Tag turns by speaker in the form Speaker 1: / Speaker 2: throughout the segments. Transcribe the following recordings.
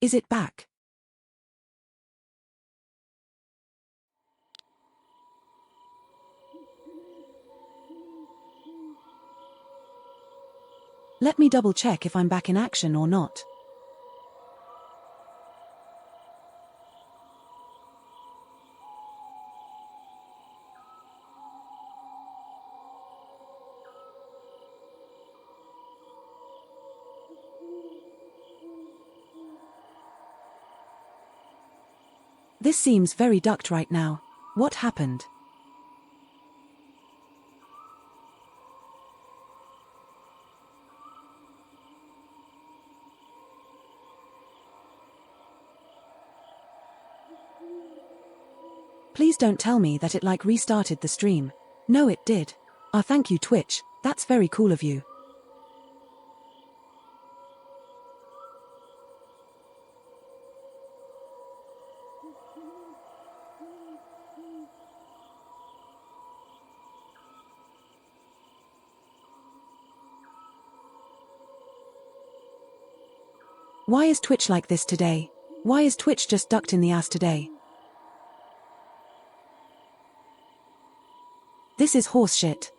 Speaker 1: Is it back? Let me double check if I'm back in action or not. This seems very ducked right now. What happened? Please don't tell me that it restarted the stream. No, it did. Ah, thank you, Twitch. That's very cool of you. Why is Twitch like this today? Why is Twitch just ducked in the ass today? This is horseshit.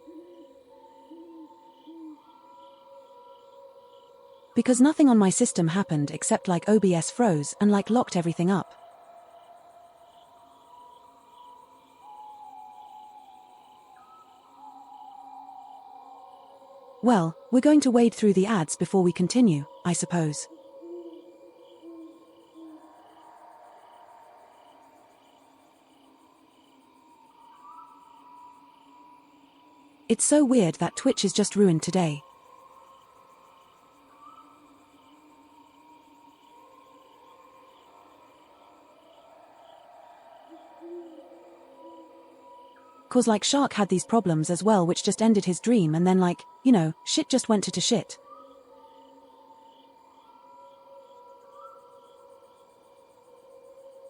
Speaker 1: Because nothing on my system happened except OBS froze and locked everything up. Well, we're going to wade through the ads before we continue, I suppose. It's so weird that Twitch is just ruined today. Cause Shark had these problems as well, which just ended his dream, and then shit just went to shit.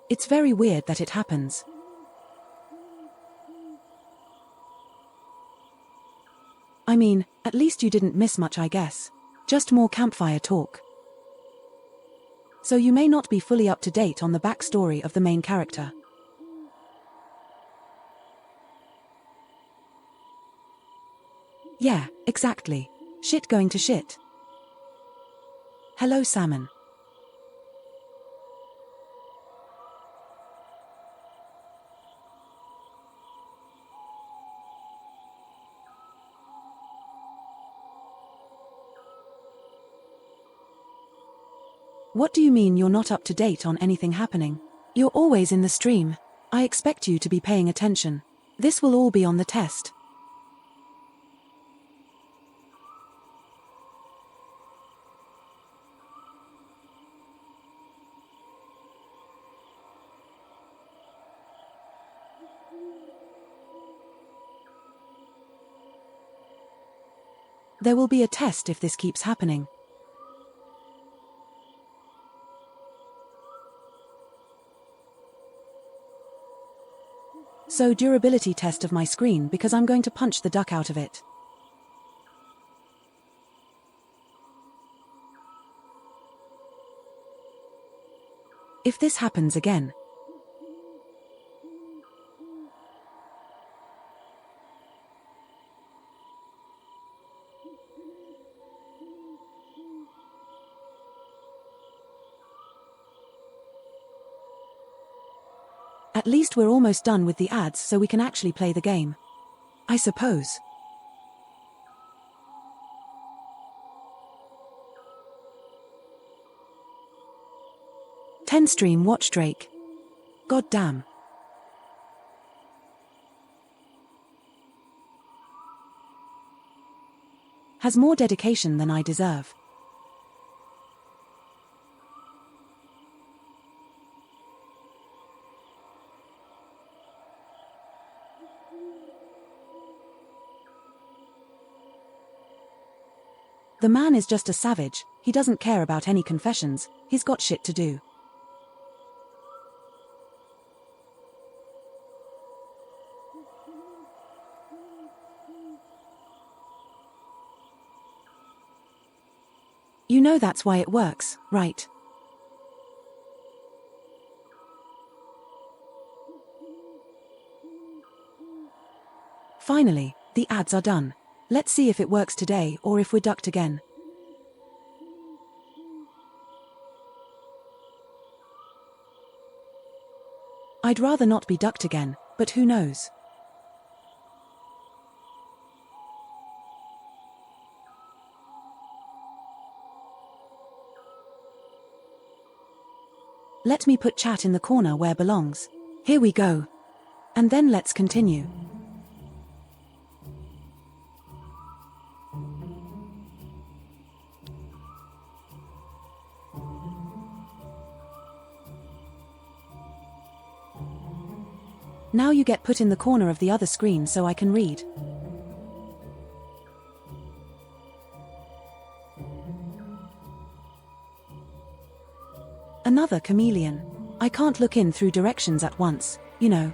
Speaker 1: It's very weird that it happens. I mean, at least you didn't miss much, I guess. Just more campfire talk. So you may not be fully up to date on the backstory of the main character. Yeah, exactly. Shit going to shit. Hello, Salmon. What do you mean you're not up to date on anything happening? You're always in the stream. I expect you to be paying attention. This will all be on the test. There will be a test if this keeps happening. So durability test of my screen, because I'm going to punch the duck out of it. If this happens again. At least we're almost done with the ads, so we can actually play the game. I suppose. Stream watch Drake. God damn. Has more dedication than I deserve. The man is just a savage, he doesn't care about any confessions, he's got shit to do. You know that's why it works, right? Finally, the ads are done. Let's see if it works today or if we're ducked again. I'd rather not be ducked again, but who knows? Let me put chat in the corner where it belongs. Here we go. And then let's continue. Now you get put in the corner of the other screen so I can read. Another chameleon. I can't look in through directions at once, you know.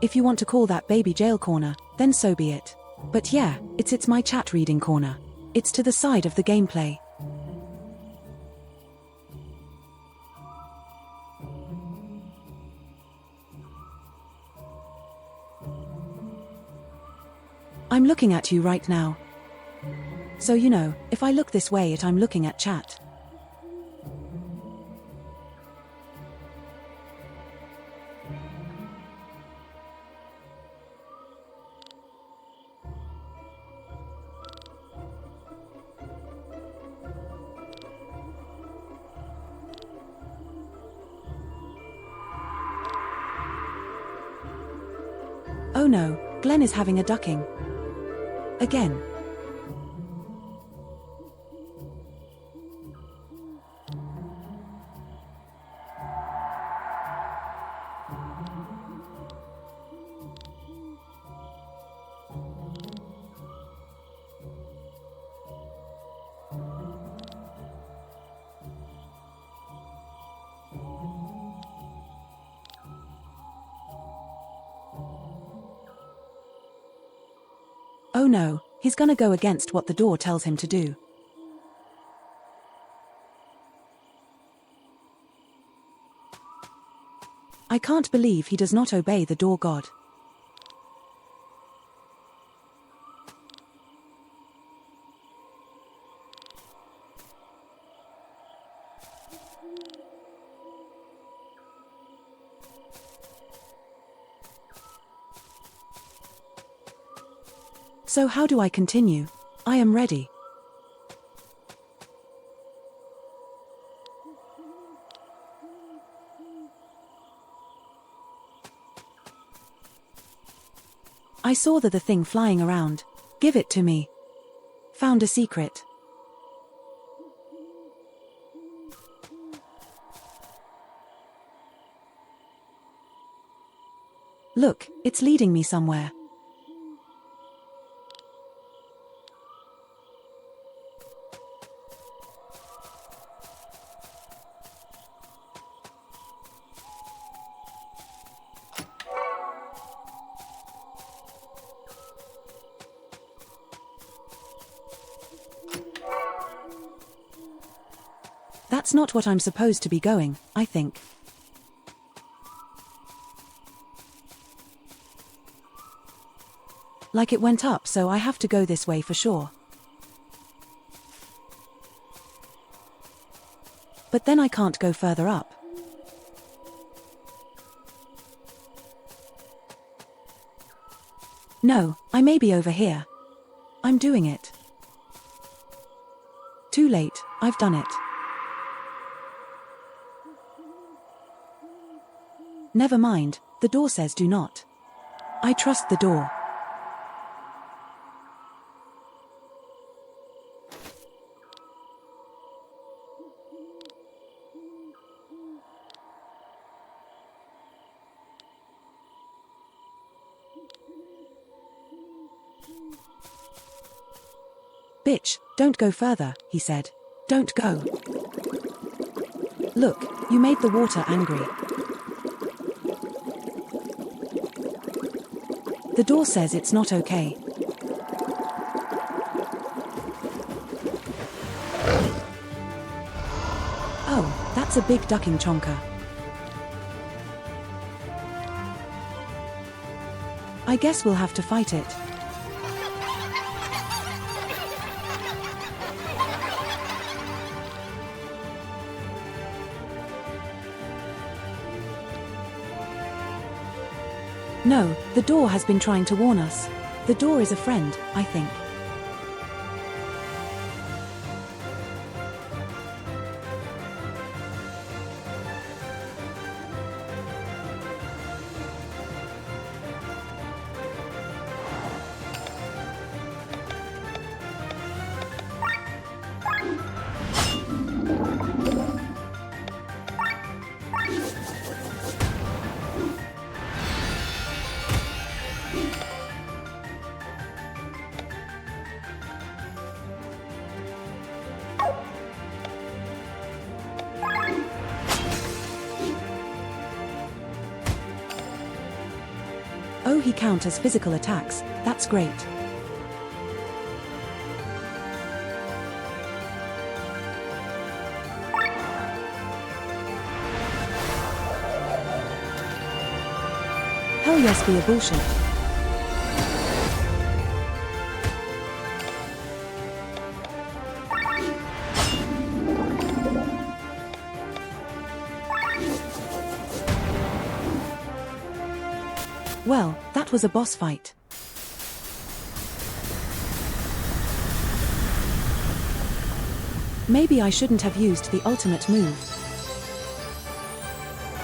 Speaker 1: If you want to call that baby jail corner, then so be it. But yeah, it's my chat reading corner. It's to the side of the gameplay. I'm looking at you right now. So you know, if I look this way I'm looking at chat. Oh no, Glenn is having a ducking. Again. Oh no, he's gonna go against what the door tells him to do. I can't believe he does not obey the door god. So how do I continue? I am ready. I saw the thing flying around. Give it to me. Found a secret. Look, it's leading me somewhere. That's not what I'm supposed to be going, I think. Like it went up, so I have to go this way for sure. But then I can't go further up. No, I may be over here. I'm doing it. Too late, I've done it. Never mind, the door says do not. I trust the door. Bitch, don't go further, he said. Don't go. Look, you made the water angry. The door says it's not okay. Oh, that's a big ducking chonker. I guess we'll have to fight it. No, the door has been trying to warn us. The door is a friend, I think. Oh, he counters physical attacks, that's great. Hell yes, be a bullshit. Well, that was a boss fight. Maybe I shouldn't have used the ultimate move.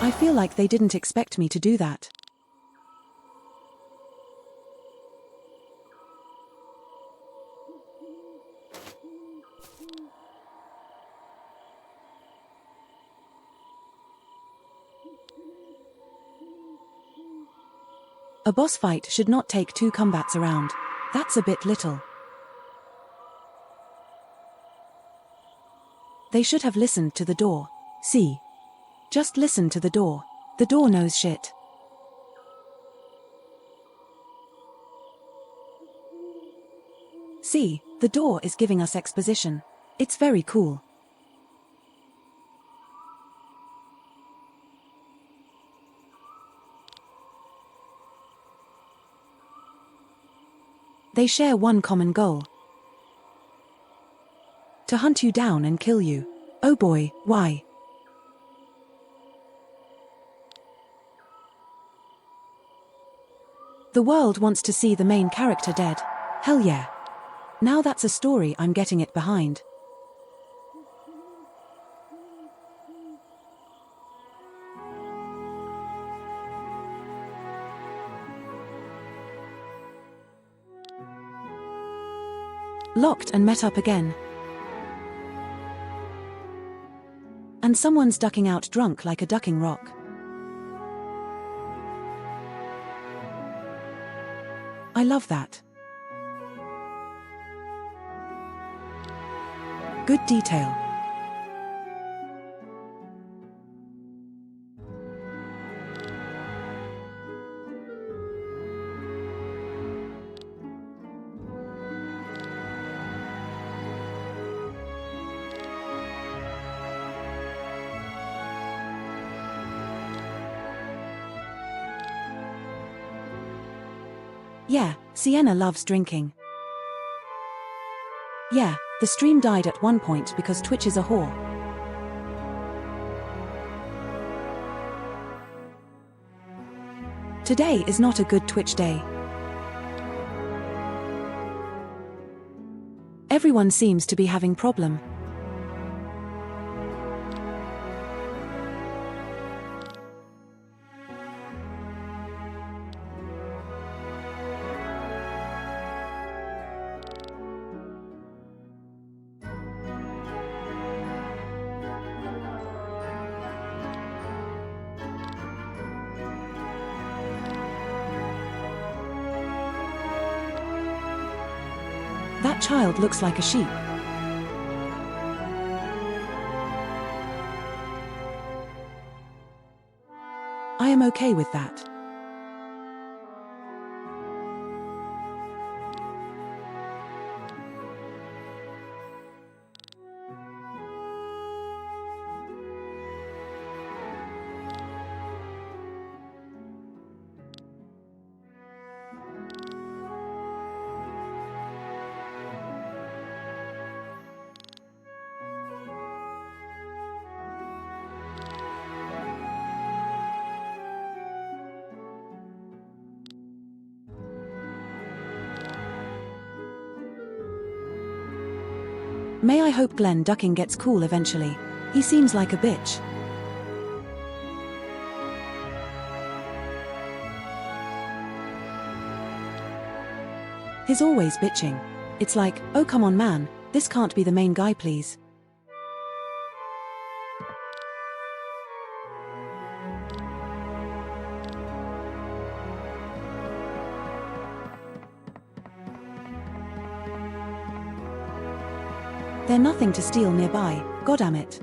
Speaker 1: I feel like they didn't expect me to do that. A boss fight should not take 2 combats around. That's a bit little. They should have listened to the door. See? Just listen to the door. The door knows shit. See, the door is giving us exposition. It's very cool. They share one common goal. To hunt you down and kill you. Oh boy, why? The world wants to see the main character dead. Hell yeah. Now that's a story I'm getting it behind. Locked and met up again. And someone's ducking out drunk like a ducking rock. I love that. Good detail. Yeah, Sienna loves drinking. Yeah, the stream died at one point because Twitch is a whore. Today is not a good Twitch day. Everyone seems to be having problem. That child looks like a sheep. I am okay with that. May I hope Glenn ducking gets cool eventually. He seems like a bitch. He's always bitching. It's like, oh come on man, this can't be the main guy please. They're nothing to steal nearby, goddamit.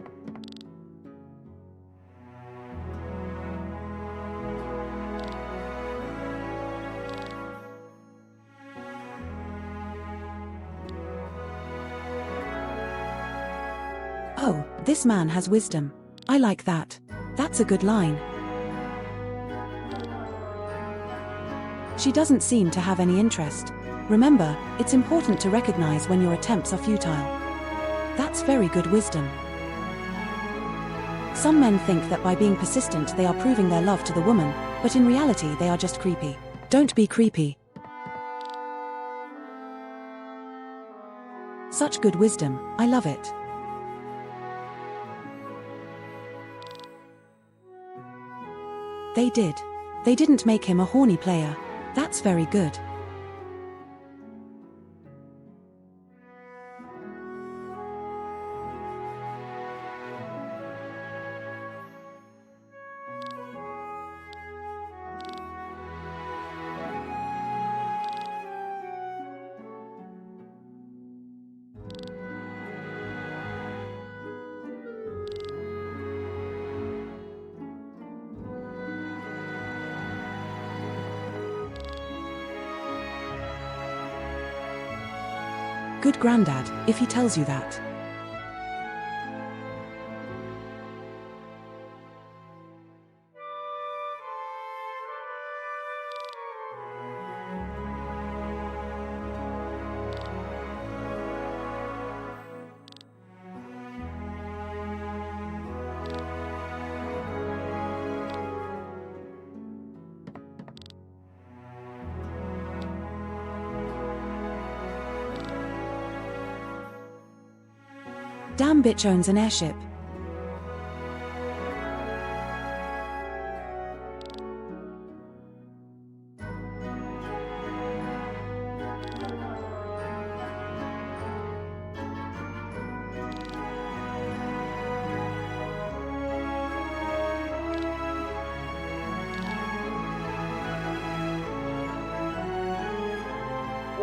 Speaker 1: Oh, this man has wisdom. I like that. That's a good line. She doesn't seem to have any interest. Remember, it's important to recognize when your attempts are futile. That's very good wisdom. Some men think that by being persistent they are proving their love to the woman, but in reality they are just creepy. Don't be creepy. Such good wisdom, I love it. They did. They didn't make him a horny player. That's very good. Good granddad, if he tells you that. Damn bitch owns an airship.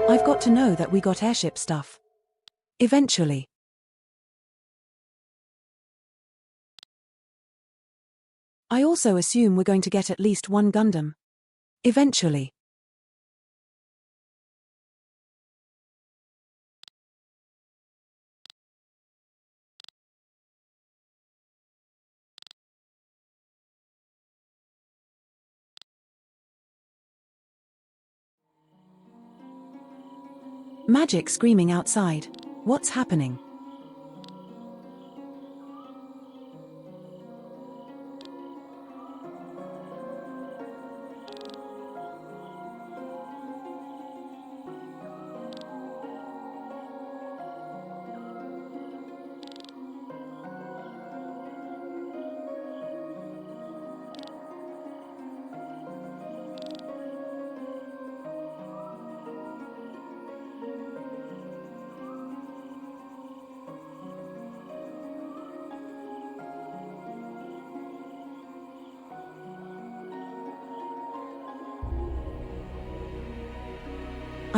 Speaker 1: I've got to know that we got airship stuff. Eventually. I also assume we're going to get at least one Gundam. Eventually. Magic screaming outside. What's happening?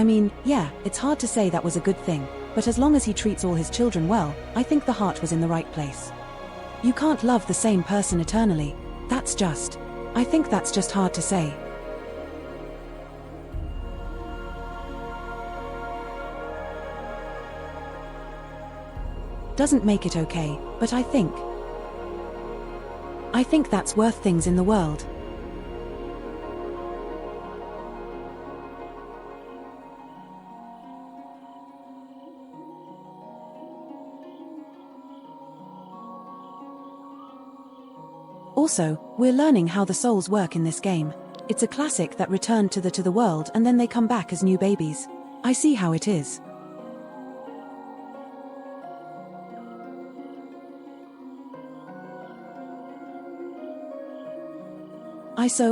Speaker 1: I mean, yeah, it's hard to say that was a good thing, but as long as he treats all his children well, I think the heart was in the right place. You can't love the same person eternally. I think that's just hard to say. Doesn't make it okay, but I think that's worth things in the world. Also, we're learning how the souls work in this game. It's a classic that returned to the world and then they come back as new babies. I see how it is.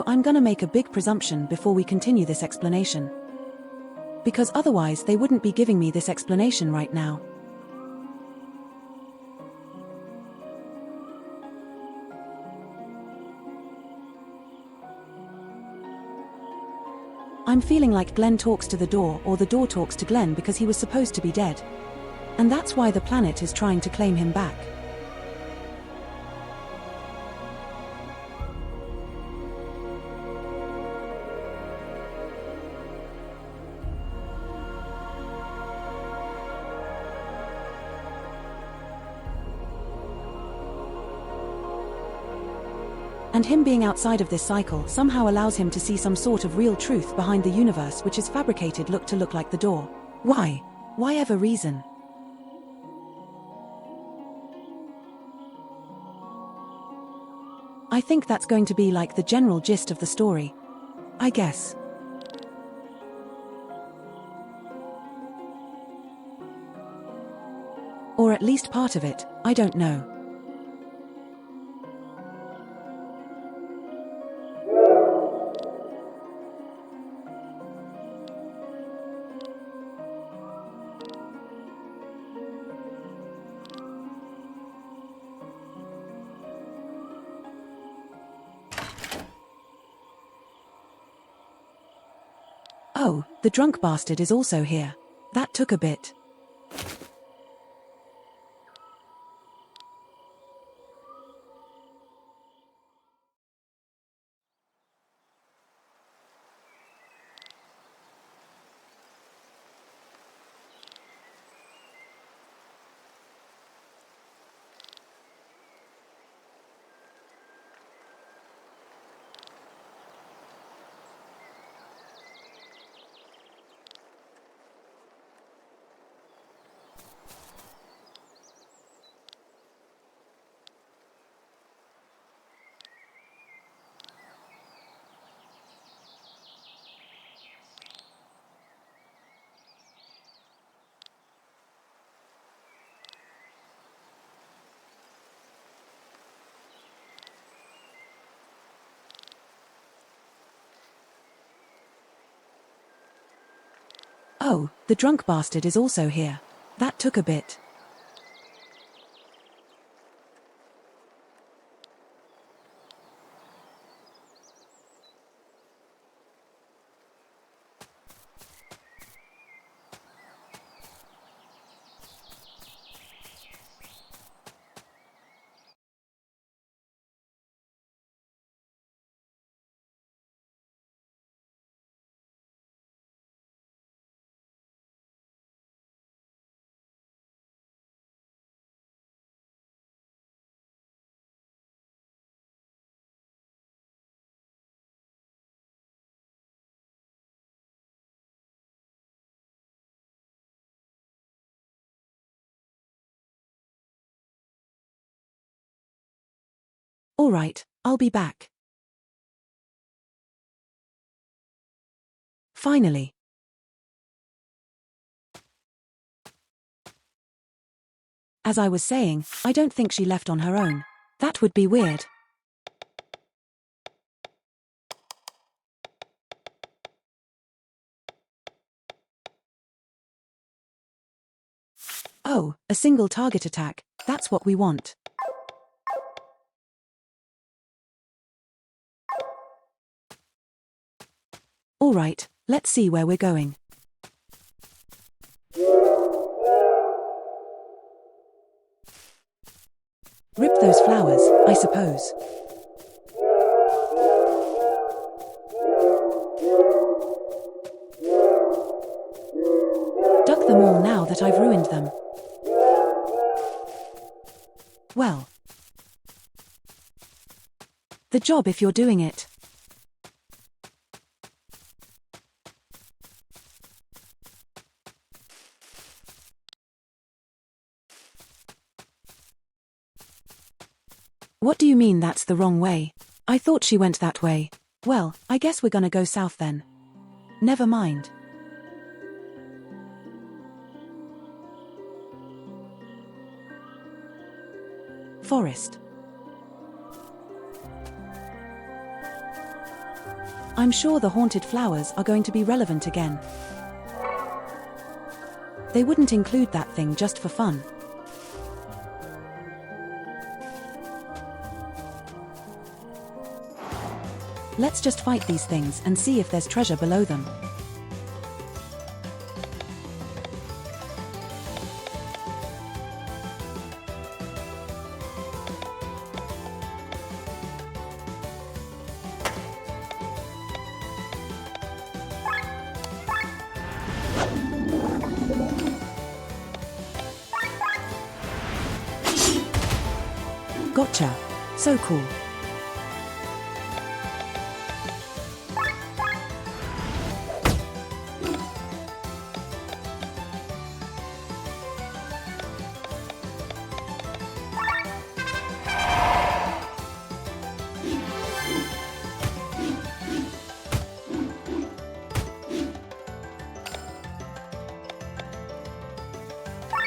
Speaker 1: I'm gonna make a big presumption before we continue this explanation. Because otherwise they wouldn't be giving me this explanation right now. I'm feeling like Glenn talks to the door or the door talks to Glenn because he was supposed to be dead. And that's why the planet is trying to claim him back. And him being outside of this cycle somehow allows him to see some sort of real truth behind the universe which is fabricated to look like the door. Why? Why ever reason? I think that's going to be like the general gist of the story. I guess. Or at least part of it, I don't know. Oh, the drunk bastard is also here. That took a bit. Oh, the drunk bastard is also here. That took a bit. All right, I'll be back. Finally. As I was saying, I don't think she left on her own. That would be weird. Oh, a single target attack. That's what we want. All right, let's see where we're going. Rip those flowers, I suppose. Duck them all now that I've ruined them. Well. The job if you're doing it. What do you mean that's the wrong way? I thought she went that way. Well, I guess we're gonna go south then. Never mind. Forest. I'm sure the haunted flowers are going to be relevant again. They wouldn't include that thing just for fun. Let's just fight these things and see if there's treasure below them. Gotcha. So cool.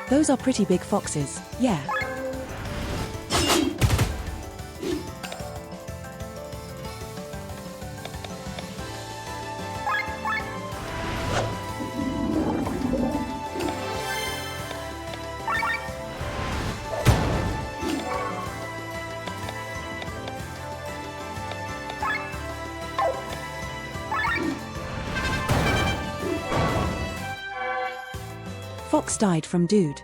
Speaker 1: Those are pretty big foxes, yeah. Fox died from dude.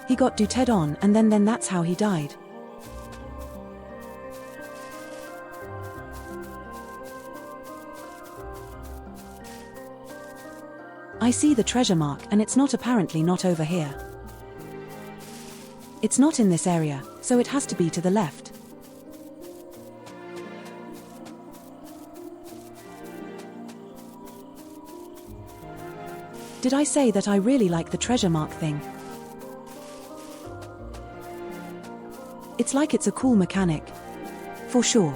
Speaker 1: He got dooted on and then that's how he died. I see the treasure mark and it's apparently not over here. It's not in this area, so it has to be to the left. Did I say that I really like the treasure mark thing? It's like it's a cool mechanic. For sure.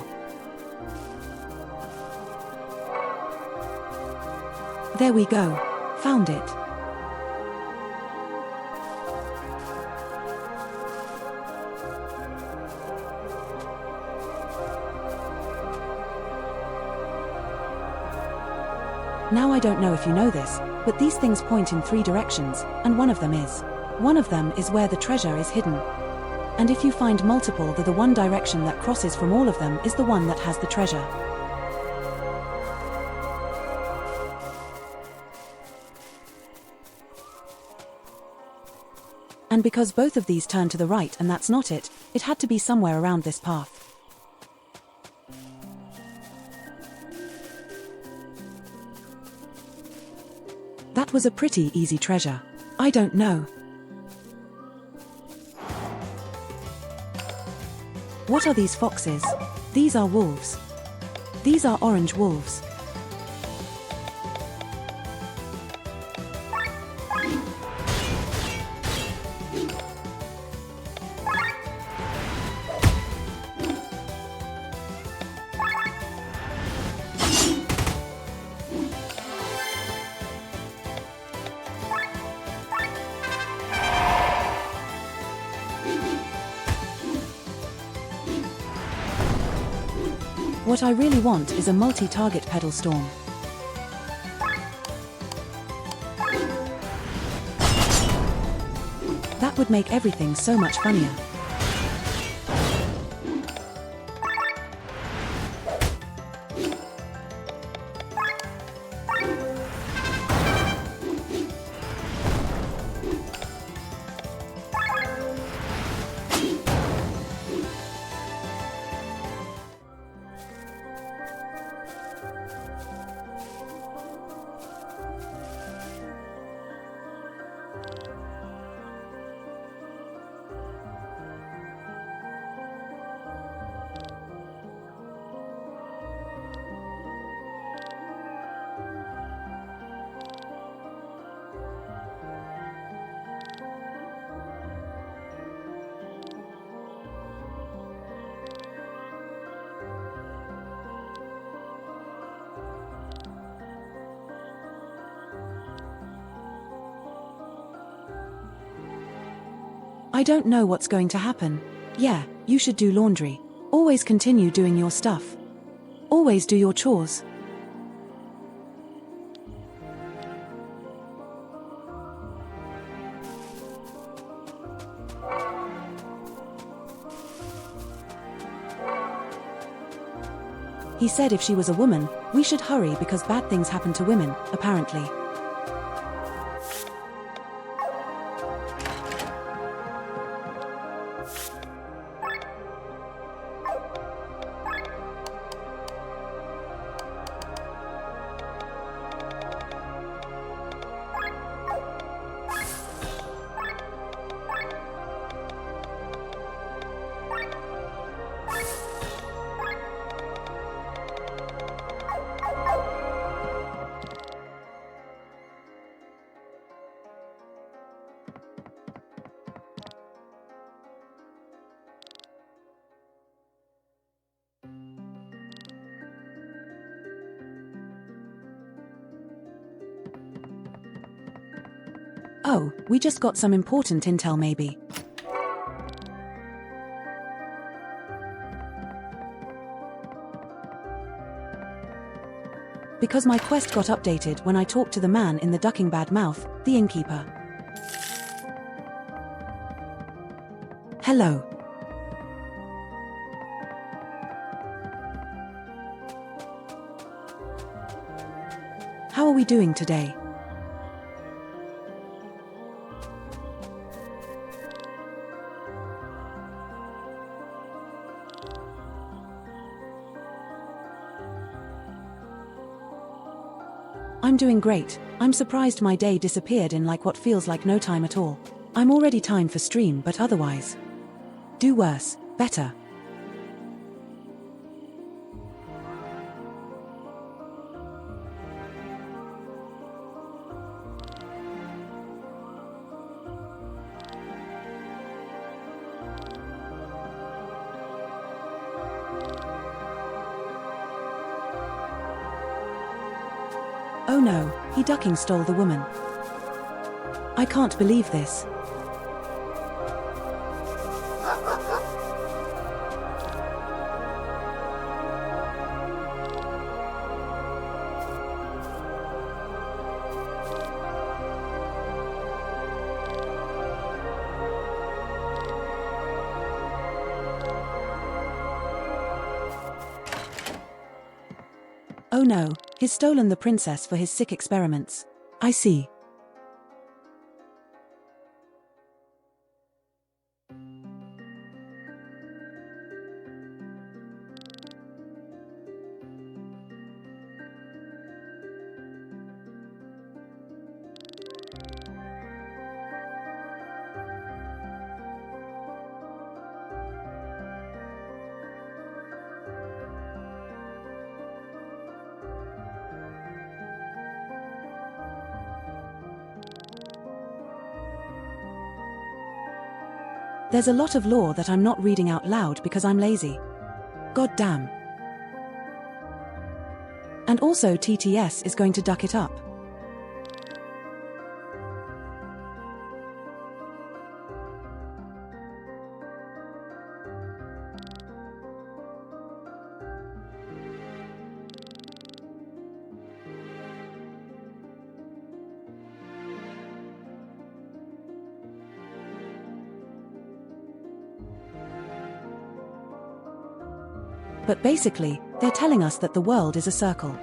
Speaker 1: There we go. Found it. Now I don't know if you know this, but these things point in 3 directions, and one of them is where the treasure is hidden. And if you find multiple, the one direction that crosses from all of them is the one that has the treasure. And because both of these turn to the right and that's not it, it had to be somewhere around this path. That was a pretty easy treasure. I don't know. What are these foxes? These are wolves. These are orange wolves. What I really want is a multi-target pedal storm. That would make everything so much funnier. I don't know what's going to happen. Yeah, you should do laundry. Always continue doing your stuff. Always do your chores. He said if she was a woman, we should hurry because bad things happen to women, apparently. Oh, we just got some important intel maybe. Because my quest got updated when I talked to the man in the ducking bad mouth, the innkeeper. Hello. How are we doing today? I'm doing great. I'm surprised my day disappeared in like what feels like no time at all. I'm already time for stream, but otherwise. Do worse, better. Oh no, he ducking stole the woman. I can't believe this. Oh no, he's stolen the princess for his sick experiments. I see. There's a lot of law that I'm not reading out loud because I'm lazy. God damn. And also TTS is going to duck it up. But basically, they're telling us that the world is a circle.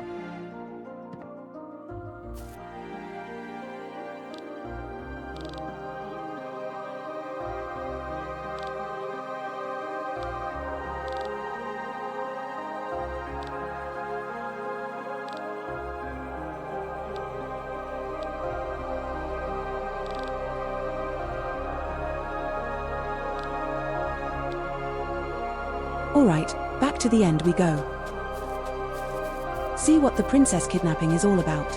Speaker 1: Alright, back to the end we go. See what the princess kidnapping is all about.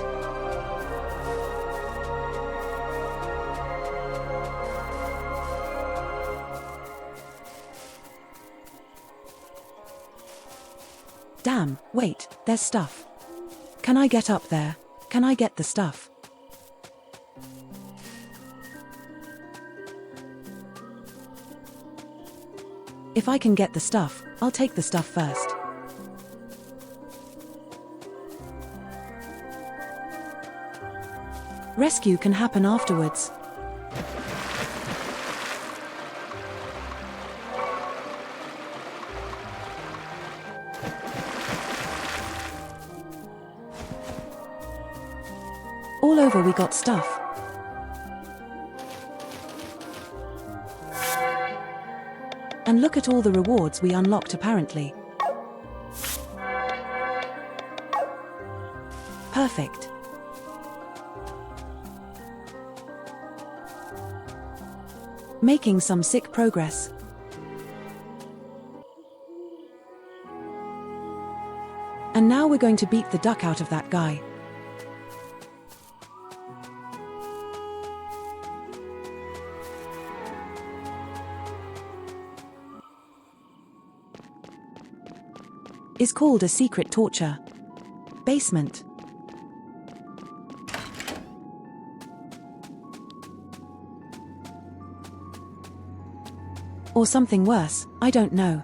Speaker 1: Damn, wait, there's stuff. Can I get up there? Can I get the stuff? If I can get the stuff, I'll take the stuff first. Rescue can happen afterwards. All over we got stuff. And look at all the rewards we unlocked apparently. Perfect. Making some sick progress. And now we're going to beat the duck out of that guy. Is called a secret torture. Basement. Or something worse, I don't know.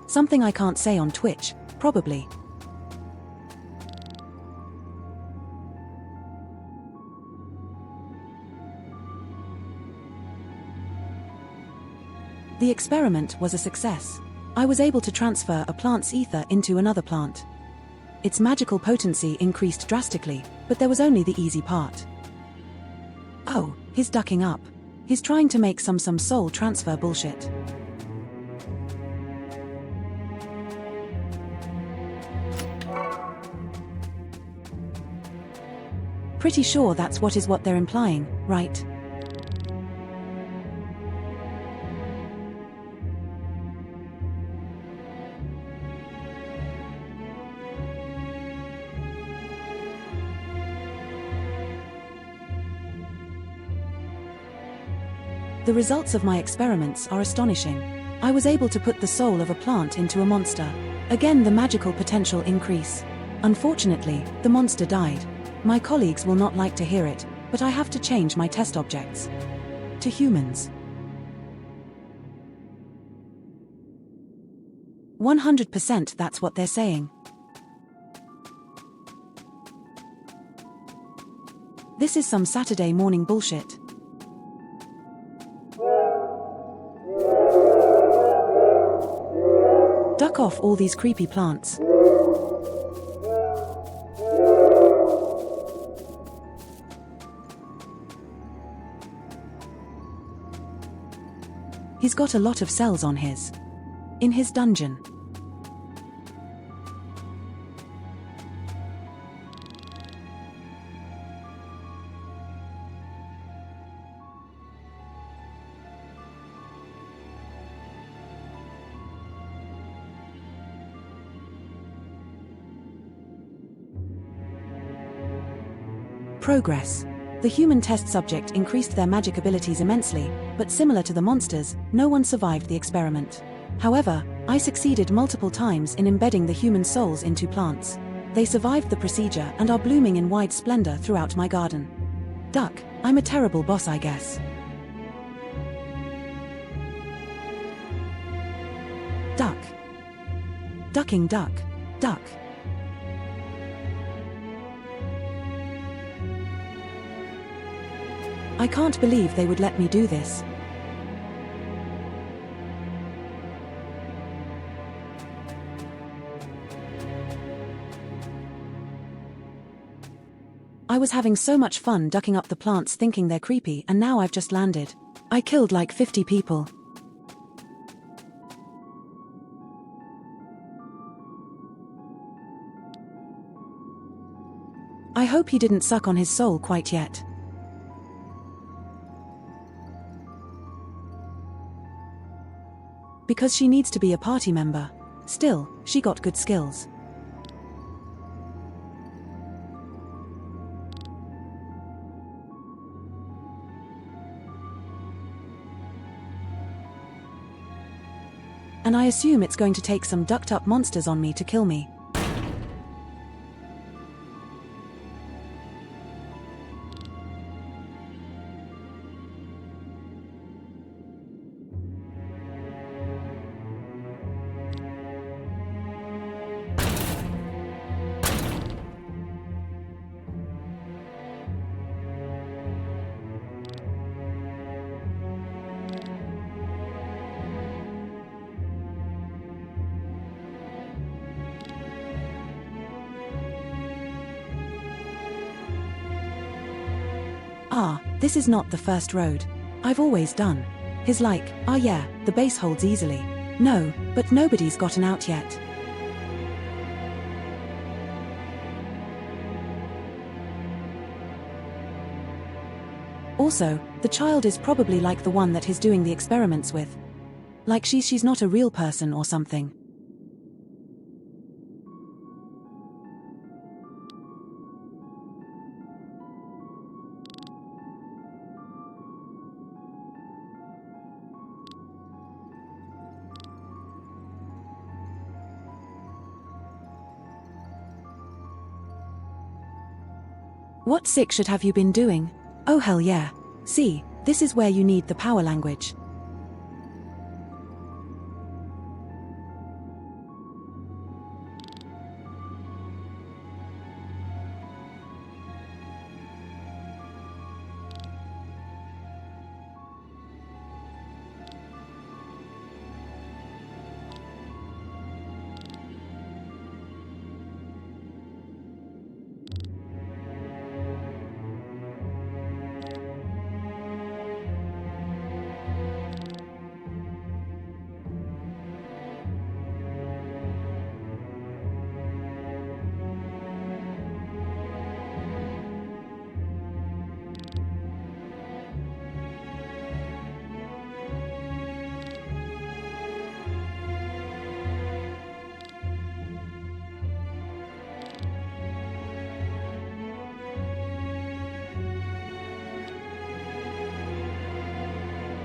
Speaker 1: Something I can't say on Twitch, probably. The experiment was a success. I was able to transfer a plant's ether into another plant. Its magical potency increased drastically, but there was only the easy part. Oh, he's ducking up. He's trying to make some soul transfer bullshit. Pretty sure that's what they're implying, right? The results of my experiments are astonishing. I was able to put the soul of a plant into a monster. Again, the magical potential increase. Unfortunately, the monster died. My colleagues will not like to hear it, but I have to change my test objects to humans. 100% that's what they're saying. This is some Saturday morning bullshit. Duck off all these creepy plants. He's got a lot of cells on in his dungeon. Progress. The human test subject increased their magic abilities immensely, but similar to the monsters, no one survived the experiment. However, I succeeded multiple times in embedding the human souls into plants. They survived the procedure and are blooming in wide splendor throughout my garden. Duck, I'm a terrible boss, I guess. Duck. Ducking duck. Duck. I can't believe they would let me do this. I was having so much fun ducking up the plants thinking they're creepy, and now I've just landed. I killed like 50 people. I hope he didn't suck on his soul quite yet. Because she needs to be a party member. Still, she got good skills. And I assume it's going to take some ducked up monsters on me to kill me. Ah, this is not the first road. I've always done. He's like, ah yeah, the base holds easily. No, but nobody's gotten out yet. Also, the child is probably like the one that he's doing the experiments with. Like she's not a real person or something. What sick shit have you been doing? Oh hell yeah. See, this is where you need the power language.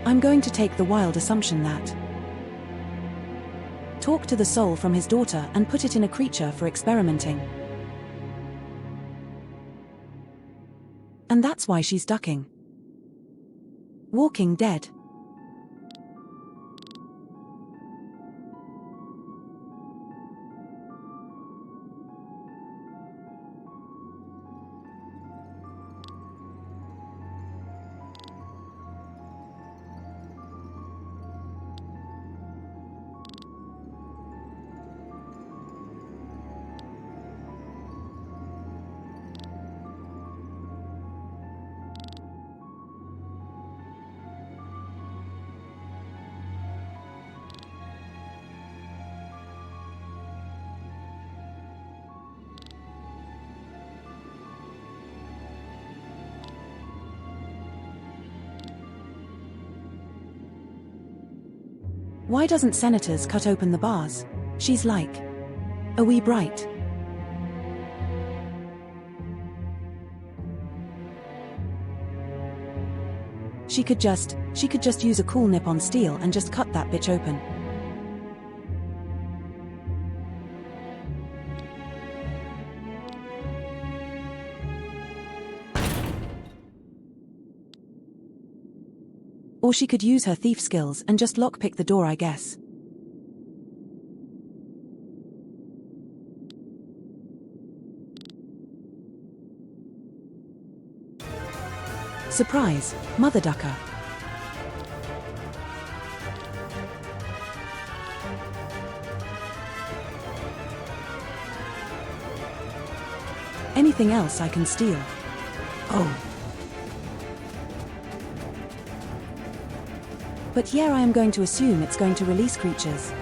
Speaker 1: I'm going to take the wild assumption that talk to the soul from his daughter and put it in a creature for experimenting. And that's why she's ducking. Walking Dead. Why doesn't Senators cut open the bars? She's like a wee bright. She could just use a cool nip-on steel and just cut that bitch open. Or she could use her thief skills and just lockpick the door, I guess. Surprise, Mother Ducker. Anything else I can steal? Oh. But yeah, I am going to assume it's going to release creatures.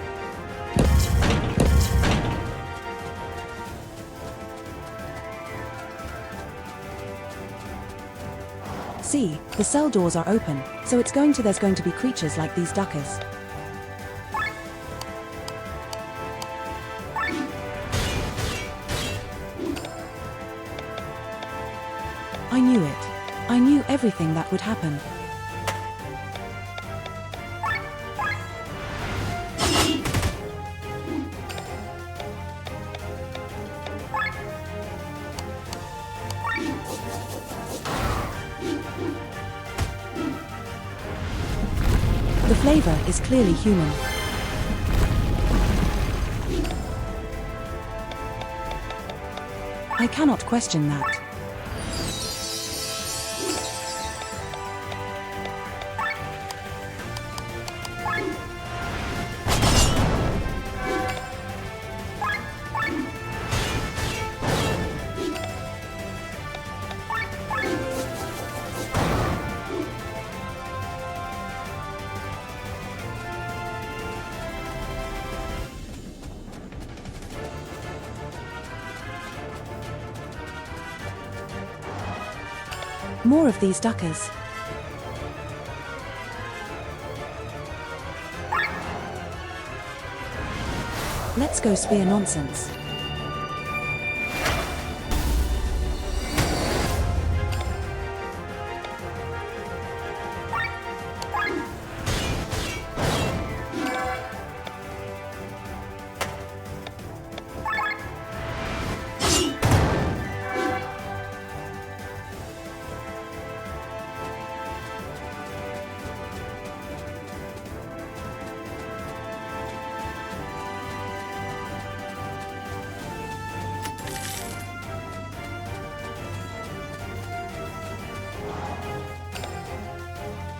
Speaker 1: See, the cell doors are open, so there's going to be creatures like these duckers. I knew it. I knew everything that would happen. The flavor is clearly human. I cannot question that. More of these duckers. Let's go spear nonsense.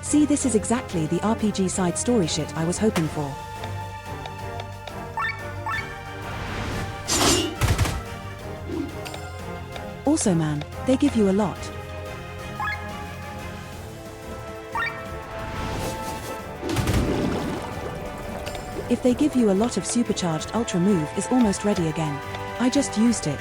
Speaker 1: See, this is exactly the RPG side story shit I was hoping for. Also man, they give you a lot. If they give you a lot of supercharged ultra move is almost ready again. I just used it.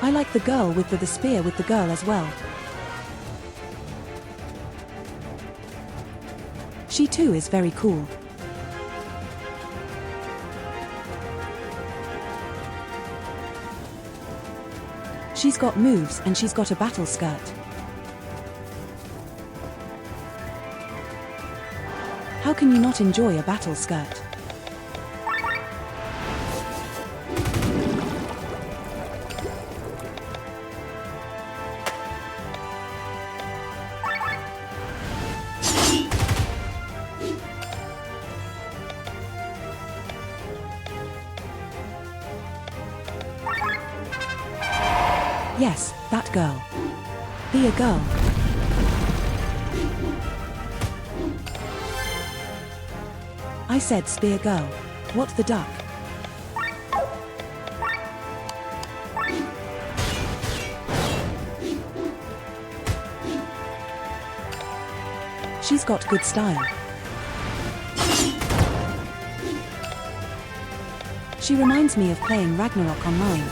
Speaker 1: I like the girl with the spear with the girl as well. She too is very cool. She's got moves and she's got a battle skirt. How can you not enjoy a battle skirt? Yes, that girl. Be a girl. I said spear girl. What the duck? She's got good style. She reminds me of playing Ragnarok online.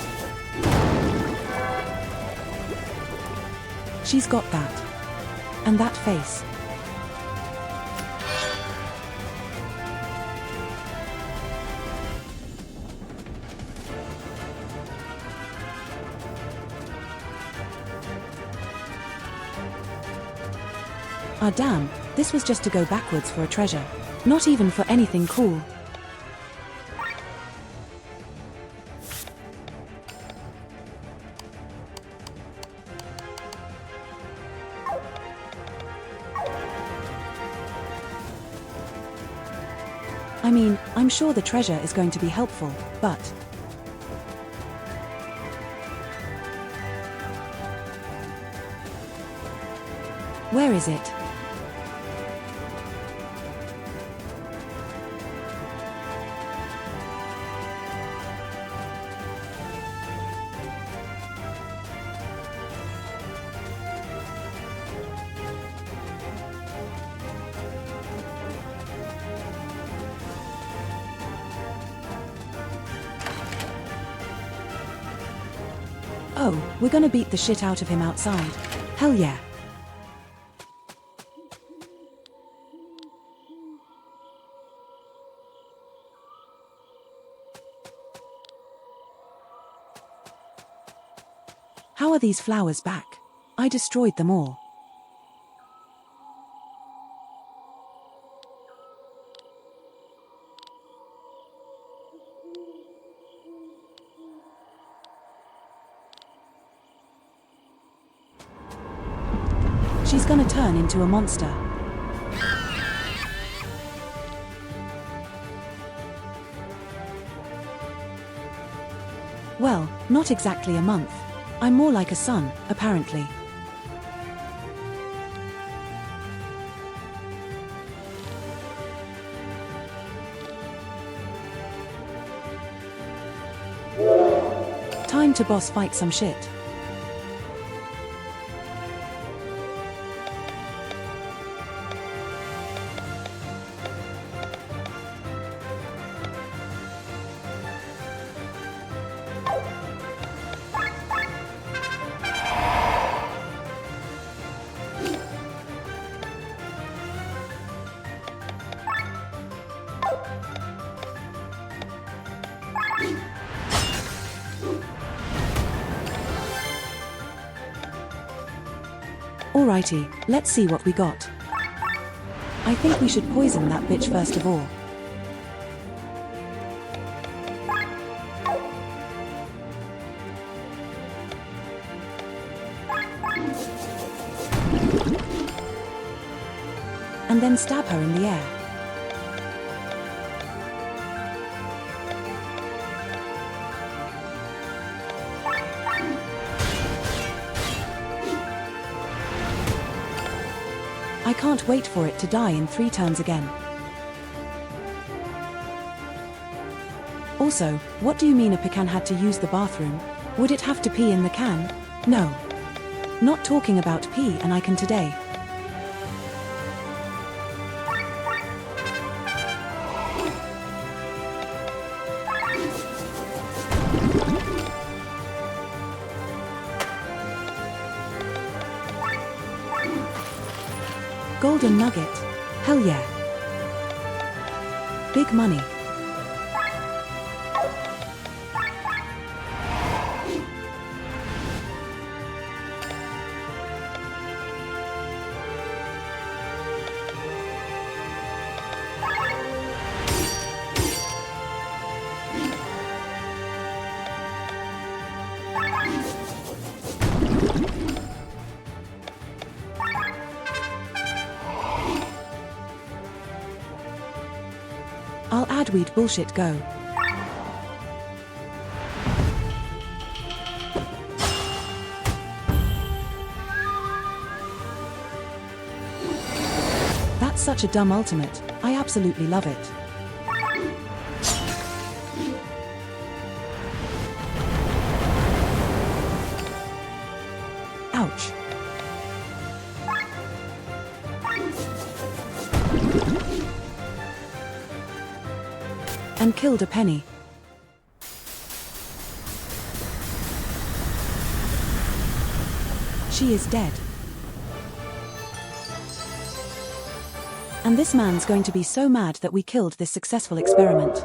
Speaker 1: She's got that. And that face. Ah damn, this was just to go backwards for a treasure. Not even for anything cool. I mean, I'm sure the treasure is going to be helpful, but... Where is it? Oh, we're gonna beat the shit out of him outside. Hell yeah. How are these flowers back? I destroyed them all. She's gonna turn into a monster. Well, not exactly a month. I'm more like a son, apparently. Time to boss fight some shit. Alrighty, let's see what we got. I think we should poison that bitch first of all. And then stab her in the air. I can't wait for it to die in 3 turns again. Also, what do you mean a pecan had to use the bathroom? Would it have to pee in the can? No. Not talking about pee and I can today. Golden nugget. Hell yeah. Big money. I'll add weed bullshit go. That's such a dumb ultimate. I absolutely love it. Ouch. And killed a penny. She is dead. And this man's going to be so mad that we killed this successful experiment.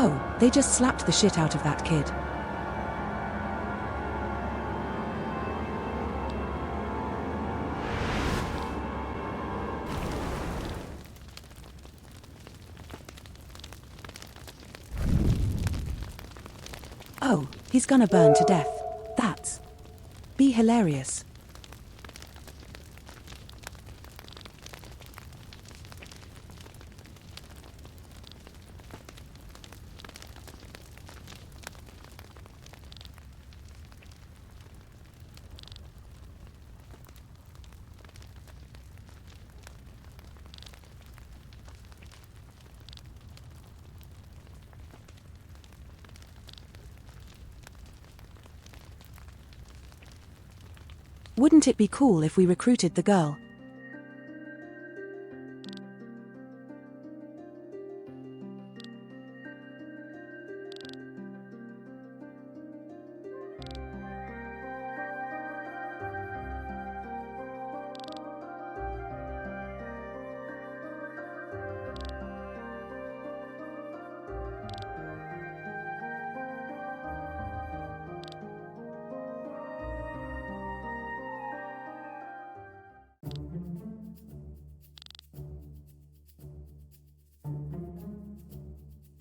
Speaker 1: Oh, they just slapped the shit out of that kid. Oh, he's gonna burn to death. That's be hilarious. Wouldn't it be cool if we recruited the girl?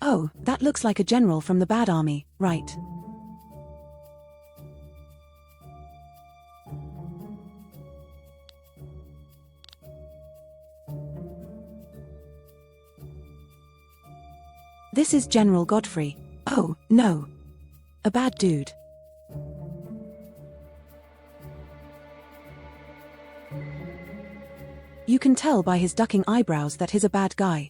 Speaker 1: Oh, that looks like a general from the bad army, right? This is General Godfrey. Oh, no. A bad dude. You can tell by his ducking eyebrows that he's a bad guy.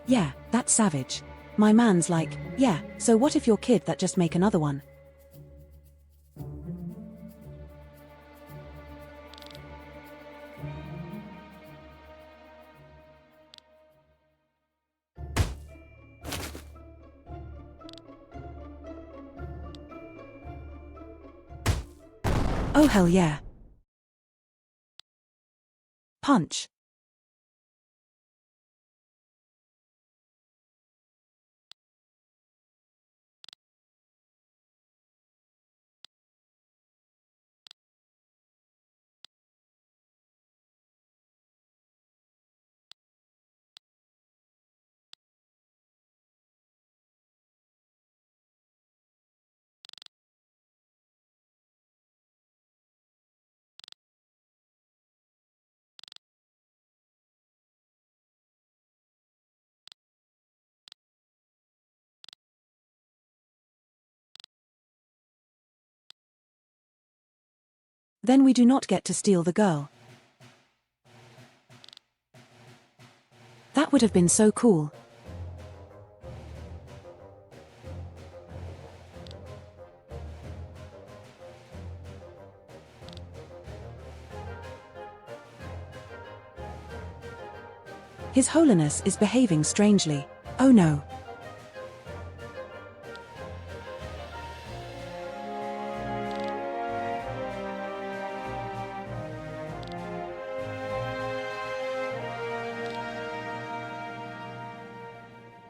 Speaker 1: Yeah, that's savage. My man's like, yeah, so what if your kid that just make another one? Oh hell yeah. Punch. Then we do not get to steal the girl. That would have been so cool. His Holiness is behaving strangely. Oh no.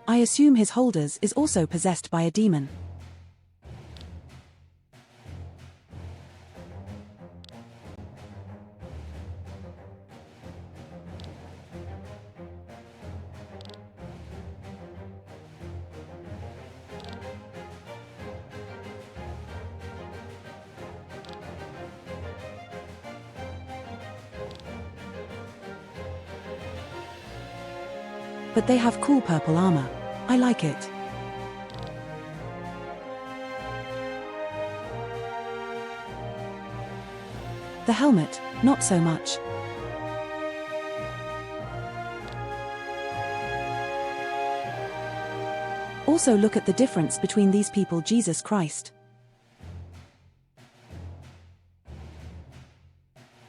Speaker 1: I assume his Holders is also possessed by a demon. But they have cool purple armor. I like it. The helmet, not so much. Also look at the difference between these people. Jesus Christ.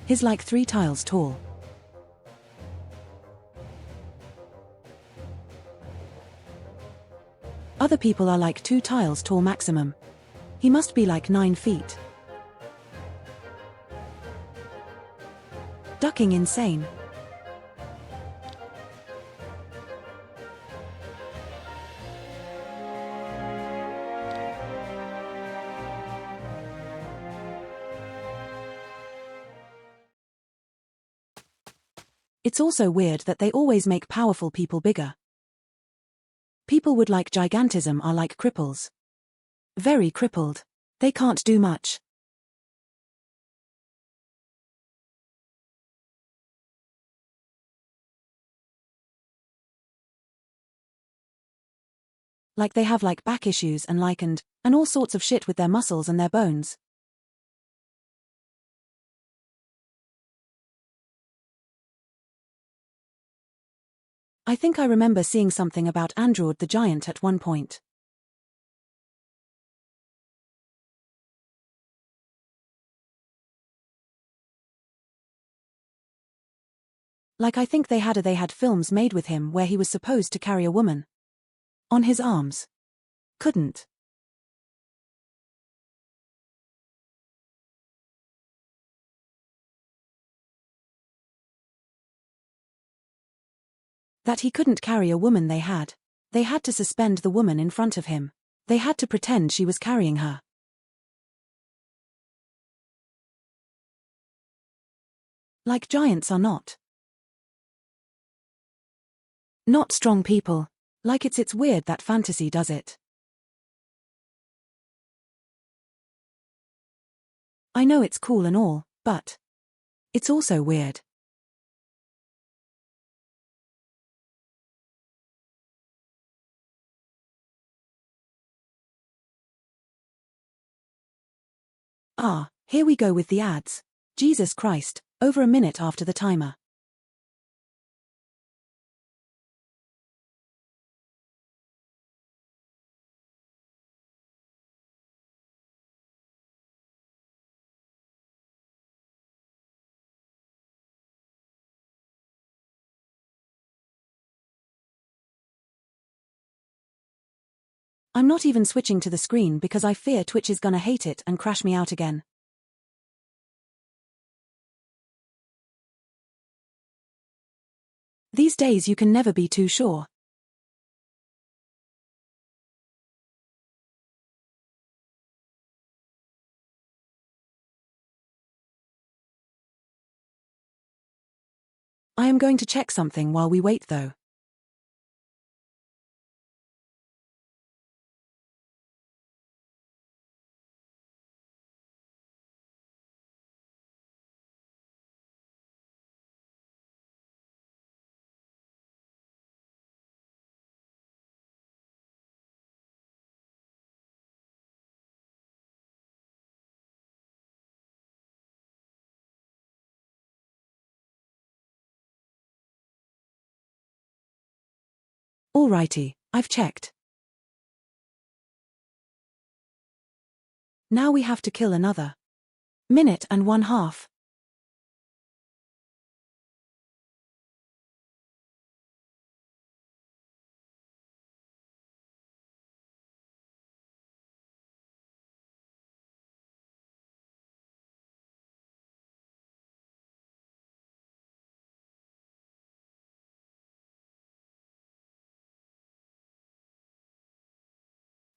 Speaker 1: He's like 3 tiles tall. Other people are like 2 tiles tall maximum. He must be like 9 feet. Ducking insane. It's also weird that they always make powerful people bigger. People with like gigantism are like cripples. Very crippled. They can't do much. Like they have like back issues and and all sorts of shit with their muscles and their bones. I think I remember seeing something about Android the Giant at one point. Like I think they had films made with him where he was supposed to carry a woman on his arms. Couldn't. That he couldn't carry a woman they had. They had to suspend the woman in front of him. They had to pretend she was carrying her. Like giants are not strong people. Like it's weird that fantasy does it. I know it's cool and all, but it's also weird. Ah, here we go with the ads. Jesus Christ, over a minute after the timer. I'm not even switching to the screen because I fear Twitch is gonna hate it and crash me out again. These days you can never be too sure. I am going to check something while we wait though. Alrighty, I've checked. Now we have to kill another minute and 1/2.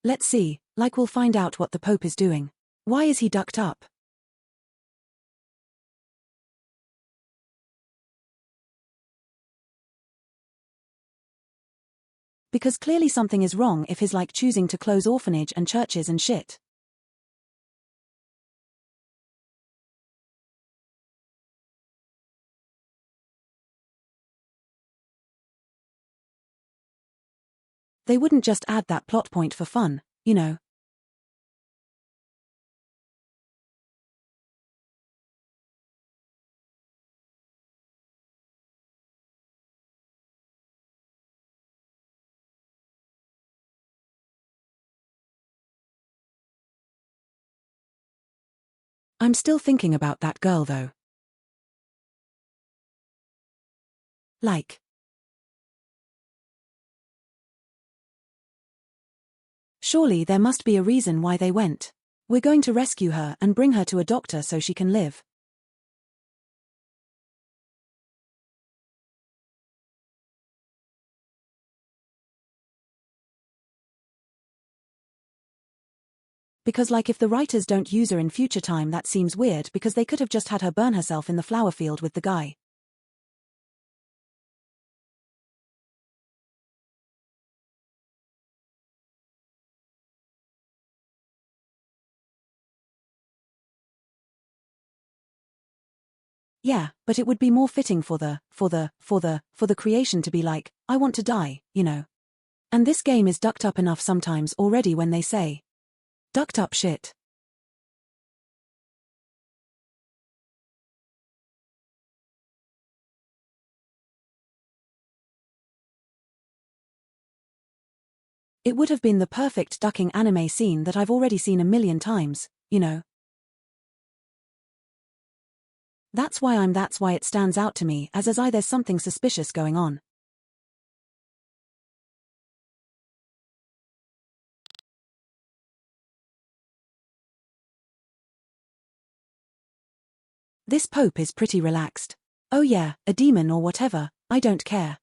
Speaker 1: Let's see, like we'll find out what the Pope is doing. Why is he ducked up? Because clearly something is wrong if he's like choosing to close orphanage and churches and shit. They wouldn't just add that plot point for fun, you know. I'm still thinking about that girl though. Like. Surely there must be a reason why they went. We're going to rescue her and bring her to a doctor so she can live. Because like if the writers don't use her in future time that seems weird because they could have just had her burn herself in the flower field with the guy. Yeah, but it would be more fitting for the creation to be like, I want to die, you know. And this game is ducked up enough sometimes already when they say ducked up shit. It would have been the perfect ducking anime scene that I've already seen a million times, you know. That's why it stands out to me as there's something suspicious going on. This Pope is pretty relaxed. Oh yeah, a demon or whatever, I don't care.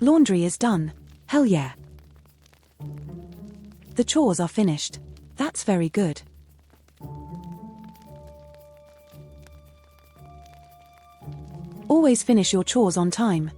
Speaker 1: Laundry is done. Hell yeah. The chores are finished. That's very good. Always finish your chores on time.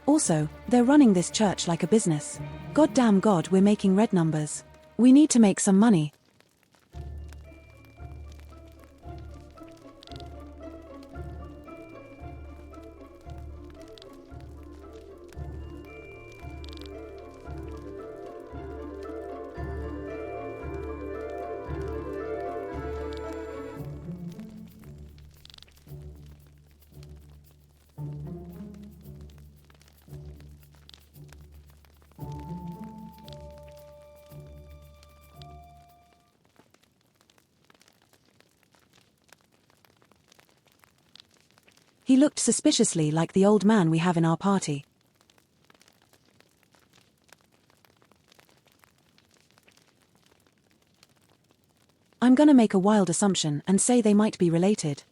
Speaker 1: Also, they're running this church like a business. Goddamn God, we're making red numbers. We need to make some money. He looked suspiciously like the old man we have in our party. I'm gonna make a wild assumption and say they might be related.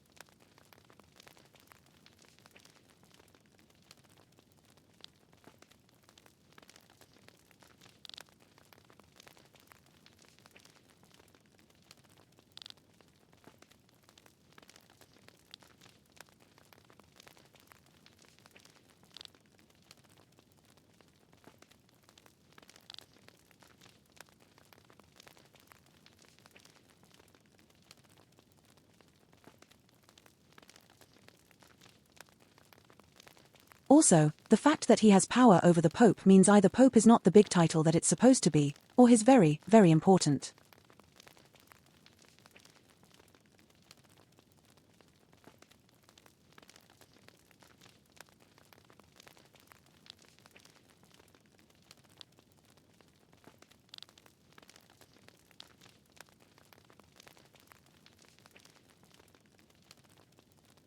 Speaker 1: Also, the fact that he has power over the Pope means either Pope is not the big title that it's supposed to be, or he's very, very important.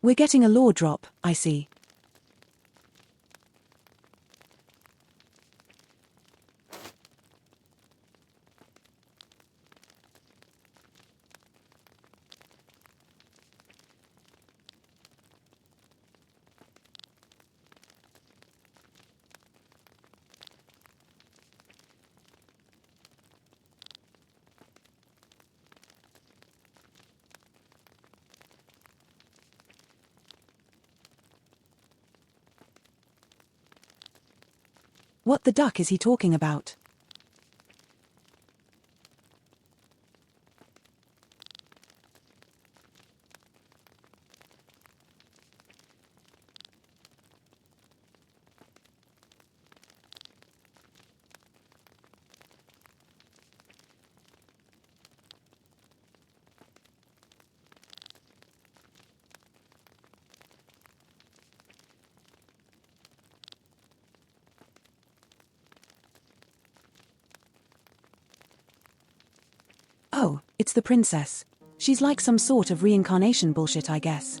Speaker 1: We're getting a law drop, I see. What the duck is he talking about? Oh, it's the princess. She's like some sort of reincarnation bullshit, I guess.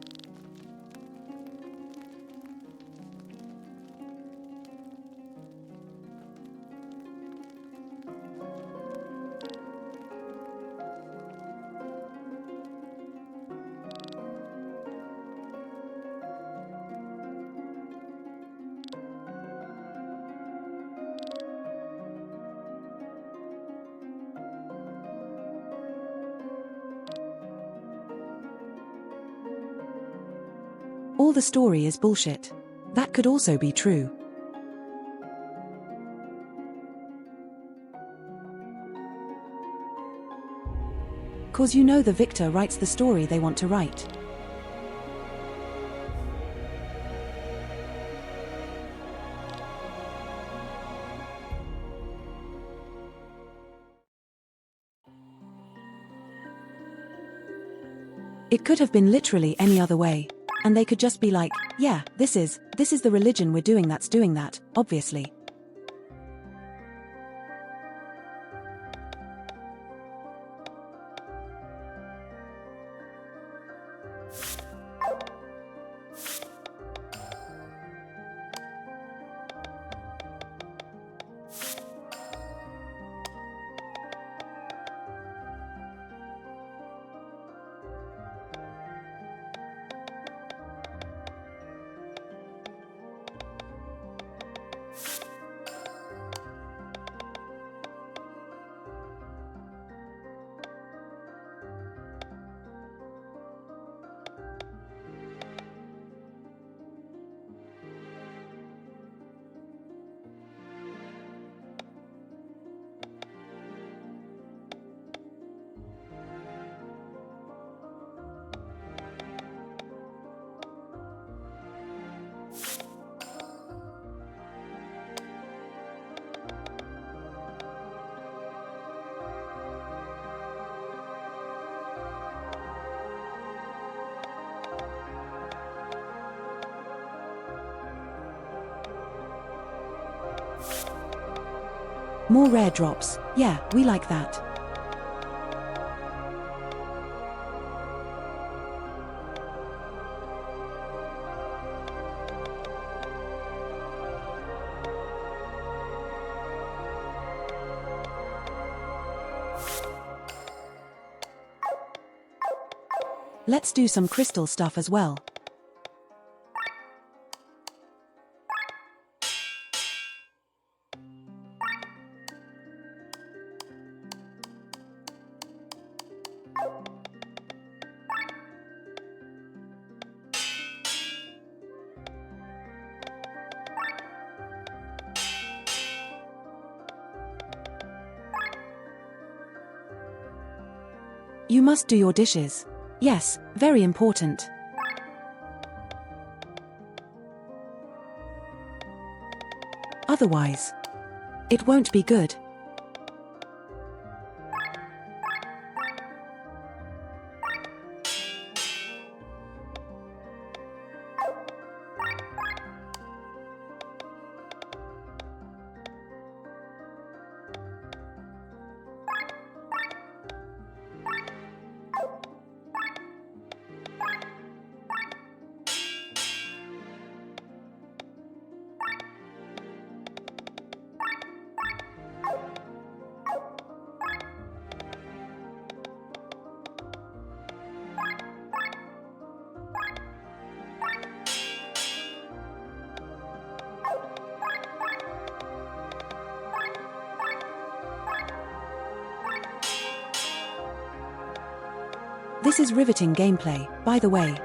Speaker 1: All the story is bullshit. That could also be true. Cause you know the victor writes the story they want to write. It could have been literally any other way. And they could just be like, yeah, this is the religion we're doing that's doing that, obviously. More rare drops. Yeah, we like that. Let's do some crystal stuff as well. You must do your dishes. Yes, very important. Otherwise, it won't be good. This is riveting gameplay, by the way.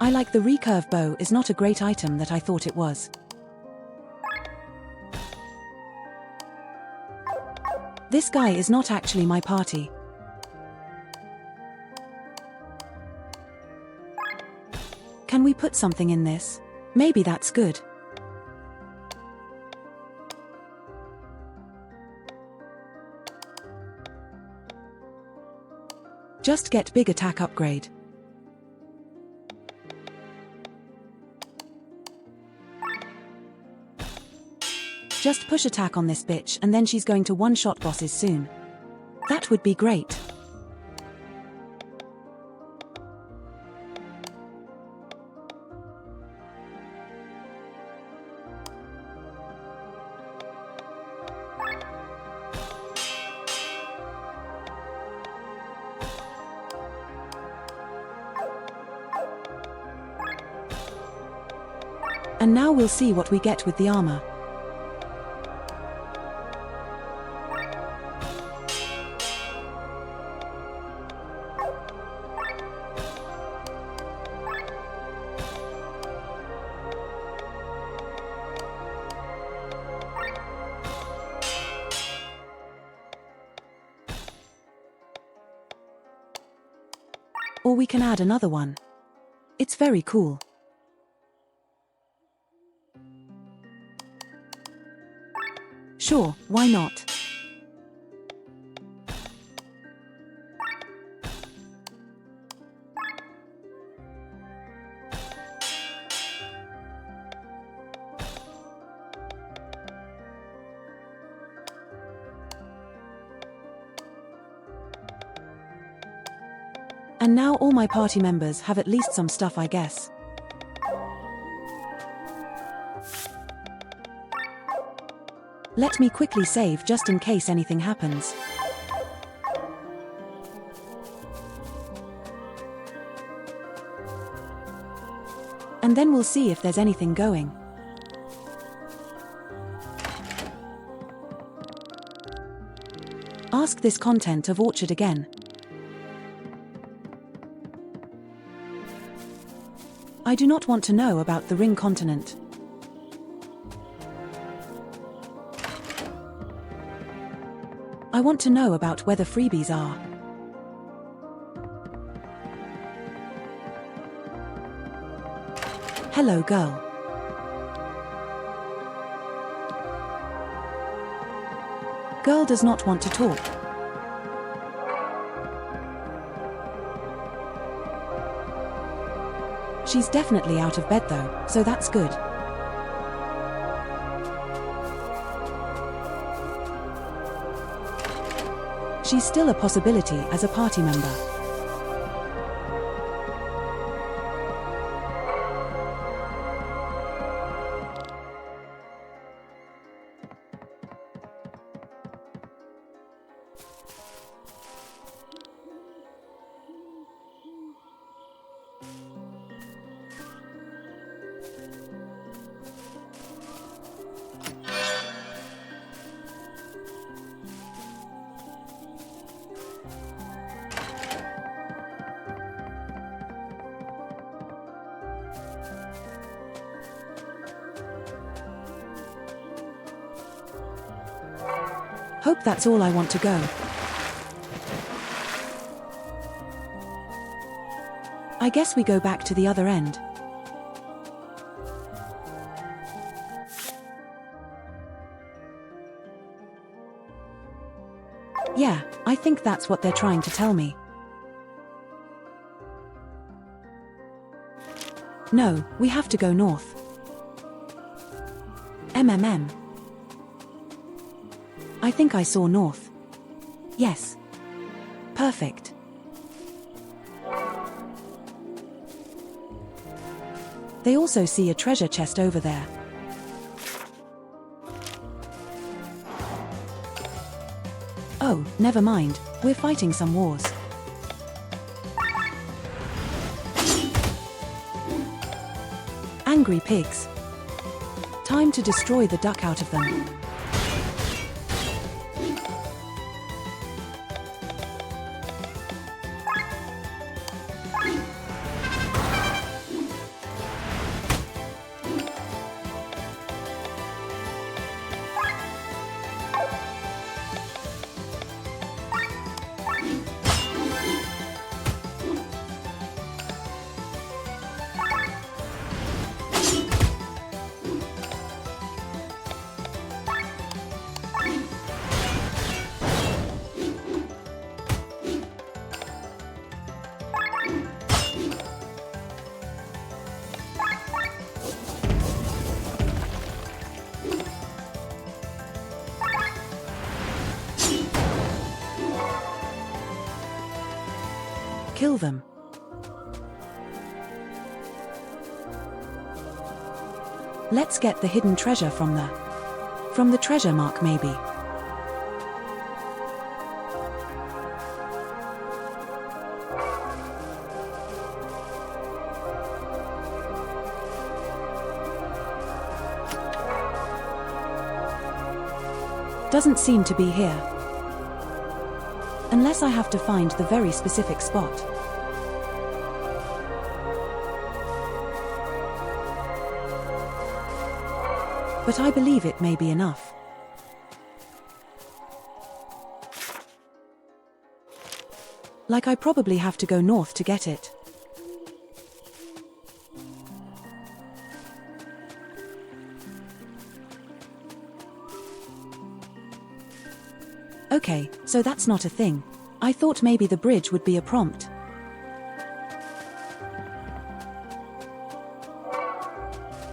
Speaker 1: I like the recurve bow is not a great item that I thought it was. This guy is not actually my party. Can we put something in this? Maybe that's good. Just get big attack upgrade. Just push attack on this bitch and then she's going to one-shot bosses soon. That would be great. And now we'll see what we get with the armor. Or we can add another one. It's very cool. Sure, why not? And now all my party members have at least some stuff, I guess. Let me quickly save just in case anything happens. And then we'll see if there's anything going. Ask this content of Orchard again. I do not want to know about the ring continent. I want to know about where the freebies are. Hello, girl. Girl does not want to talk. She's definitely out of bed though, so that's good. She's still a possibility as a party member. Hope that's all I want to go. I guess we go back to the other end. Yeah, I think that's what they're trying to tell me. No, we have to go north. MMM. I think I saw north. Yes. Perfect. They also see a treasure chest over there. Oh, never mind, we're fighting some wars. Angry pigs. Time to destroy the duck out of them. Kill them. Let's get the hidden treasure from the treasure mark maybe. Doesn't seem to be here. Unless I have to find the very specific spot. But I believe it may be enough. Like I probably have to go north to get it. Okay, so that's not a thing. I thought maybe the bridge would be a prompt.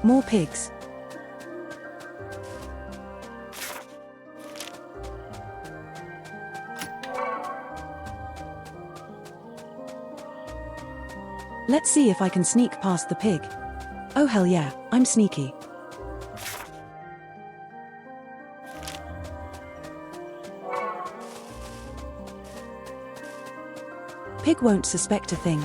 Speaker 1: More pigs. Let's see if I can sneak past the pig. Oh hell yeah, I'm sneaky. Pig won't suspect a thing.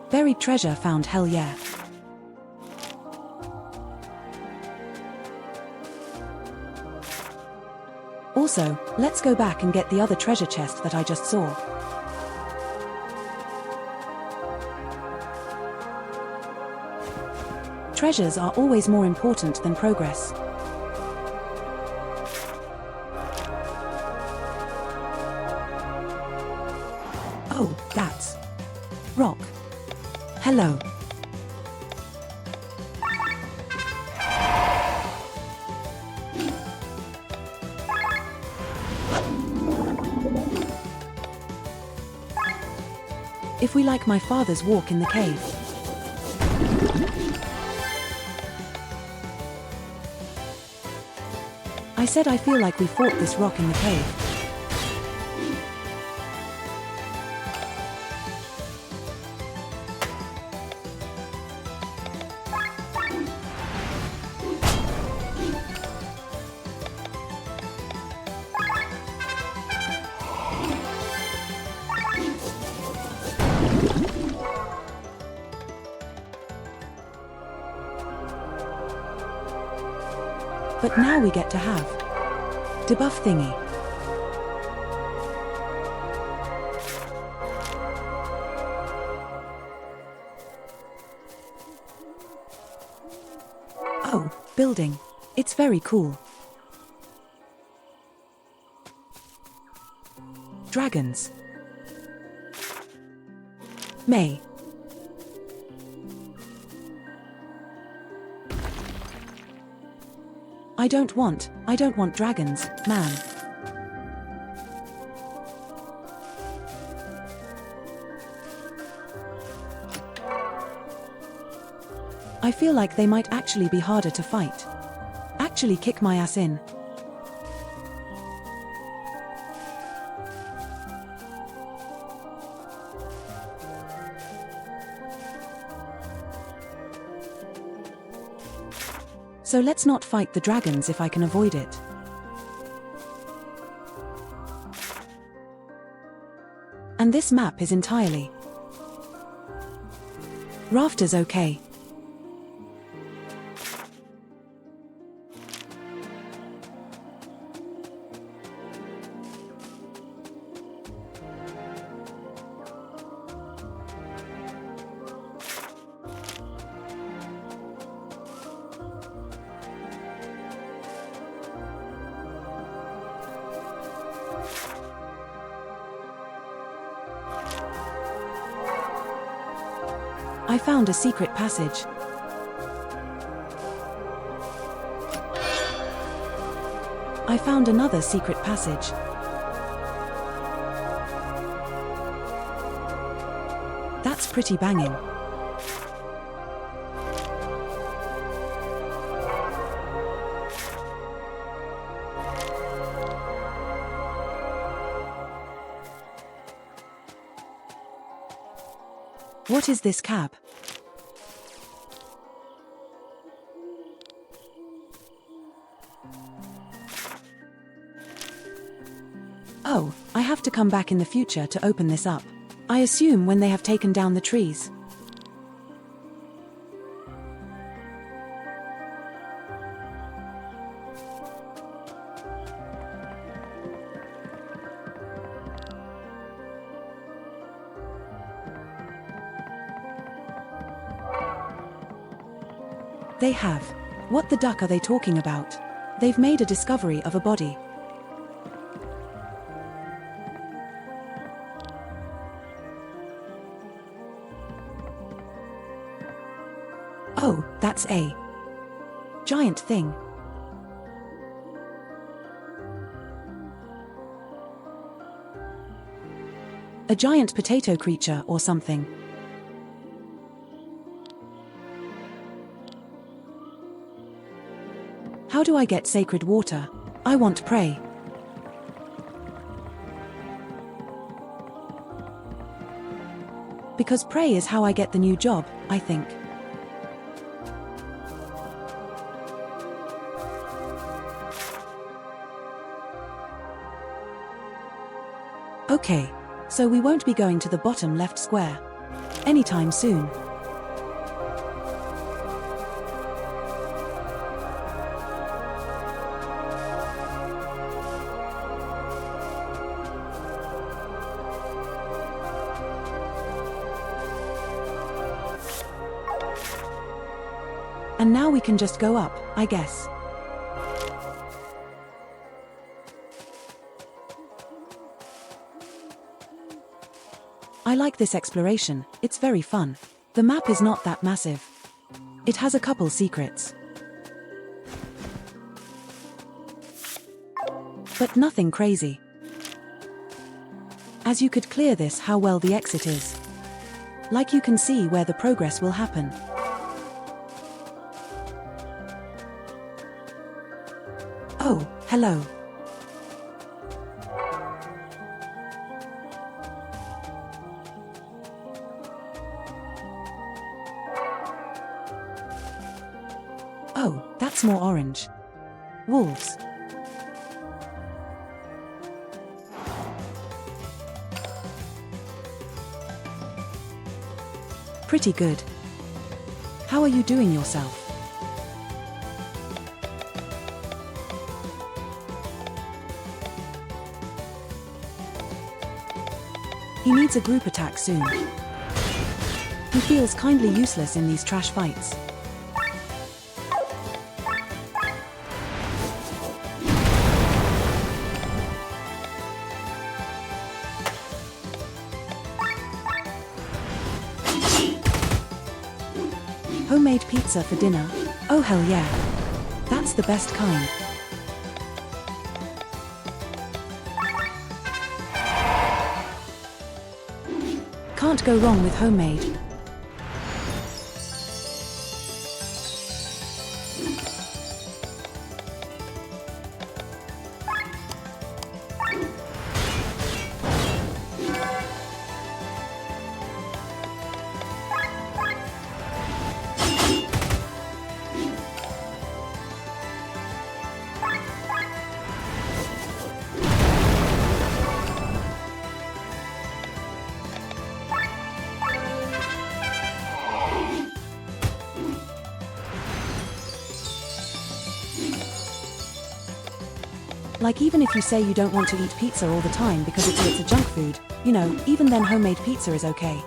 Speaker 1: Buried treasure found, hell yeah. Also, let's go back and get the other treasure chest that I just saw. Treasures are always more important than progress. Oh, that's rock. Hello. If we like my father's walk in the cave. I said I feel like we fought this rock in the cave. But now we get to have debuff thingy. Oh, building. It's very cool. Dragons. May. I don't want dragons, man. I feel like they might actually be harder to fight. Actually kick my ass in. So let's not fight the dragons if I can avoid it. And this map is entirely rafters okay. I found a secret passage. I found another secret passage. That's pretty banging. What is this cab? Oh, I have to come back in the future to open this up. I assume when they have taken down the trees. They have. What the duck are they talking about? They've made a discovery of a body. Oh, that's a giant thing. A giant potato creature or something. How do I get sacred water? I want pray. Because pray is how I get the new job, I think. Okay, so we won't be going to the bottom left square anytime soon. And now we can just go up, I guess. I like this exploration, it's very fun. The map is not that massive. It has a couple secrets. But nothing crazy. As you could clear this how well the exit is. Like you can see where the progress will happen. Oh, hello. Oh, that's more orange. Wolves. Pretty good. How are you doing yourself? He needs a group attack soon. He feels kindly useless in these trash fights. Homemade pizza for dinner? Oh hell yeah. That's the best kind. Can't go wrong with homemade. Like even if you say you don't want to eat pizza all the time because it's a junk food, you know, even then homemade pizza is okay.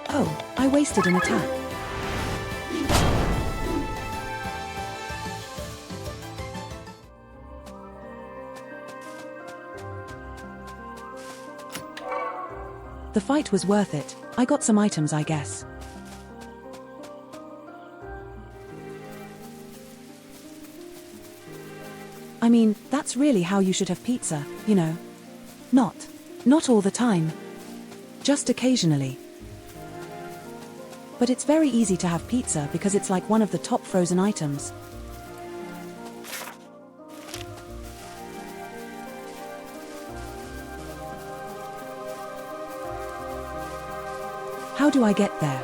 Speaker 1: Oh, I wasted an attack. The fight was worth it. I got some items, I guess. I mean, that's really how you should have pizza, you know. Not all the time. Just occasionally. But it's very easy to have pizza because it's like one of the top frozen items. How do I get there?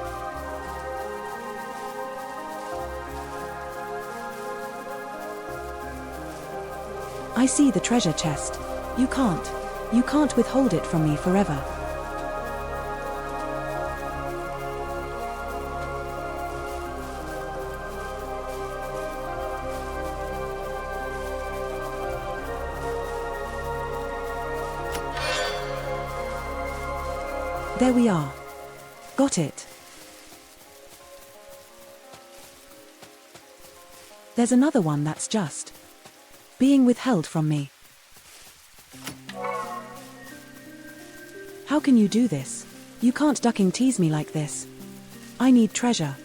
Speaker 1: I see the treasure chest. You can't withhold it from me forever. There we are. Got it. There's another one that's just being withheld from me. How can you do this? You can't ducking tease me like this. I need treasure.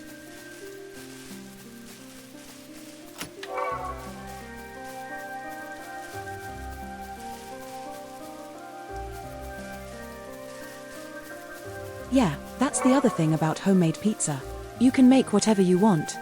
Speaker 1: Yeah, that's the other thing about homemade pizza. You can make whatever you want.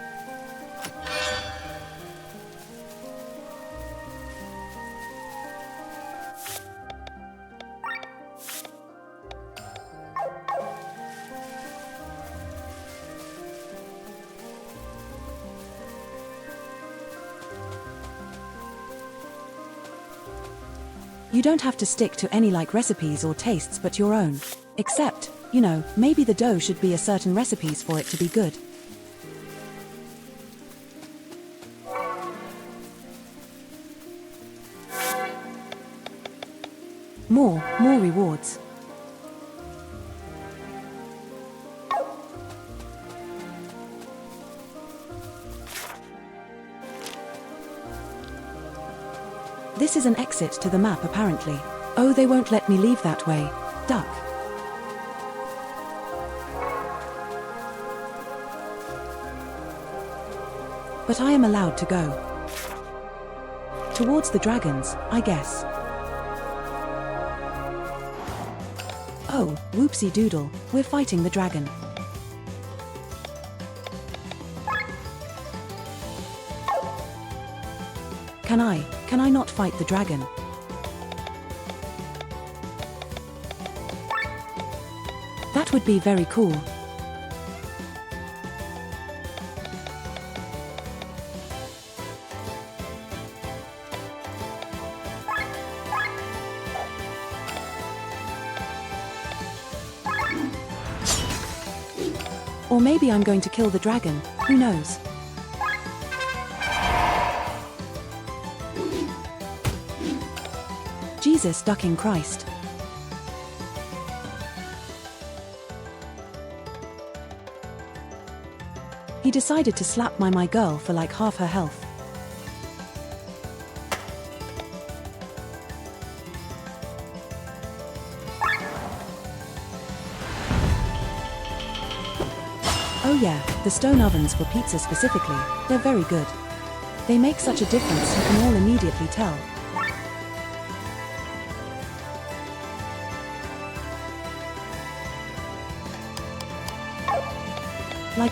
Speaker 1: You don't have to stick to any recipes or tastes but your own. Except, you know, maybe the dough should be a certain recipes for it to be good. More rewards. This is an exit to the map apparently. Oh, they won't let me leave that way. Duck. But I am allowed to go. Towards the dragons, I guess. Oh, whoopsie doodle, we're fighting the dragon. Can I not fight the dragon? That would be very cool. Or maybe I'm going to kill the dragon, who knows? Jesus ducking Christ. He decided to slap my girl for half her health. Oh yeah, the stone ovens for pizza specifically, they're very good. They make such a difference you can all immediately tell.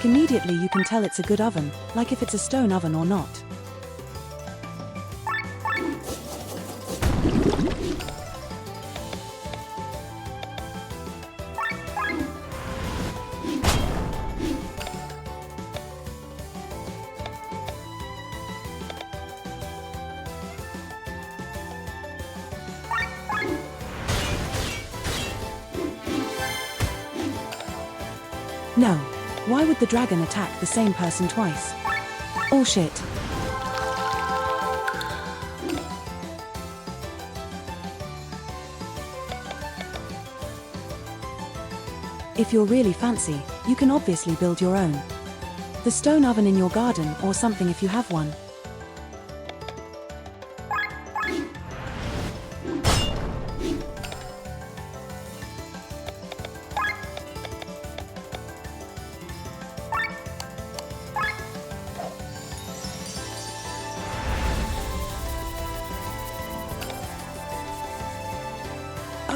Speaker 1: Immediately you can tell it's a good oven, if it's a stone oven or not. No. Why would the dragon attack the same person twice? Oh shit. If you're really fancy, you can obviously build your own. The stone oven in your garden or something if you have one.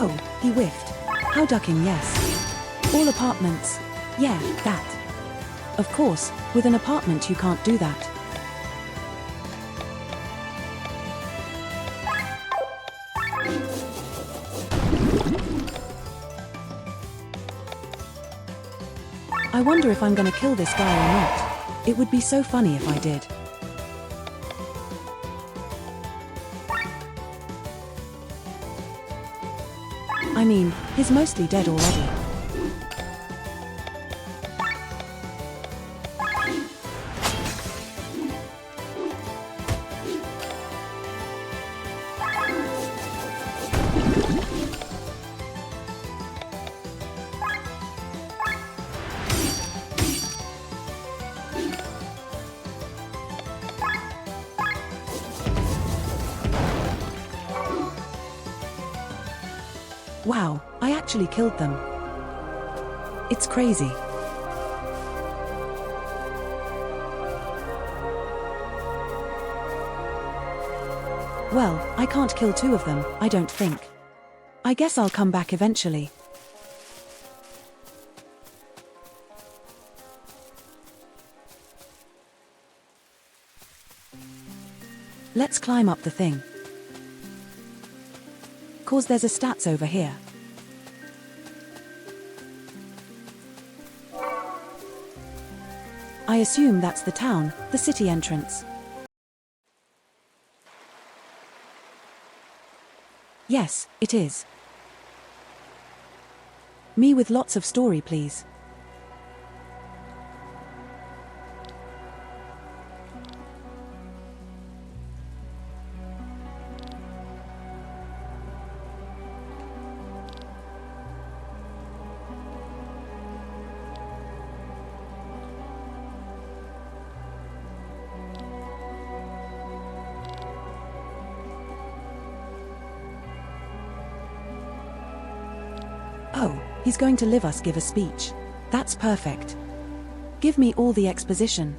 Speaker 1: Oh, he whiffed. How ducking, yes. All apartments. Yeah, that. Of course, with an apartment you can't do that. I wonder if I'm gonna kill this guy or not. It would be so funny if I did. I mean, he's mostly dead already. Wow, I actually killed them. It's crazy. Well, I can't kill two of them, I don't think. I guess I'll come back eventually. Let's climb up the thing. 'Cause there's a stats over here. I assume that's the town, the city entrance. Yes, it is. Me with lots of story, please. Oh, he's going to live us give a speech. That's perfect. Give me all the exposition.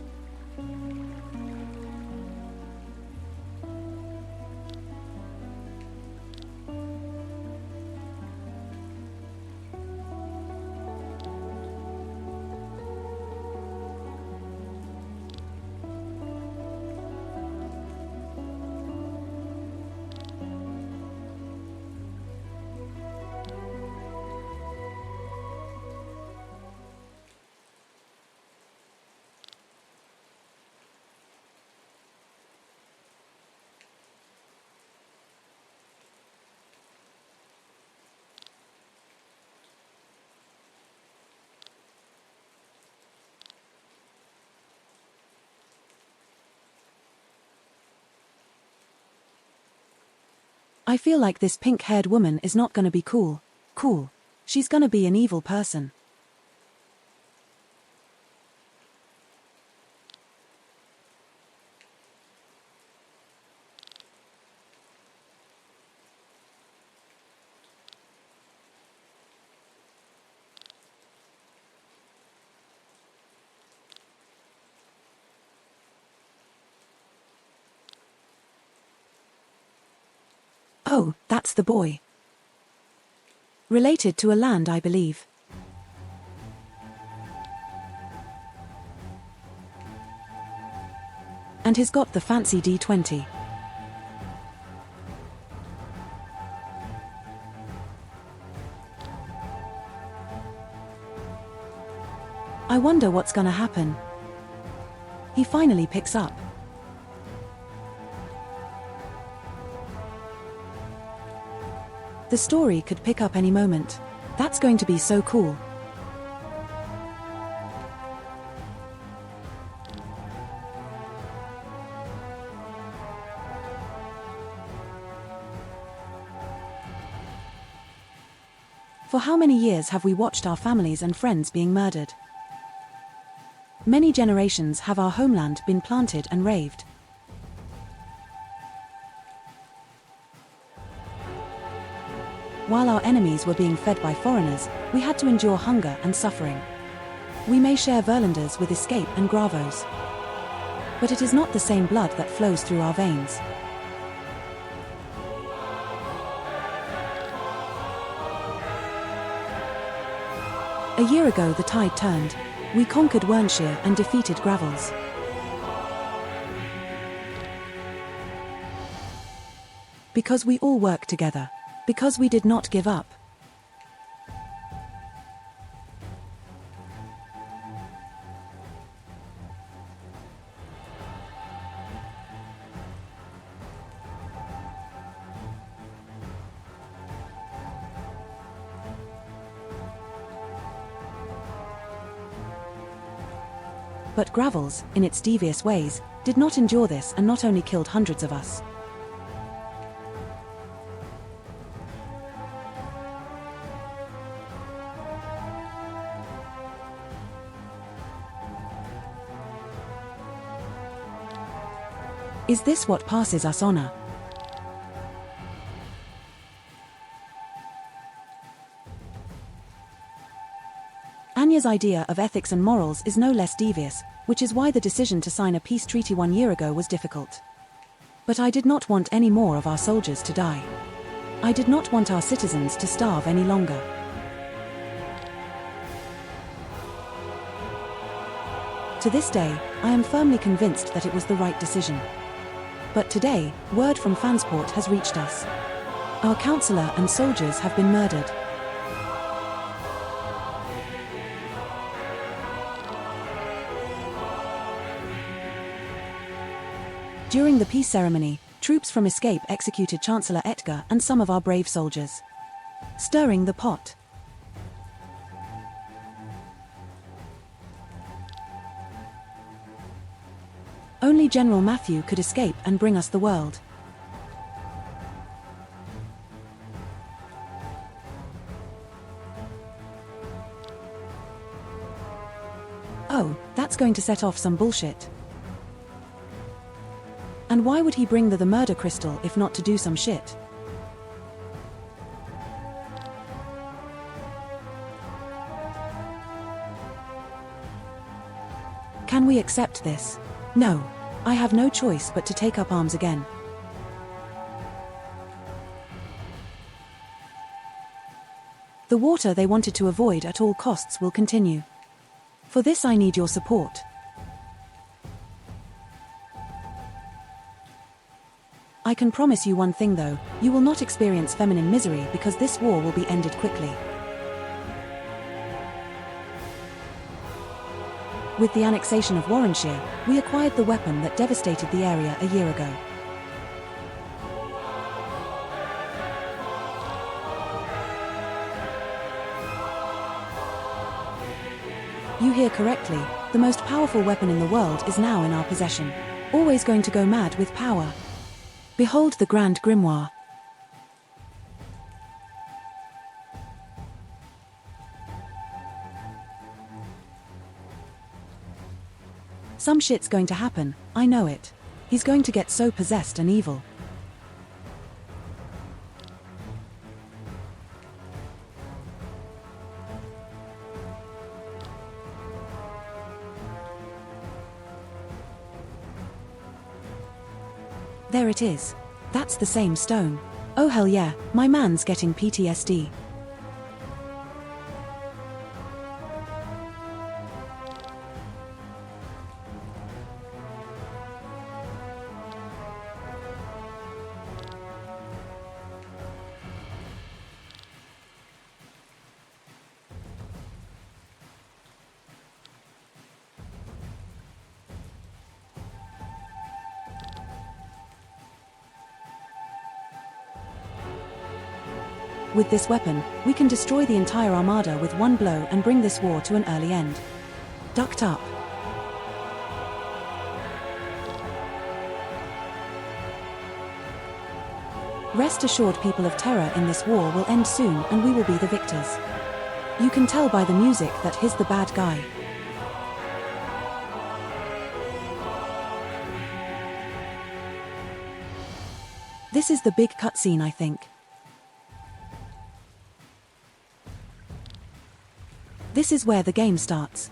Speaker 1: I feel like this pink-haired woman is not gonna be cool. Cool. She's gonna be an evil person. Oh, that's the boy. Related to a land, I believe. And he's got the fancy D20. I wonder what's gonna happen. He finally picks up. The story could pick up any moment. That's going to be so cool. For how many years have we watched our families and friends being murdered? Many generations have our homeland been planted and raved. While our enemies were being fed by foreigners, we had to endure hunger and suffering. We may share Verlanders with Escape and Gravos. But it is not the same blood that flows through our veins. A year ago the tide turned. We conquered Wernshire and defeated Gravels. Because we all worked together. Because we did not give up. But Gravels, in its devious ways, did not endure this and not only killed hundreds of us. Is this what passes us honor? Anya's idea of ethics and morals is no less devious, which is why the decision to sign a peace treaty 1 year ago was difficult. But I did not want any more of our soldiers to die. I did not want our citizens to starve any longer. To this day, I am firmly convinced that it was the right decision. But today, word from Fansport has reached us. Our counselor and soldiers have been murdered. During the peace ceremony, troops from Escape executed Chancellor Edgar and some of our brave soldiers. Stirring the pot. Only General Matthew could escape and bring us the world. Oh, that's going to set off some bullshit. And why would he bring the murder crystal if not to do some shit? Can we accept this? No. I have no choice but to take up arms again. The water they wanted to avoid at all costs will continue. For this I need your support. I can promise you one thing though, you will not experience feminine misery because this war will be ended quickly. With the annexation of Warrenshire, we acquired the weapon that devastated the area a year ago. You hear correctly, the most powerful weapon in the world is now in our possession. Always going to go mad with power. Behold the Grand Grimoire. Some shit's going to happen, I know it. He's going to get so possessed and evil. There it is. That's the same stone. Oh hell yeah, my man's getting PTSD. With this weapon, we can destroy the entire armada with one blow and bring this war to an early end. Ducked up. Rest assured, people of Terror, in this war will end soon and we will be the victors. You can tell by the music that he's the bad guy. This is the big cutscene, I think. This is where the game starts.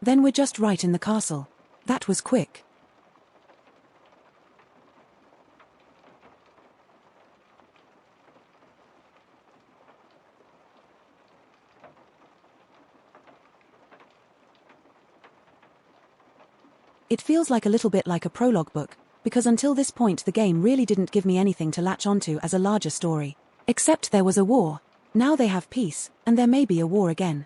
Speaker 1: Then we're just right in the castle. That was quick. It feels like a little bit like a prologue book, because until this point the game really didn't give me anything to latch onto as a larger story. Except there was a war. Now they have peace, and there may be a war again.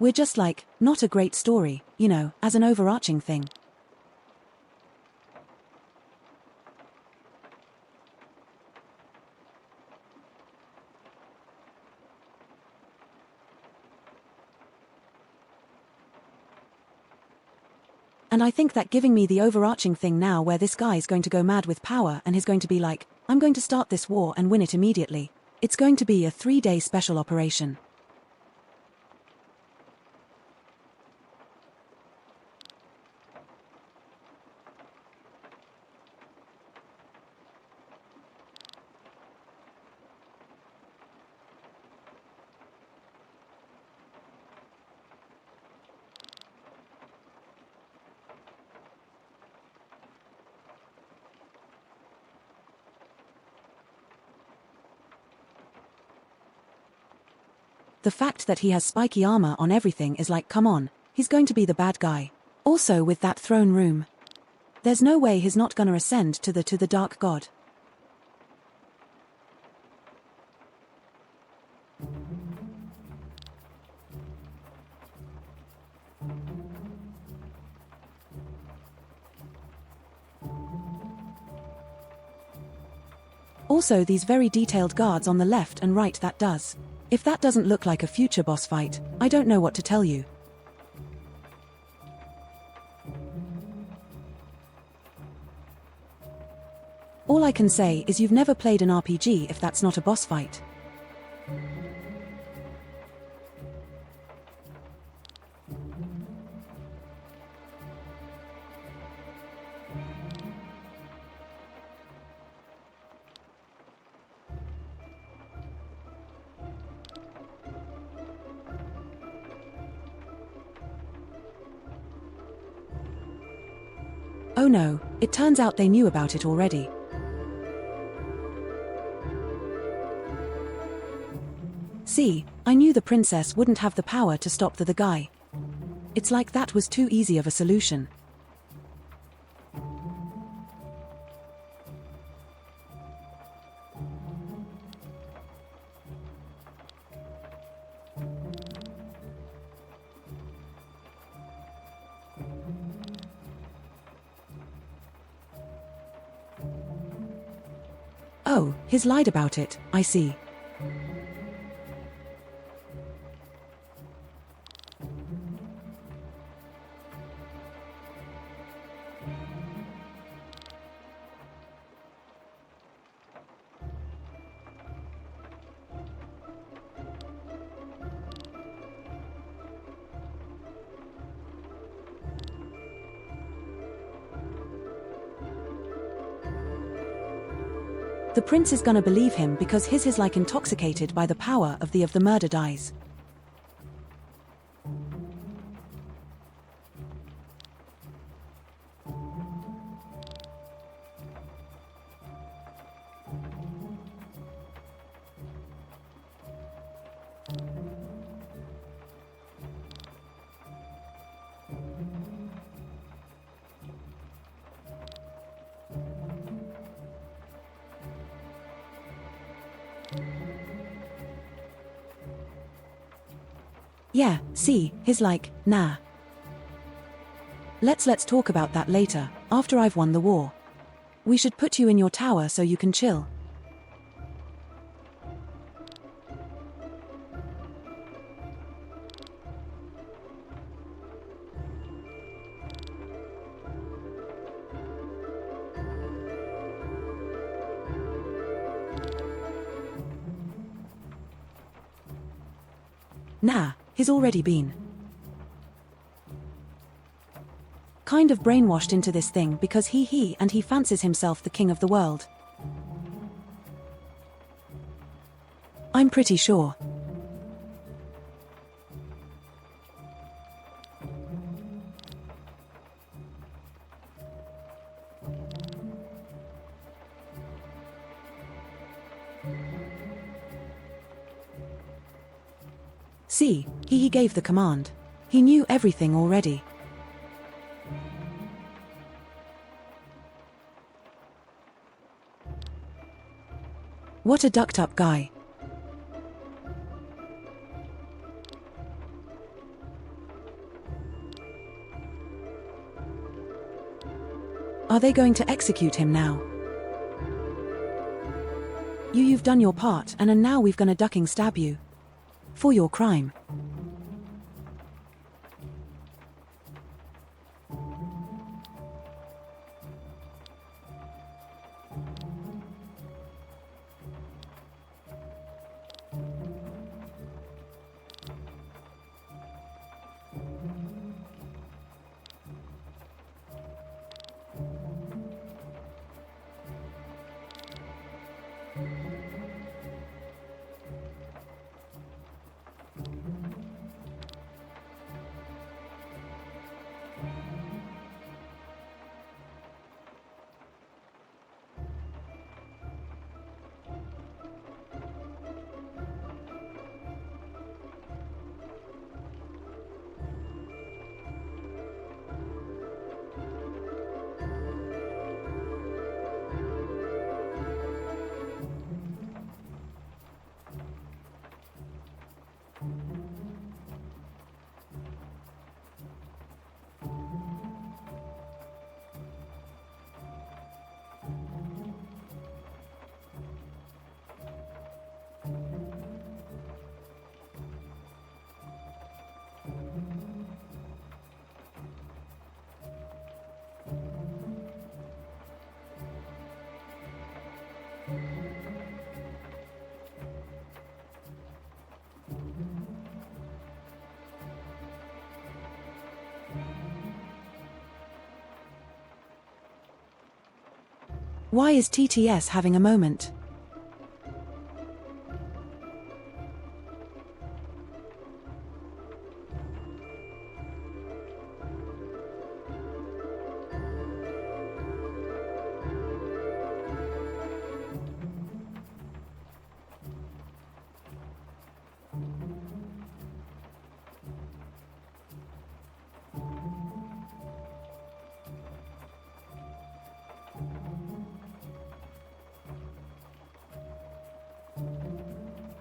Speaker 1: We're just like, not a great story, you know, as an overarching thing. And I think that giving me the overarching thing now where this guy's going to go mad with power and he's going to be like, I'm going to start this war and win it immediately. It's going to be a 3-day special operation. The fact that he has spiky armor on everything is like, come on, he's going to be the bad guy. Also with that throne room. There's no way he's not gonna ascend to the dark god. Also these very detailed guards on the left and right, that does. If that doesn't look like a future boss fight, I don't know what to tell you. All I can say is you've never played an RPG if that's not a boss fight. Oh no, it turns out they knew about it already. See, I knew the princess wouldn't have the power to stop the guy. It's like that was too easy of a solution. Oh, he's lied about it, I see. The prince is gonna believe him because his is like intoxicated by the power of the murder dies. Yeah, see, he's like, nah. Let's talk about that later, after I've won the war. We should put you in your tower so you can chill. Nah, he's already been kind of brainwashed into this thing because he fancies himself the king of the world. I'm pretty sure. See, he gave the command. He knew everything already. What a ducked-up guy. Are they going to execute him now? You've done your part, and now we've gonna ducking stab you. For your crime. Why is TTS having a moment?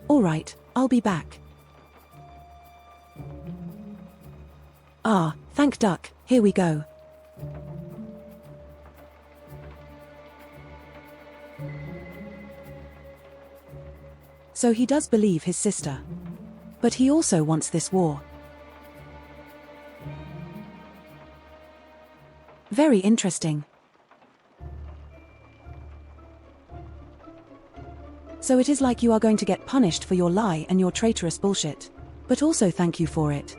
Speaker 1: All right, I'll be back. Ah, thank duck, here we go. So he does believe his sister. But he also wants this war. Very interesting. So it is like you are going to get punished for your lie and your traitorous bullshit. But also thank you for it.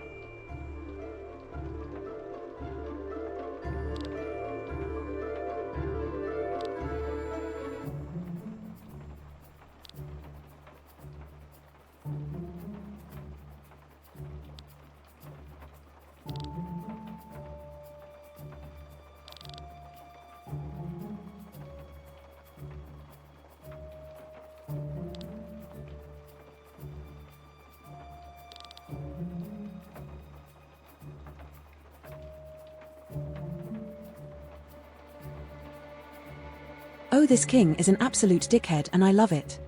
Speaker 1: Oh, this king is an absolute dickhead and I love it.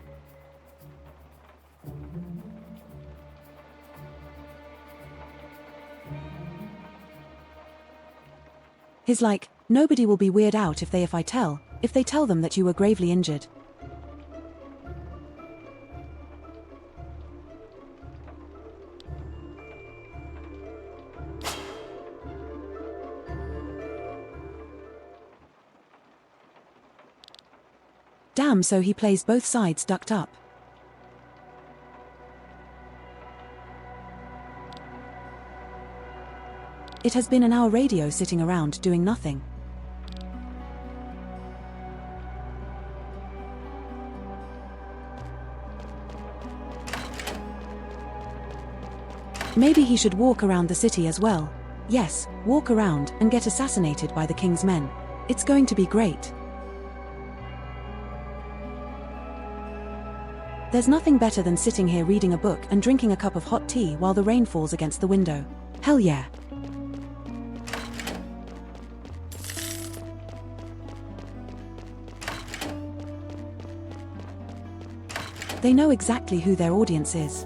Speaker 1: He's like, nobody will be weirded out if they tell them that you were gravely injured. Damn, so he plays both sides ducked up. It has been an hour radio sitting around doing nothing. Maybe he should walk around the city as well. Yes, walk around and get assassinated by the king's men. It's going to be great. There's nothing better than sitting here reading a book and drinking a cup of hot tea while the rain falls against the window. Hell yeah. They know exactly who their audience is.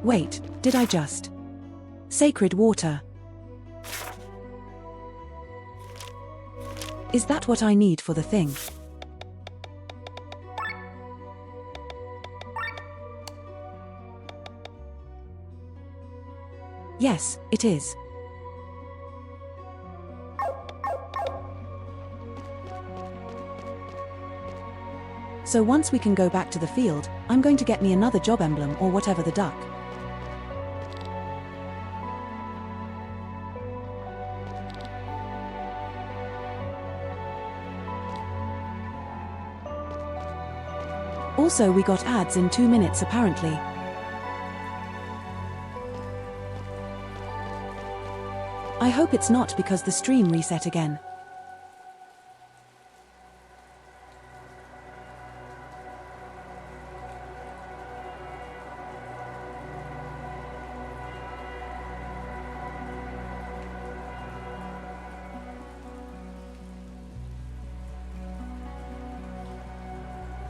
Speaker 1: Wait, did I just? Sacred water. Is that what I need for the thing? Yes, it is. So once we can go back to the field, I'm going to get me another job emblem or whatever the duck. Also, we got ads in 2 minutes apparently. I hope it's not because the stream reset again.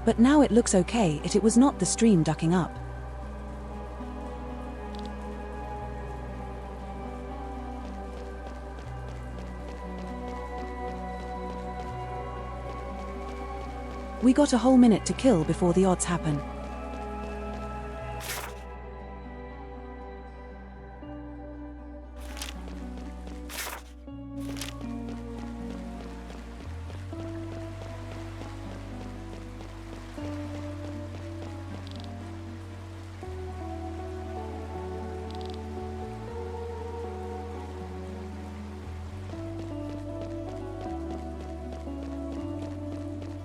Speaker 1: But now it looks okay. It was not the stream ducking up. We got a whole minute to kill before the odds happen.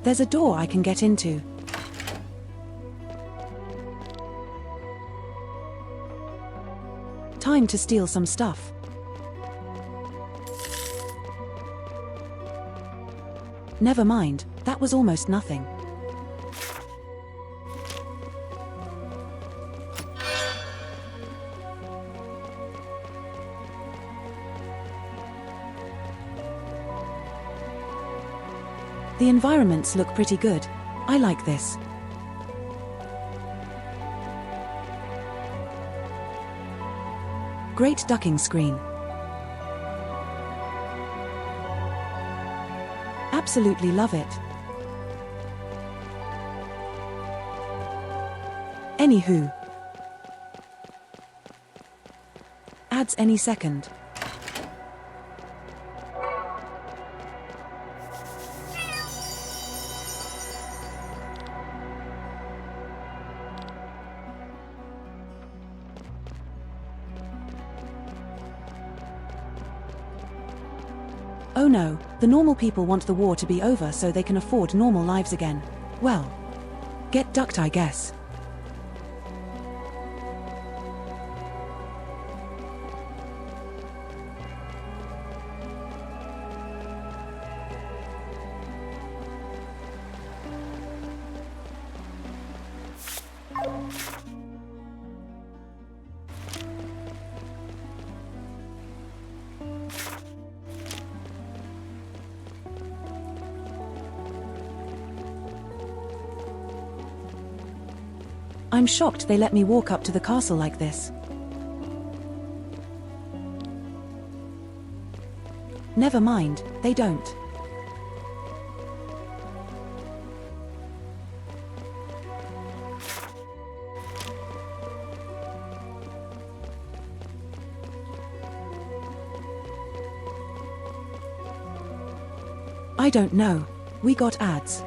Speaker 1: There's a door I can get into. Time to steal some stuff. Never mind, that was almost nothing. The environments look pretty good. I like this. Great ducking screen. Absolutely love it. Anywho. Ads any second. Oh no, the normal people want the war to be over so they can afford normal lives again. Well, get ducked, I guess. I'm shocked they let me walk up to the castle like this. Never mind, they don't. I don't know. We got ads.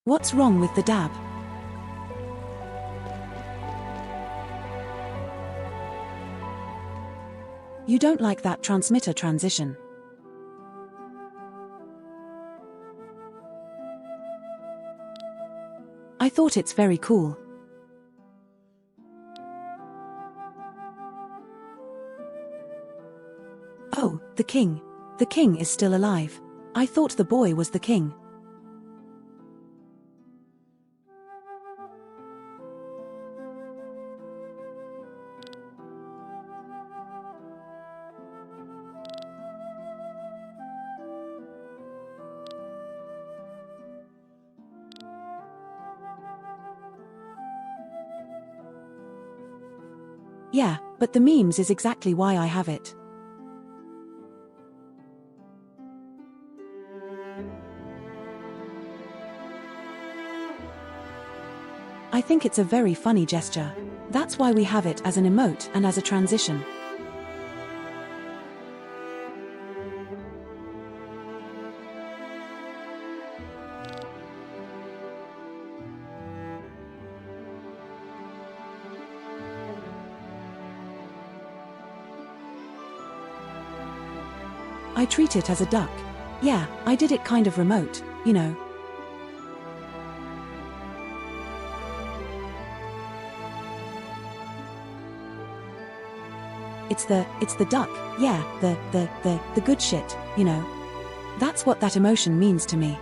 Speaker 1: What's wrong with the dab? You don't like that transmitter transition. I thought it's very cool. Oh, the king. The king is still alive. I thought the boy was the king. Yeah, but the memes is exactly why I have it. I think it's a very funny gesture. That's why we have it as an emote and as a transition. I treat it as a duck. Yeah, I did it kind of remote, you know. It's the duck, yeah, the good shit, you know. That's what that emotion means to me.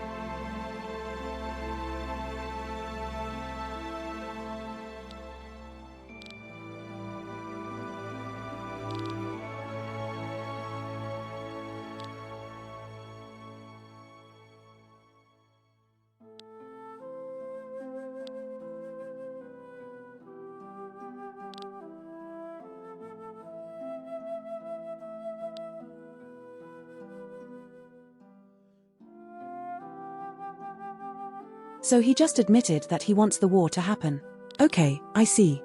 Speaker 1: So he just admitted that he wants the war to happen. Okay, I see.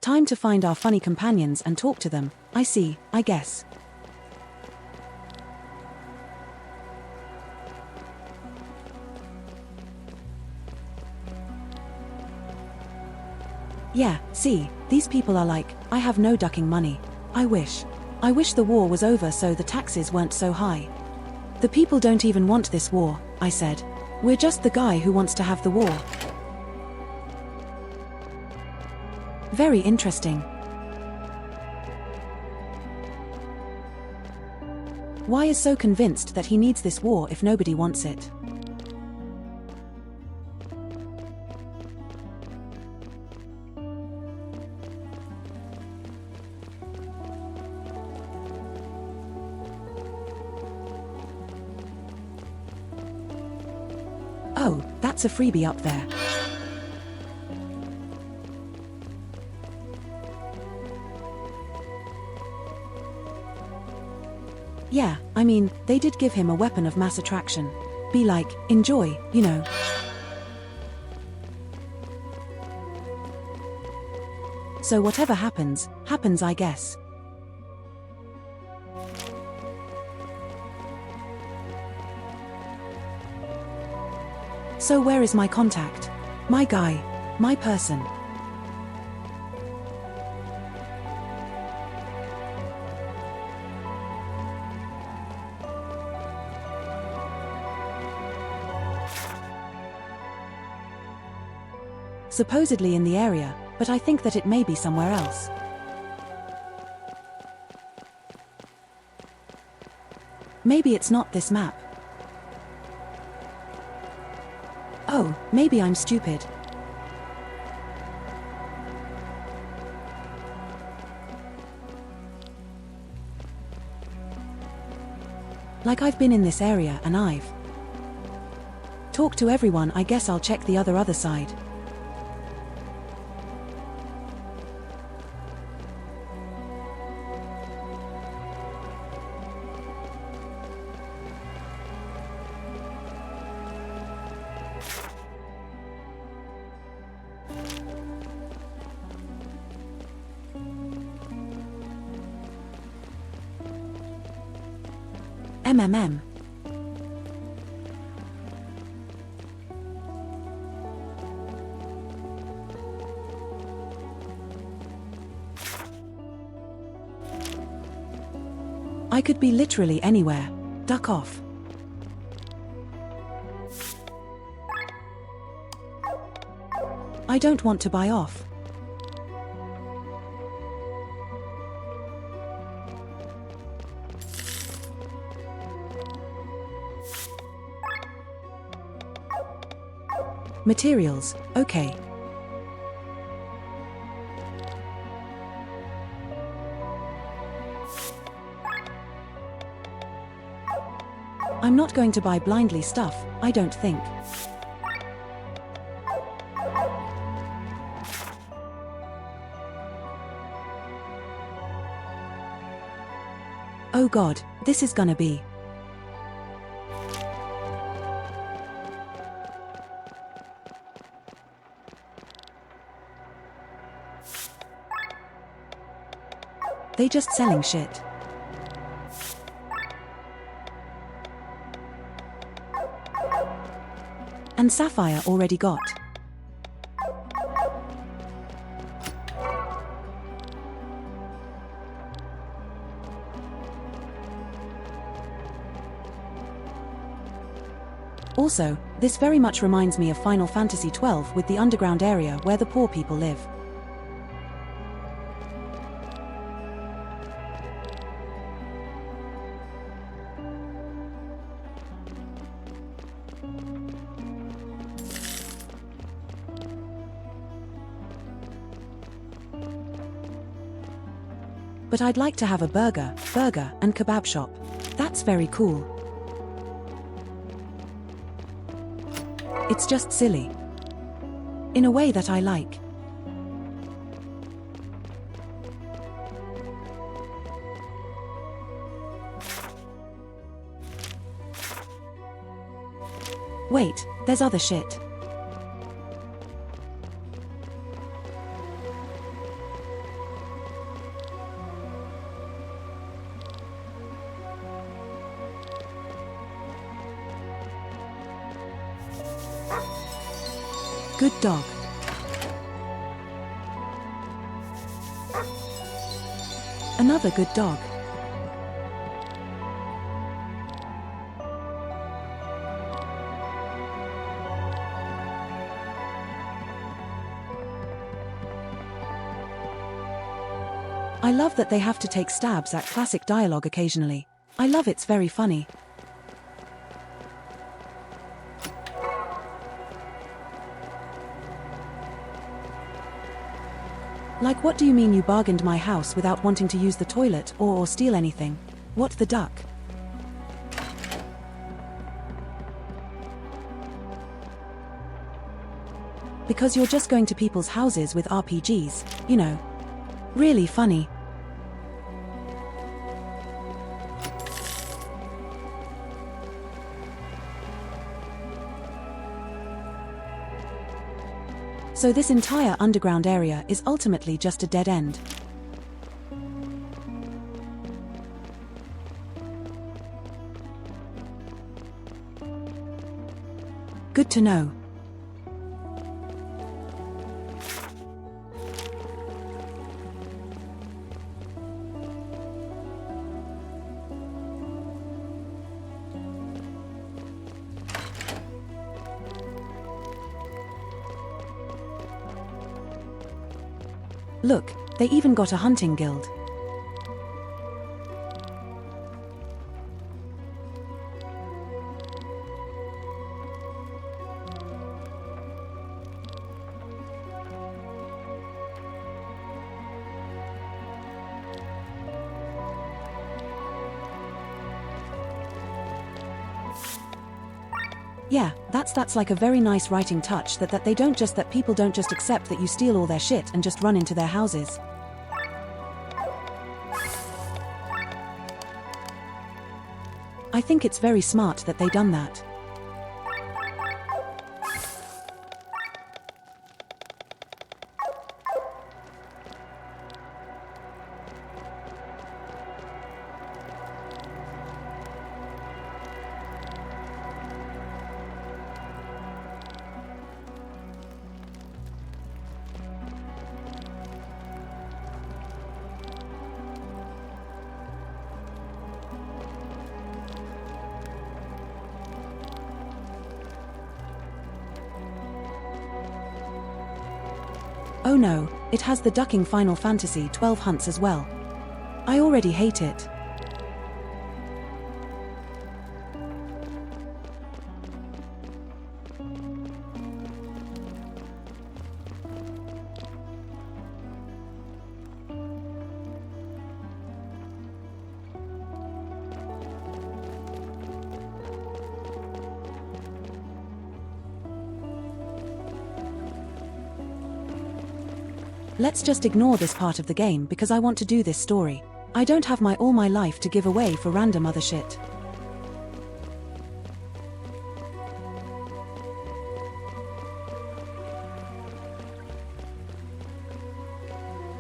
Speaker 1: Time to find our funny companions and talk to them. I see, I guess. Yeah, see, these people are like, I have no ducking money. I wish the war was over so the taxes weren't so high. The people don't even want this war, I said. We're just the guy who wants to have the war. Very interesting. Why is so convinced that he needs this war if nobody wants it? Oh, that's a freebie up there. Yeah, I mean, they did give him a weapon of mass attraction. Be like, enjoy, you know. So whatever happens, happens, I guess. So where is my contact? My guy. My person. Supposedly in the area, but I think that it may be somewhere else. Maybe it's not this map. Oh, maybe I'm stupid. Like I've been in this area and I've talked to everyone. I guess I'll check the other side. MMM. I could be literally anywhere. Duck off. I don't want to buy off. Materials, okay. I'm not going to buy blindly stuff, I don't think. Oh god, this is gonna be. They just selling shit. And Sapphire already got. Also, this very much reminds me of Final Fantasy XII with the underground area where the poor people live. But I'd like to have a burger and kebab shop. That's very cool. It's just silly. In a way that I like. Wait, there's other shit. Good dog. Another good dog. I love that they have to take stabs at classic dialogue occasionally. I love it's very funny. Like, what do you mean you bargained my house without wanting to use the toilet or steal anything? What the duck? Because you're just going to people's houses with RPGs, you know. Really funny. So this entire underground area is ultimately just a dead end. Good to know. Look, they even got a hunting guild. Yeah, that's like a very nice writing touch that people don't just accept that you steal all their shit and just run into their houses. I think it's very smart that they done that. Oh no, it has the ducking Final Fantasy 12 hunts as well. I already hate it. Let's just ignore this part of the game because I want to do this story. I don't have all my life to give away for random other shit.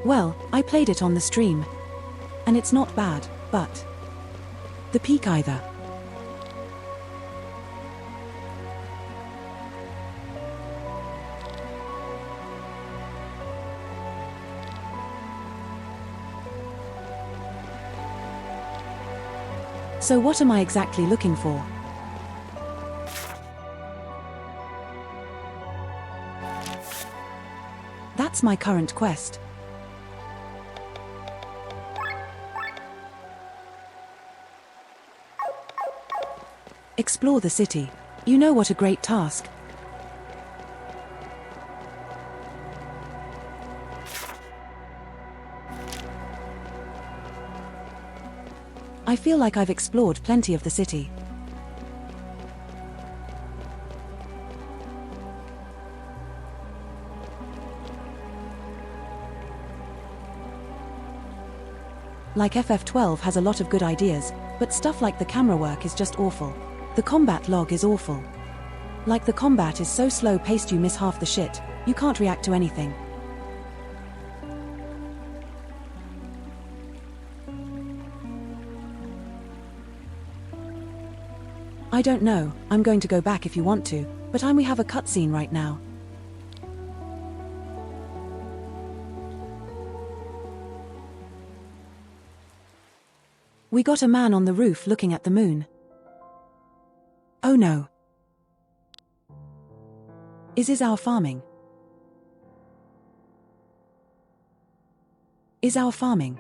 Speaker 1: Well, I played it on the stream. And it's not bad, but the peak either. So what am I exactly looking for? That's my current quest. Explore the city. You know what a great task. I feel like I've explored plenty of the city. Like FF12 has a lot of good ideas, but stuff like the camera work is just awful. The combat log is awful. Like the combat is so slow-paced you miss half the shit, you can't react to anything. I don't know, I'm going to go back if you want to, but we have a cutscene right now. We got a man on the roof looking at the moon. Oh no. Is our farming? Is our farming?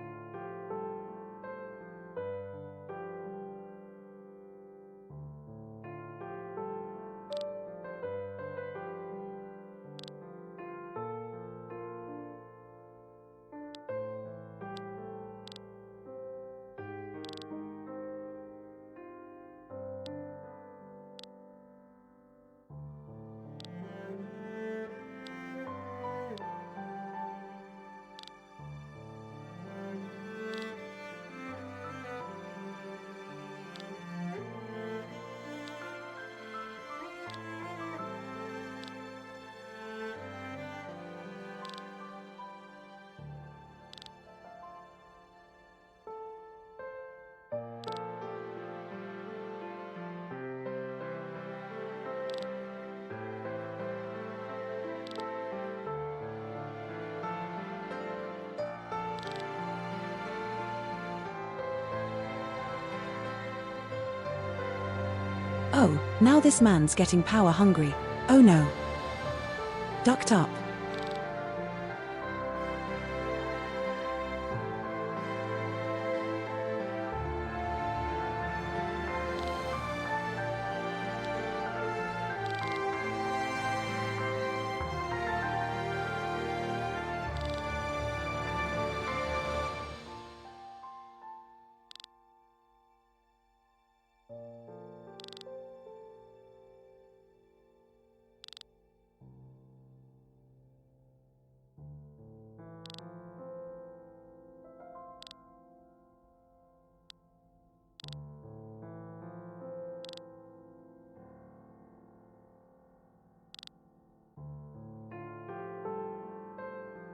Speaker 1: Oh, now this man's getting power hungry. Oh no. Ducked up.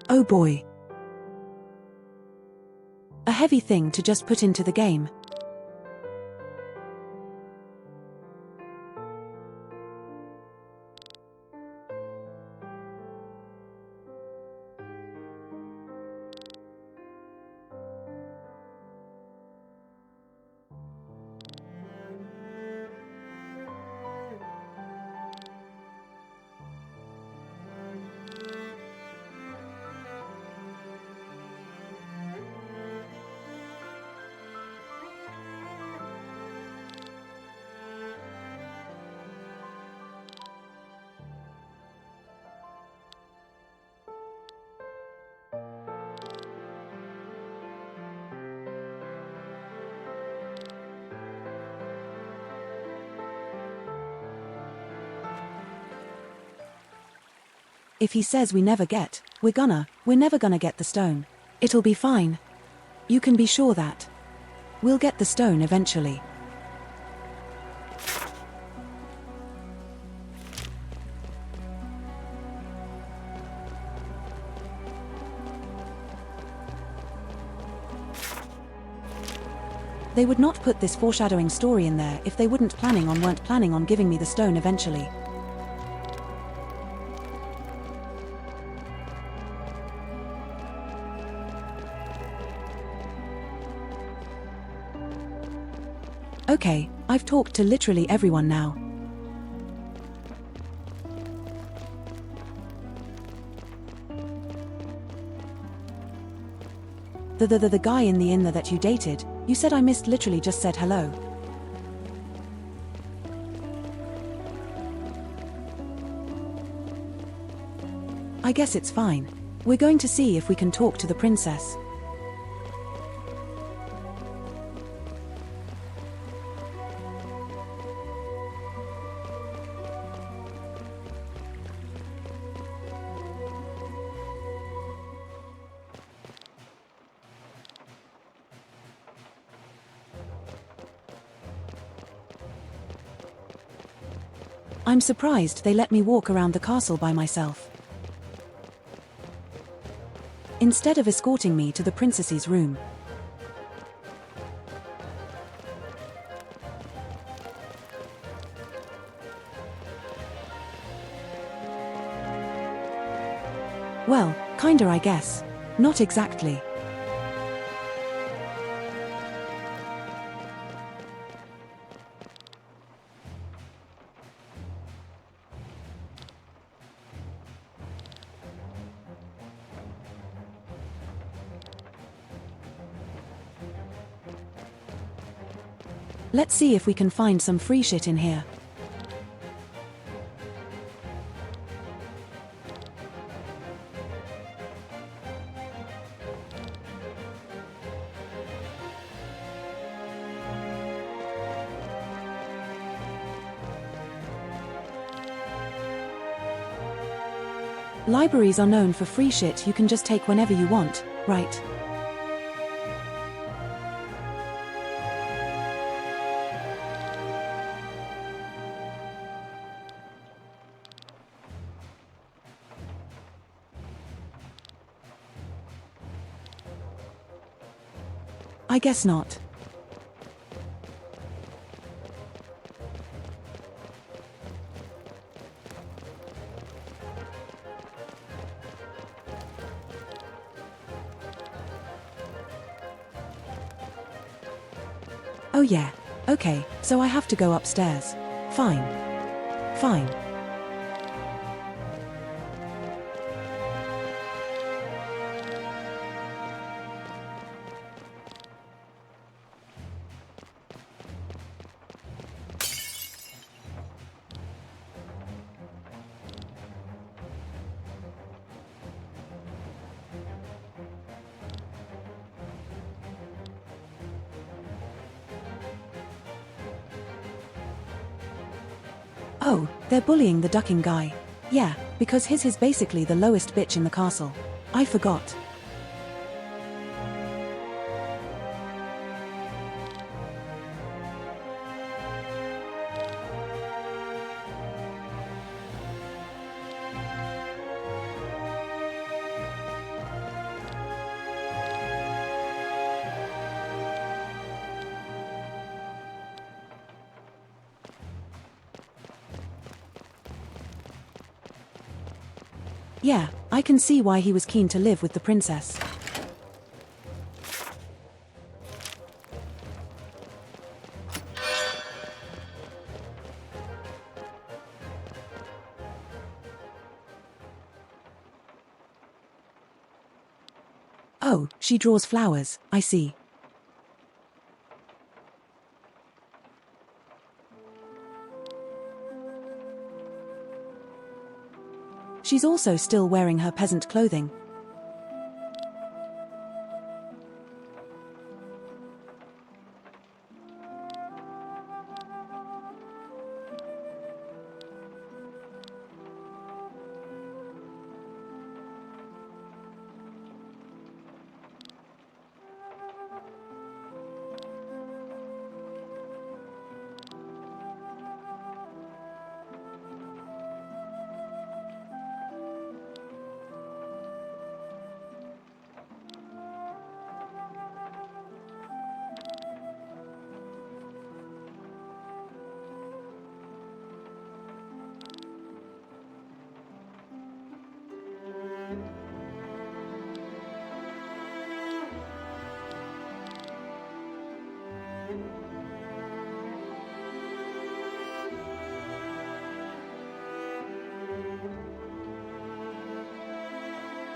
Speaker 1: Oh boy. A heavy thing to just put into the game. If he says we're never gonna get the stone. It'll be fine. You can be sure that. We'll get the stone eventually. They would not put this foreshadowing story in there if they weren't planning on giving me the stone eventually. Okay, I've talked to literally everyone now. The guy in the inn that you dated, you said I missed literally just said hello. I guess it's fine. We're going to see if we can talk to the princess. I'm surprised they let me walk around the castle by myself, instead of escorting me to the princess's room. Well, kinda I guess. Not exactly. Let's see if we can find some free shit in here. Libraries are known for free shit you can just take whenever you want, right? I guess not. Oh yeah, okay, so I have to go upstairs. Fine. Fine. Oh, they're bullying the ducking guy. Yeah, because his is basically the lowest bitch in the castle. I forgot. Yeah, I can see why he was keen to live with the princess. Oh, she draws flowers, I see. She's also still wearing her peasant clothing.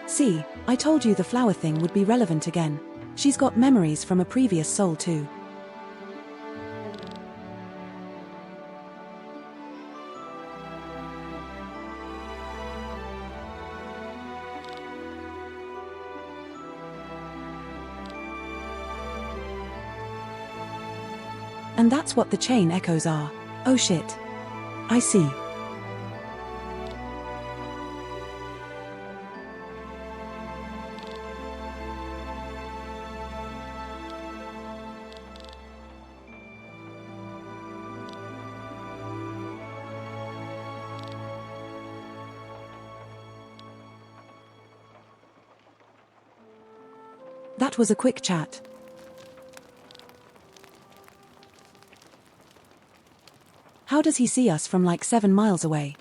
Speaker 1: See, I told you the flower thing would be relevant again. She's got memories from a previous soul too. And that's what the chain echoes are. Oh shit. I see. That was a quick chat. How does he see us from like 7 miles away?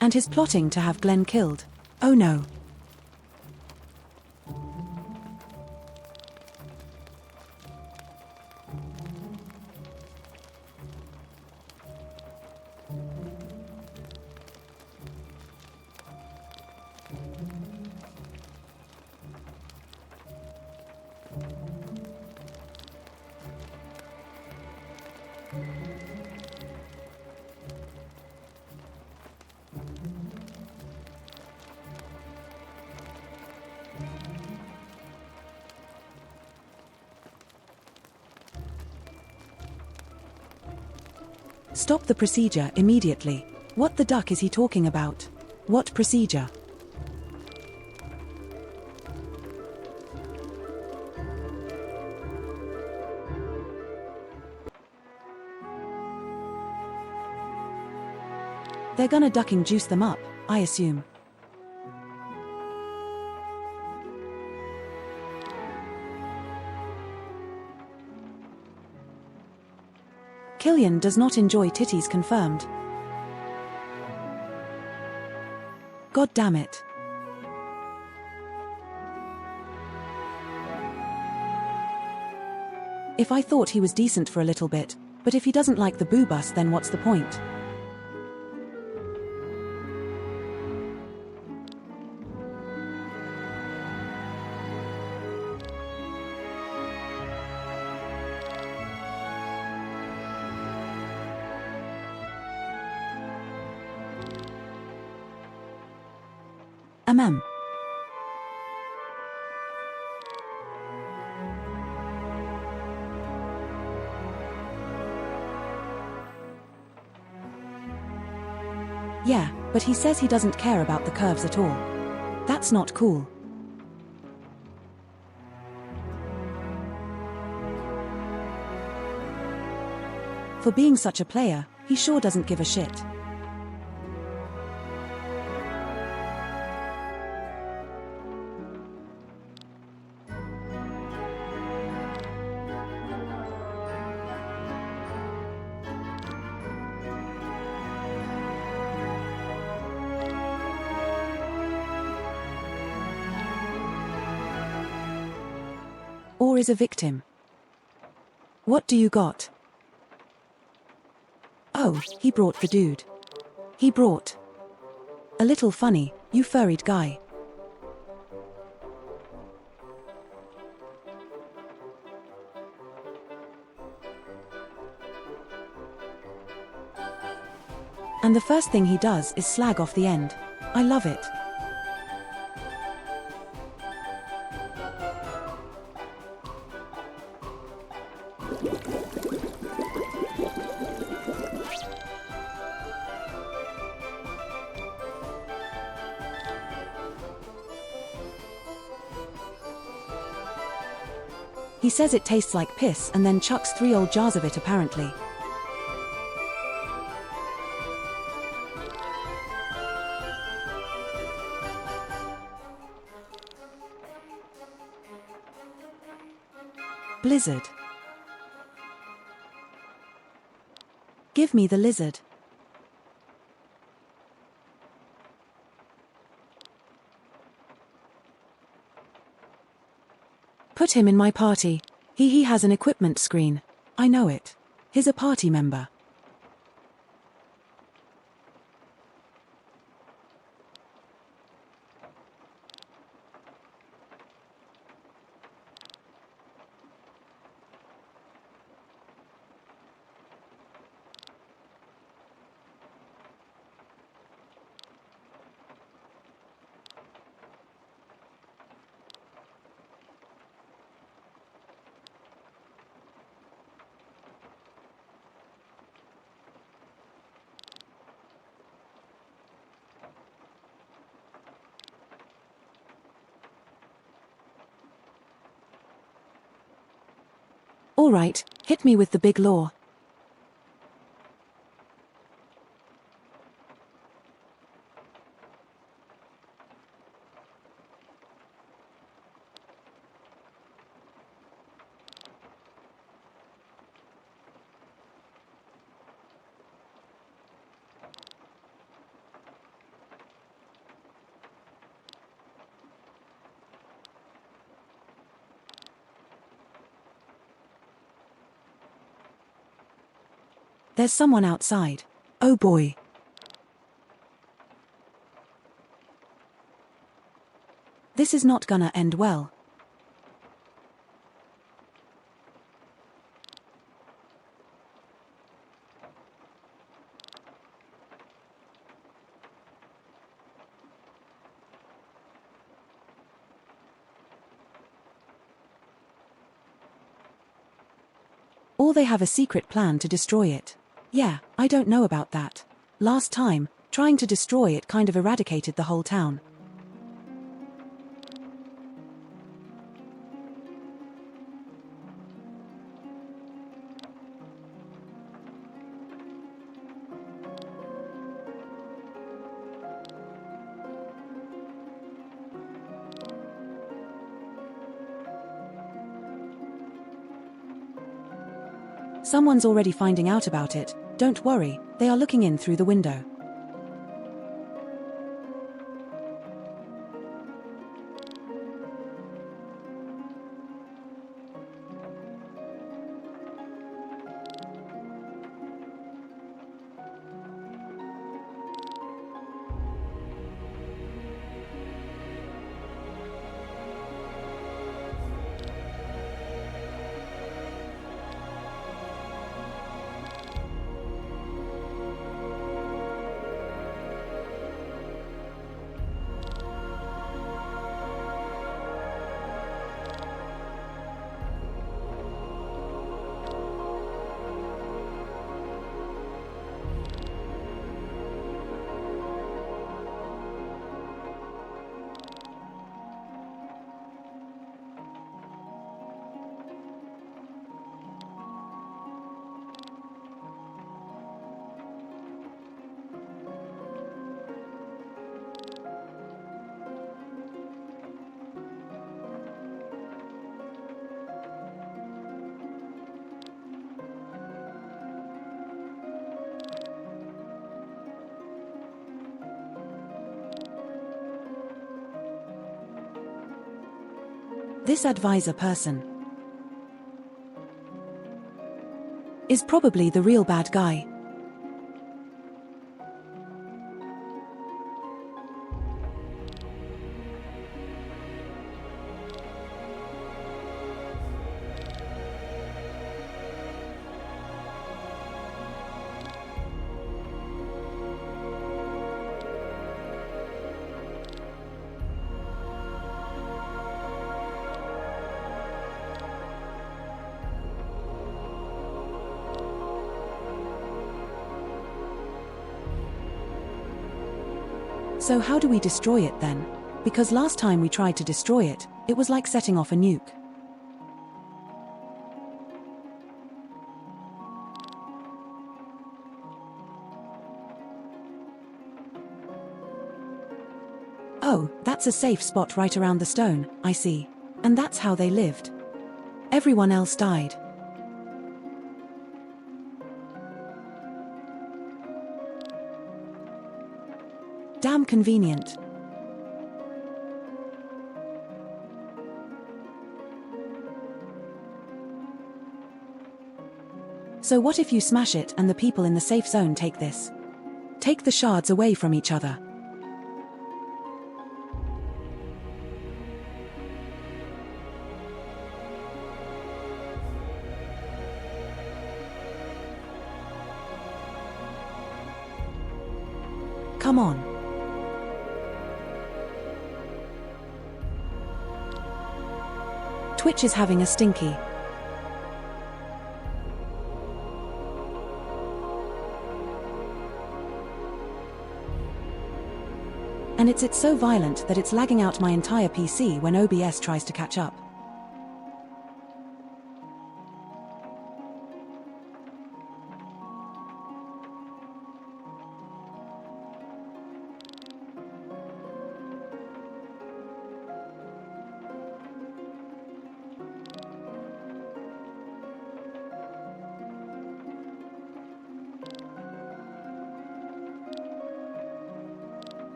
Speaker 1: And his plotting to have Glenn killed. Oh no. Stop the procedure immediately. What the duck is he talking about? What procedure? They're gonna ducking juice them up, I assume. Killian does not enjoy titties confirmed. God damn it. If I thought he was decent for a little bit, but if he doesn't like the boo bus, then what's the point? Ma'am. Yeah, but he says he doesn't care about the curves at all. That's not cool. For being such a player, he sure doesn't give a shit. is a victim. What do you got? Oh, he brought the dude. He brought. A little funny, you furried guy. And the first thing he does is slag off the end. I love it. He says it tastes like piss and then chucks 3 old jars of it apparently. Blizzard. Give me the lizard. Put him in my party. He has an equipment screen. I know it. He's a party member. All right, hit me with the big law. There's someone outside. Oh boy. This is not gonna end well. Or they have a secret plan to destroy it. Yeah, I don't know about that. Last time, trying to destroy it kind of eradicated the whole town. Someone's already finding out about it. Don't worry, they are looking in through the window. This advisor person. is probably the real bad guy. So how do we destroy it then? Because last time we tried to destroy it, it was like setting off a nuke. Oh, that's a safe spot right around the stone, I see. And that's how they lived. Everyone else died. Damn convenient. So what if you smash it and the people in the safe zone take this? Take the shards away from each other. Come on. Twitch is having a stinky. And it's so violent that it's lagging out my entire PC when OBS tries to catch up.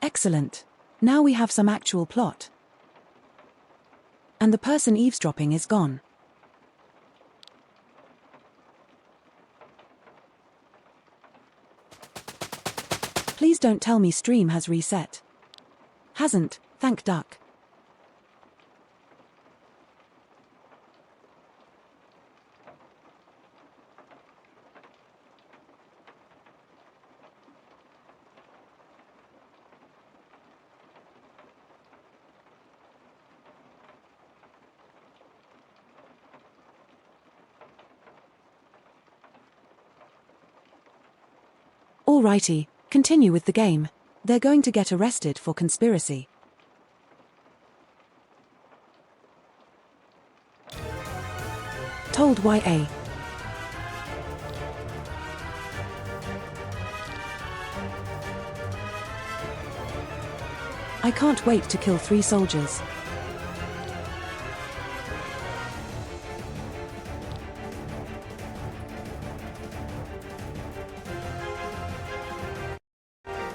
Speaker 1: Excellent. Now we have some actual plot. And the person eavesdropping is gone. Please don't tell me stream has reset. Hasn't, thank duck. Alrighty, continue with the game. They're going to get arrested for conspiracy. Told YA. I can't wait to kill 3 soldiers.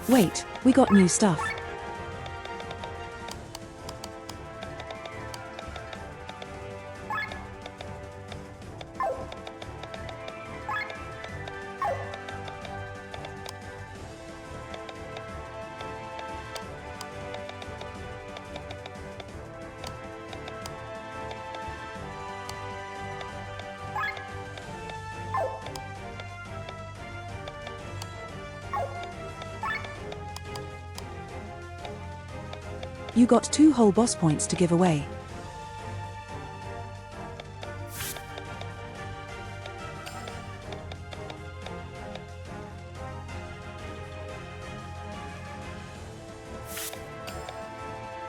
Speaker 1: Wait, we got new stuff. You got 2 whole boss points to give away.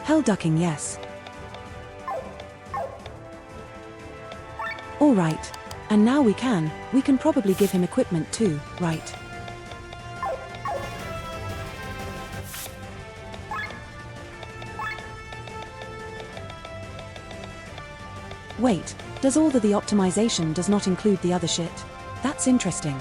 Speaker 1: Hell ducking, yes. Alright. And now we can probably give him equipment too, right? Wait, does all the optimization does not include the other shit? That's interesting.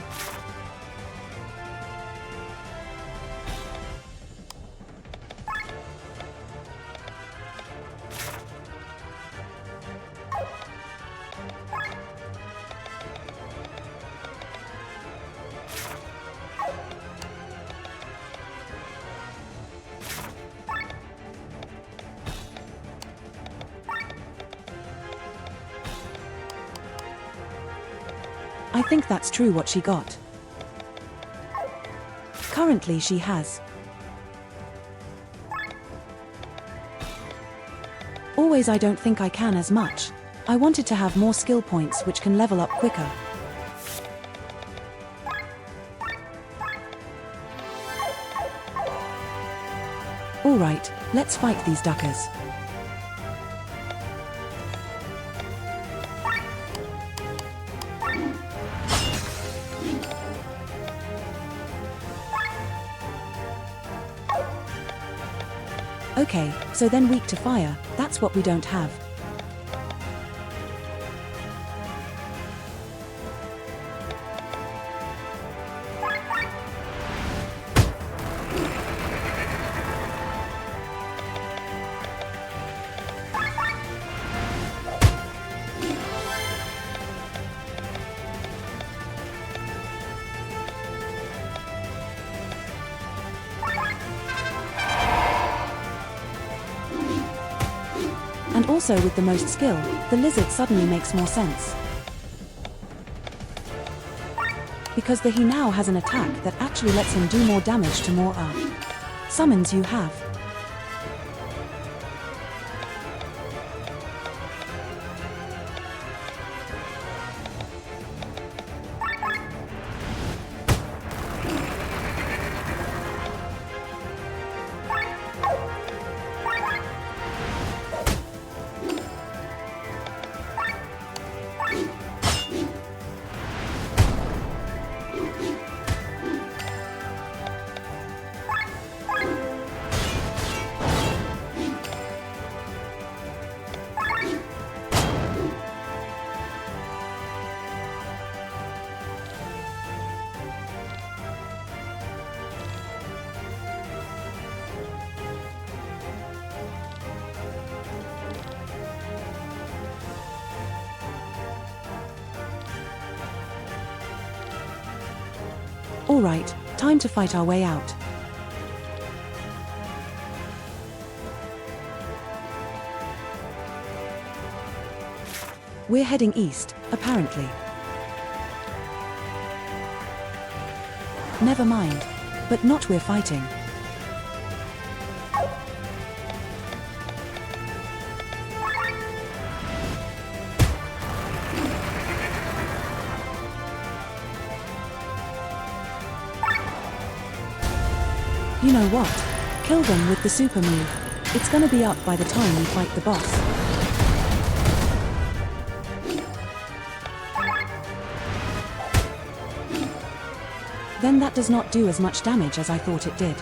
Speaker 1: I think that's true what she got. Currently she has. Always I don't think I can as much. I wanted to have more skill points which can level up quicker. Alright, let's fight these duckers. Okay, so then weak to fire, that's what we don't have. And also with the most skill, the lizard suddenly makes more sense. Because he now has an attack that actually lets him do more damage to more summons you have. Alright, time to fight our way out. We're heading east, apparently. Never mind. But not we're fighting. You know what? Kill them with the super move. It's gonna be up by the time we fight the boss. Then that does not do as much damage as I thought it did.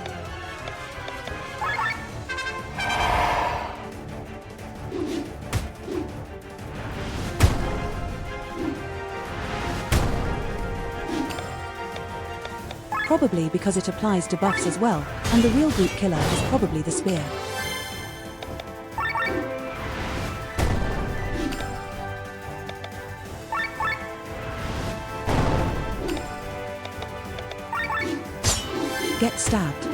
Speaker 1: Probably because it applies debuffs as well, and the real group killer is probably the spear. Get stabbed.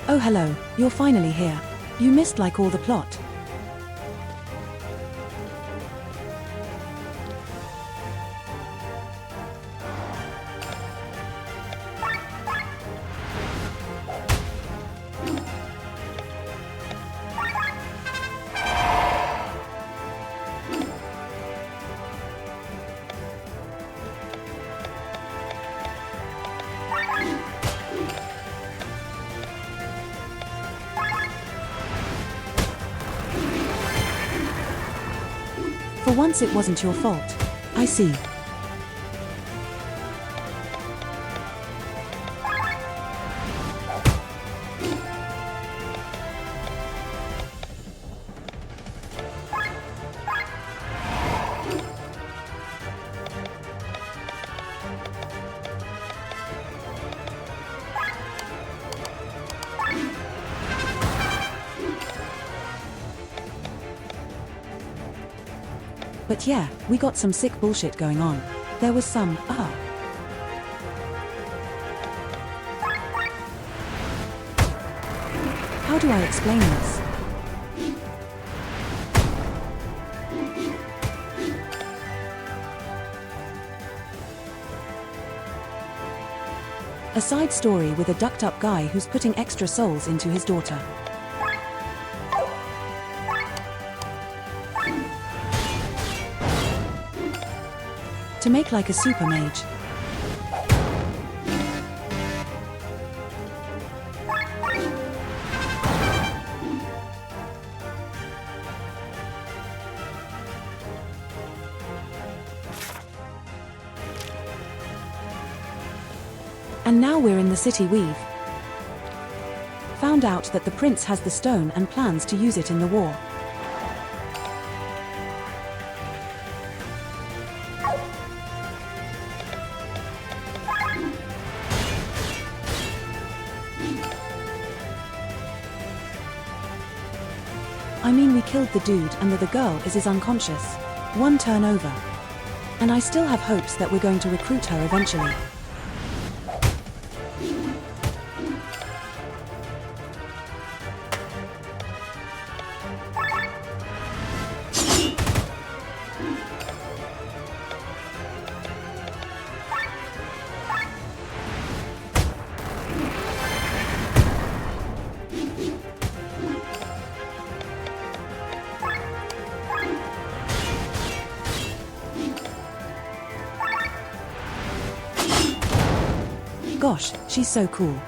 Speaker 1: Oh hello, you're finally here. You missed like all the plot. once it wasn't your fault. I see. But yeah, we got some sick bullshit going on. There was some, How do I explain this? A side story with a ducked-up guy who's putting extra souls into his daughter. To make like a super mage. And now we're in the city. We've found out that the prince has the stone and plans to use it in the war. I mean, we killed the dude and the girl is unconscious. One turn over. And I still have hopes that we're going to recruit her eventually. Gosh, she's so cool.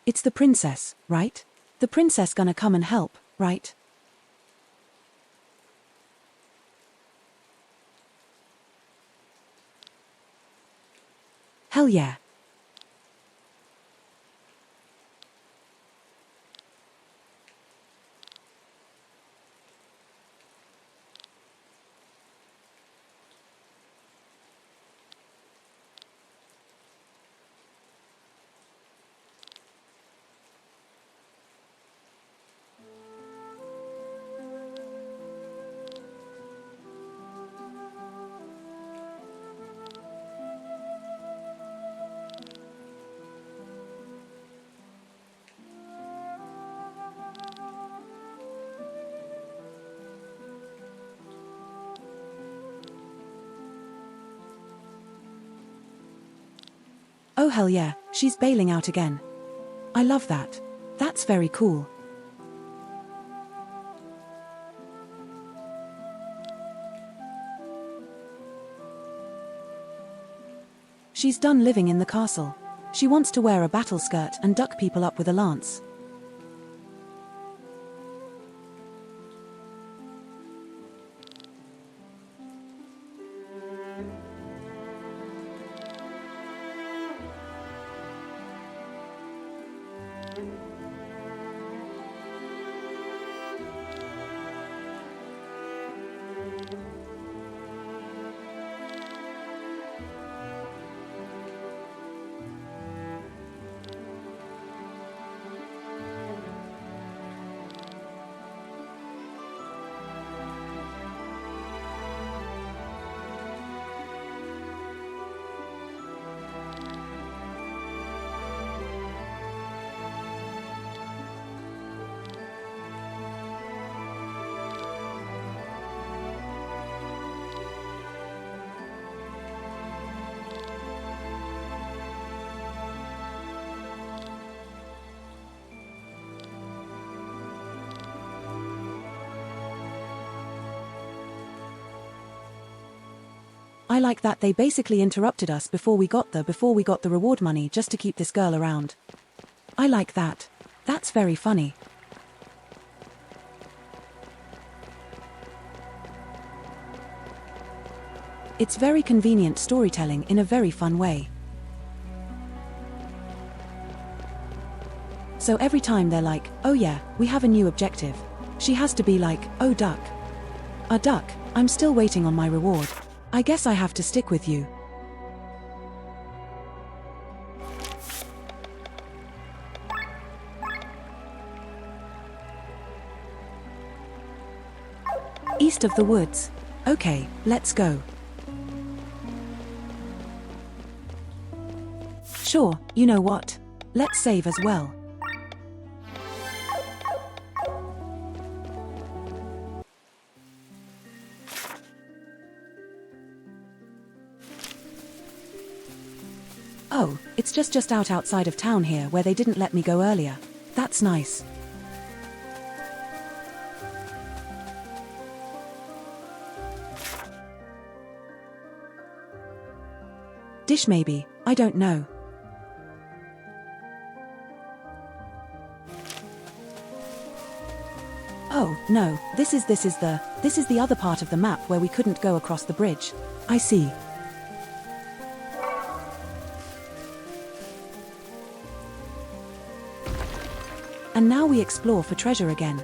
Speaker 1: It's the princess, right? The princess gonna come and help, right? Hell yeah. Oh hell yeah, she's bailing out again. I love that. That's very cool. She's done living in the castle. She wants to wear a battle skirt and duck people up with a lance. like that they basically interrupted us before we got the reward money just to keep this girl around. I like that. That's very funny. It's very convenient storytelling in a very fun way. So every time they're like, oh yeah, we have a new objective, she has to be like, oh duck. A duck, I'm still waiting on my reward. I guess I have to stick with you. East of the woods. Okay, let's go. Sure, you know what? Let's save as well. Oh, it's just outside of town here where they didn't let me go earlier. That's nice. Dish maybe, I don't know. Oh, no, this is the other part of the map where we couldn't go across the bridge. I see. And now we explore for treasure again.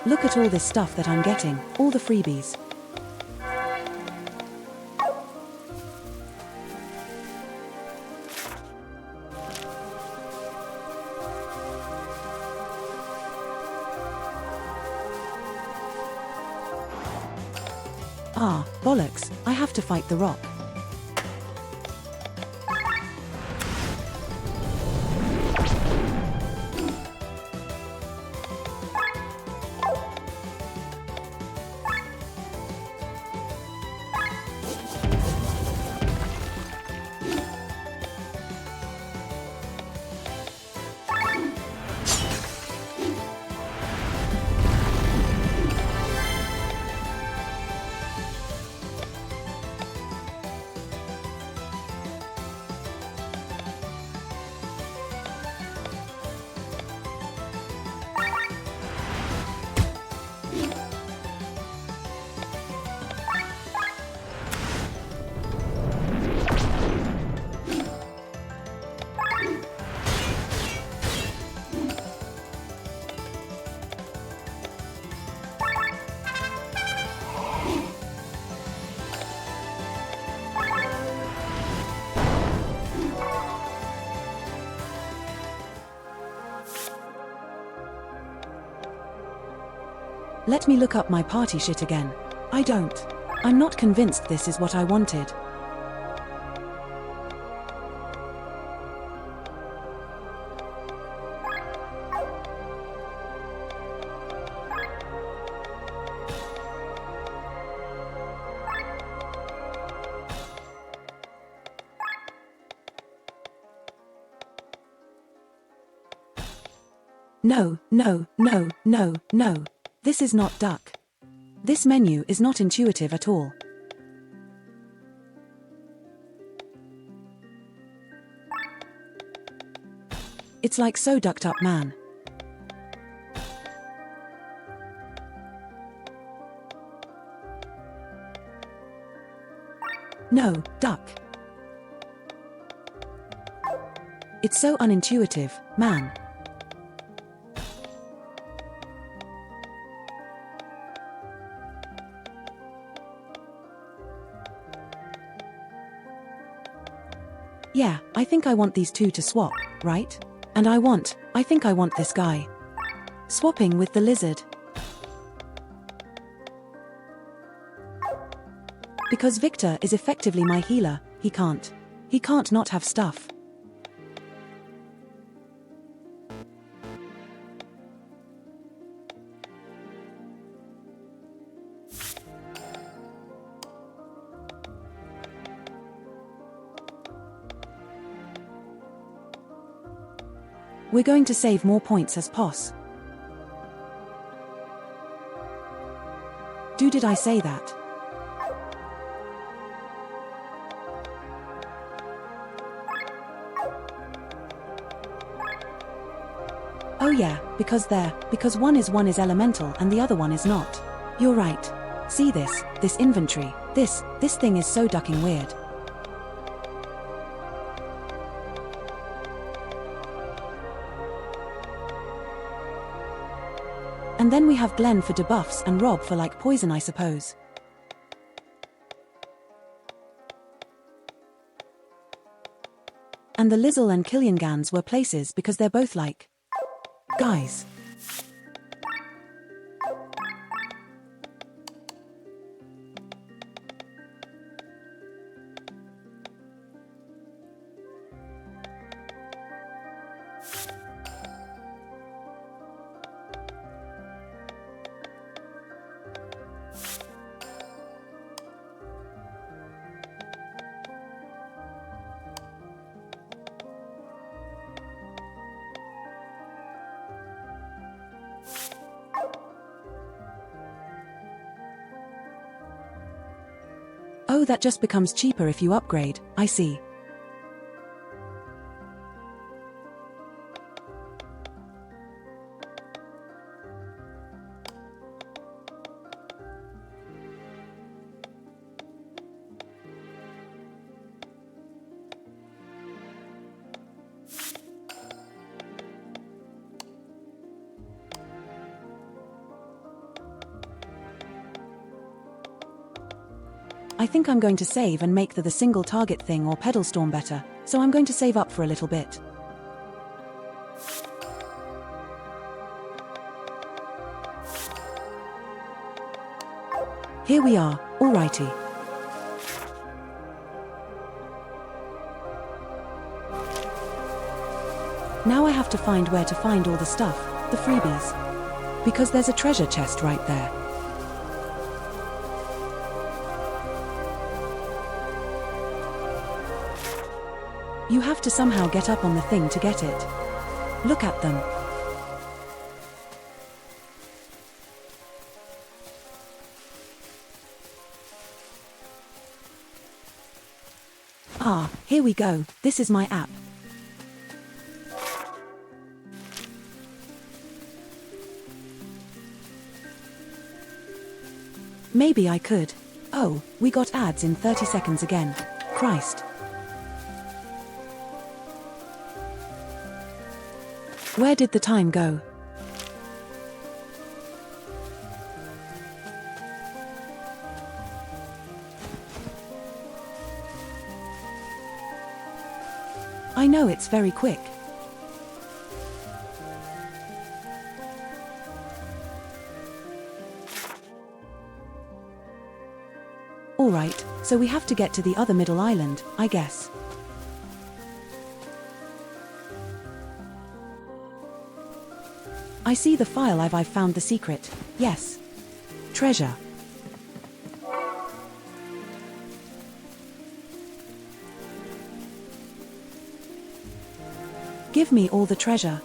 Speaker 1: Look at all this stuff that I'm getting, all the freebies. Ah, bollocks, I have to fight the rock. Let me look up my party shit again. I'm not convinced this is what I wanted. No, no, no, no, no. This is not duck. This menu is not intuitive at all. It's like so ducked up, man. No, duck. It's so unintuitive, man. Yeah, I think I want these two to swap, right? And I think I want this guy. Swapping with the lizard. Because Victor is effectively my healer, he can't not have stuff. We're going to save more points as POS. Did I say that? Oh yeah, because one is elemental and the other one is not. You're right. See this inventory, this thing is so ducking weird. And then we have Glenn for debuffs and Rob for like poison, I suppose. And the Lizzle and Killiangans were places because they're both like guys. Oh, that just becomes cheaper if you upgrade, I see. I think I'm going to save and make the single target thing or pedal storm better, so I'm going to save up for a little bit. Here we are, alrighty. Now I have to find where to find all the stuff, the freebies. Because there's a treasure chest right there. You have to somehow get up on the thing to get it. Look at them. Ah, here we go, this is my app. Maybe I could. Oh, we got ads in 30 seconds again. Christ. Where did the time go? I know it's very quick. Alright, so we have to get to the other middle island, I guess. I see the file. I've found the secret. Yes. Treasure. Give me all the treasure.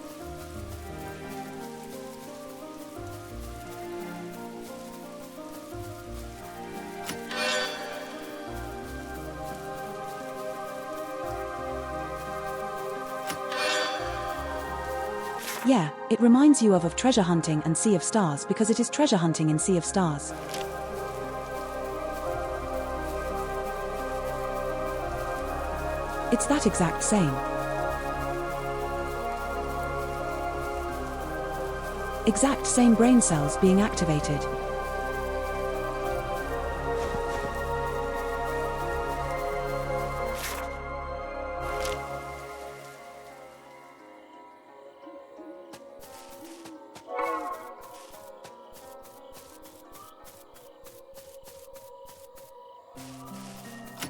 Speaker 1: Yeah, it reminds you of treasure hunting and Sea of Stars because it is treasure hunting in Sea of Stars. It's that exact same. Exact same brain cells being activated.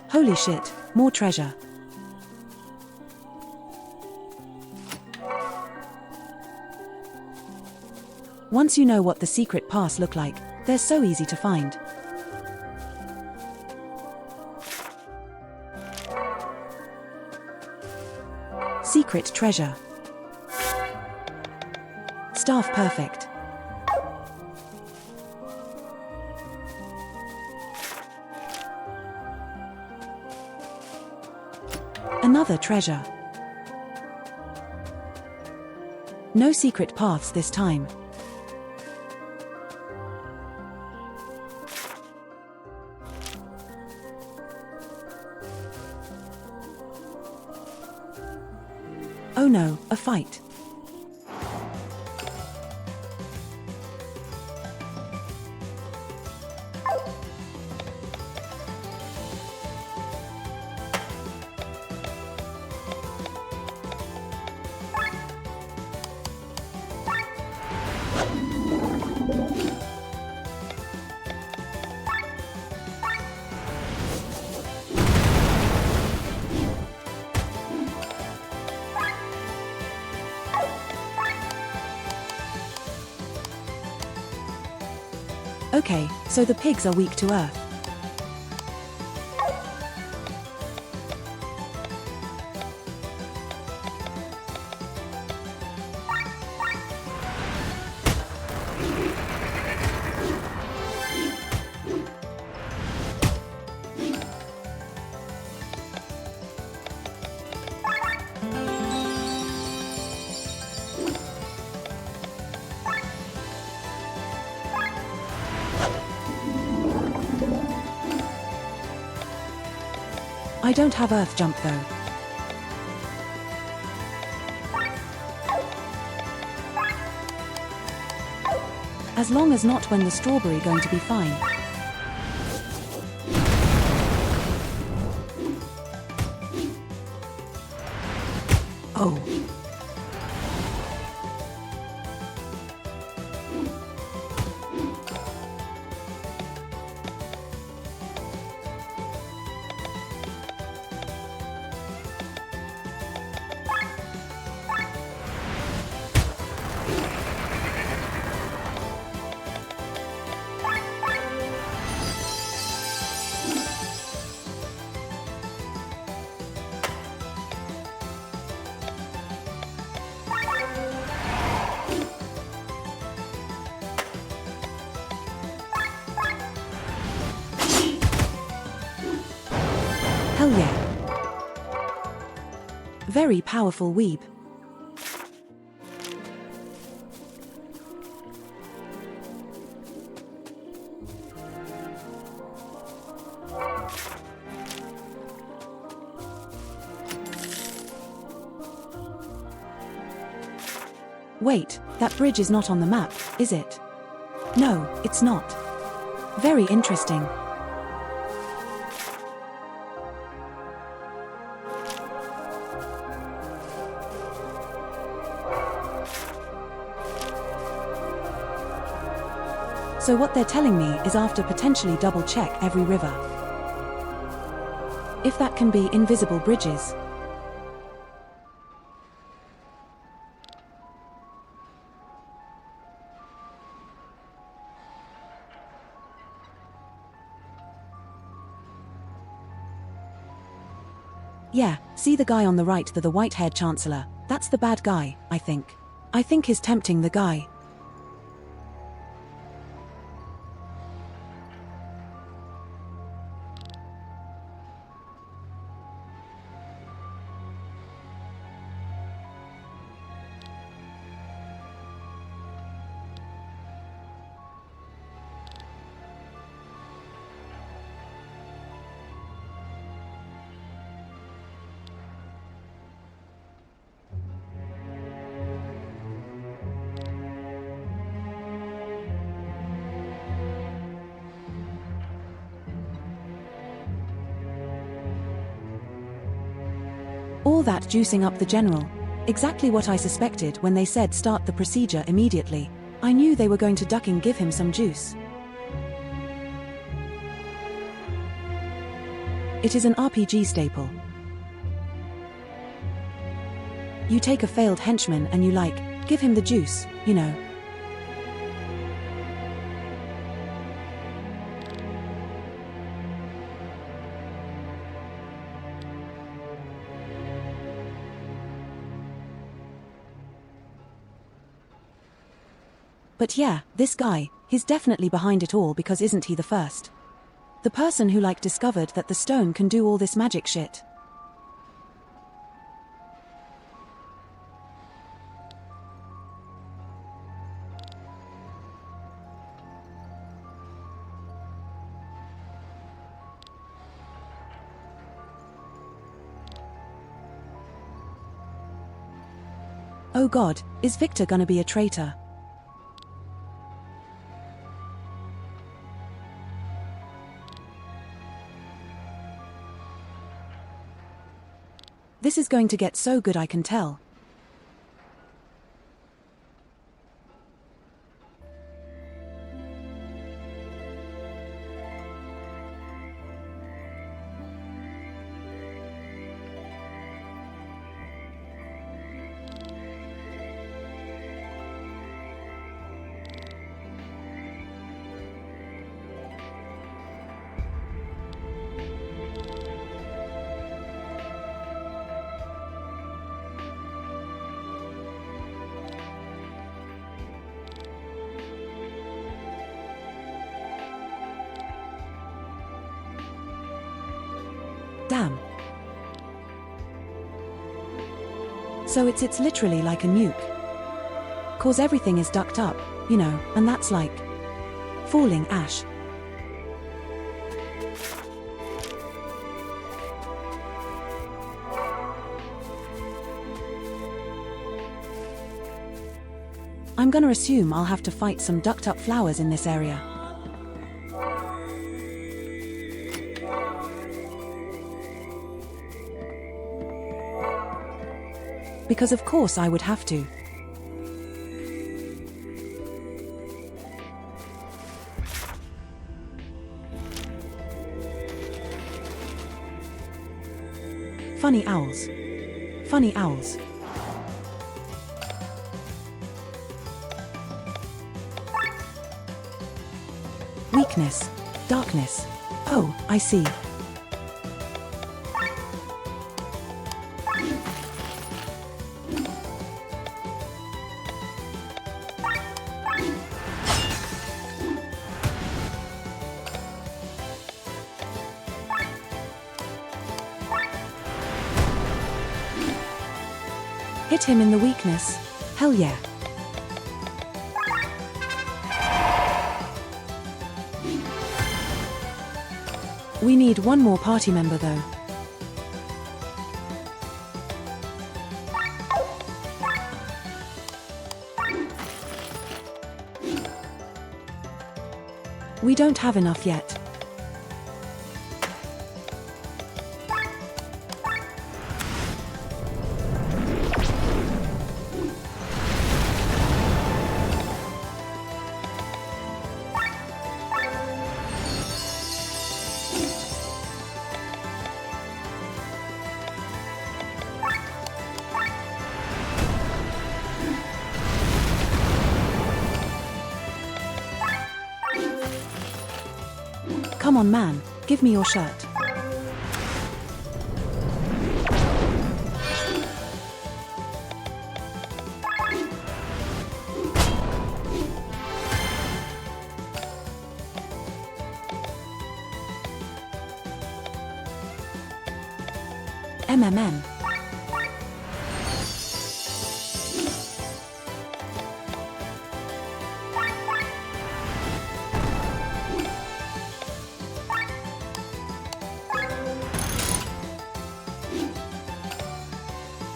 Speaker 1: Holy shit, more treasure. Once you know what the secret paths look like, they're so easy to find. Secret treasure. Staff perfect. Another treasure. No secret paths this time. Oh no, a fight. Okay, so the pigs are weak to earth. I don't have earth jump though. As long as not when the strawberry going to be fine. Oh. Hell yeah. Very powerful weeb. Wait, that bridge is not on the map, is it? No, it's not. Very interesting. So what they're telling me is after potentially double check every river. If that can be invisible bridges. Yeah, see the guy on the right, the white-haired chancellor. That's the bad guy, I think. I think he's tempting the guy. All that juicing up the general. Exactly what I suspected when they said start the procedure immediately. I knew they were going to duck and give him some juice. It is an RPG staple. You take a failed henchman and you give him the juice, you know. But yeah, this guy, he's definitely behind it all because isn't he the first? The person who discovered that the stone can do all this magic shit. Oh God, is Victor gonna be a traitor? This is going to get so good, I can tell. Damn. So it's literally like a nuke. 'Cause everything is ducked up, you know, and that's like falling ash. I'm gonna assume I'll have to fight some ducked up flowers in this area. Because of course I would have to. Funny owls. Funny owls. Weakness. Darkness. Oh, I see. Hit him in the weakness. Hell yeah. We need one more party member though. We don't have enough yet. Come on man, give me your shirt. MMM.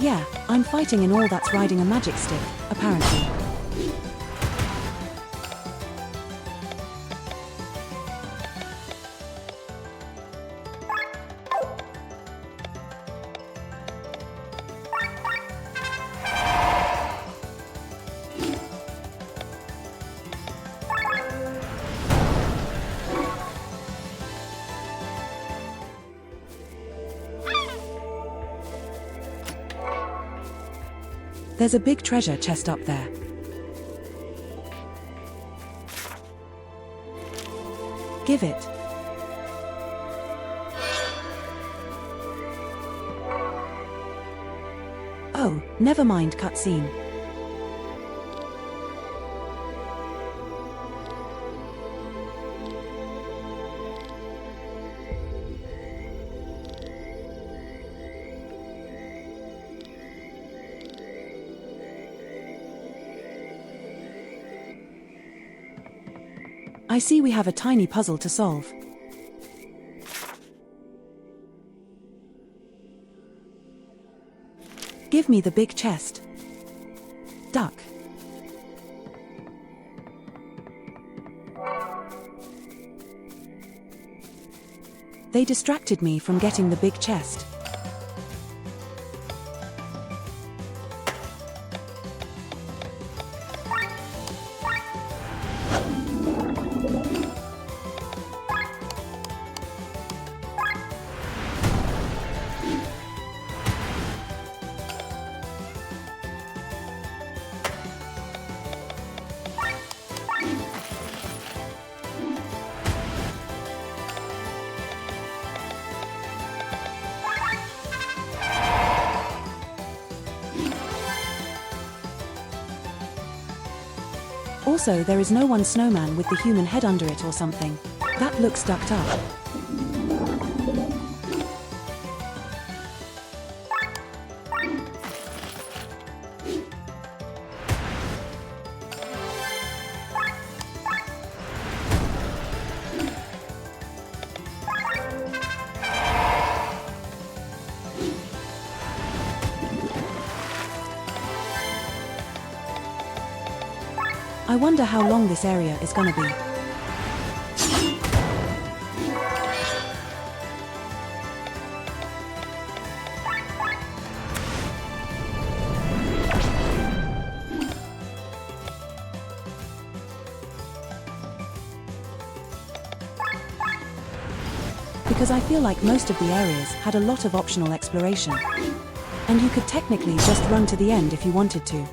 Speaker 1: Yeah, I'm fighting in all that's riding a magic stick, apparently. There's a big treasure chest up there. Give it. Oh, never mind cutscene. I see we have a tiny puzzle to solve. Give me the big chest. Duck. They distracted me from getting the big chest. Also, there is no one snowman with the human head under it or something. That looks ducked up. I wonder how long this area is gonna be. Because I feel like most of the areas had a lot of optional exploration. And you could technically just run to the end if you wanted to.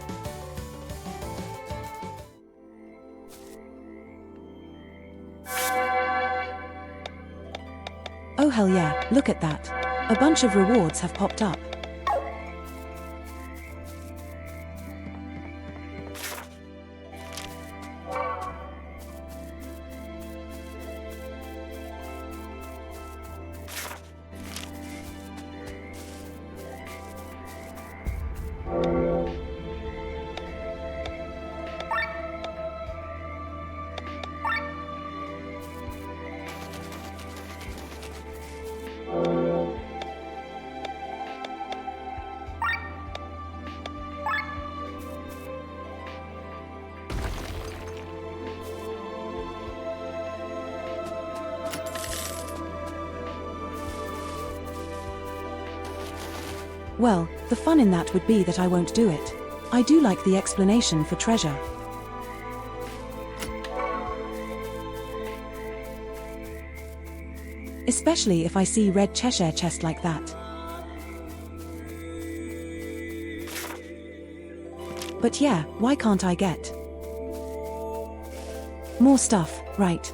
Speaker 1: Oh hell yeah, look at that. A bunch of rewards have popped up. Well, the fun in that would be that I won't do it. I do like the explanation for treasure. Especially if I see red Cheshire chest like that. But yeah, why can't I get more stuff, right?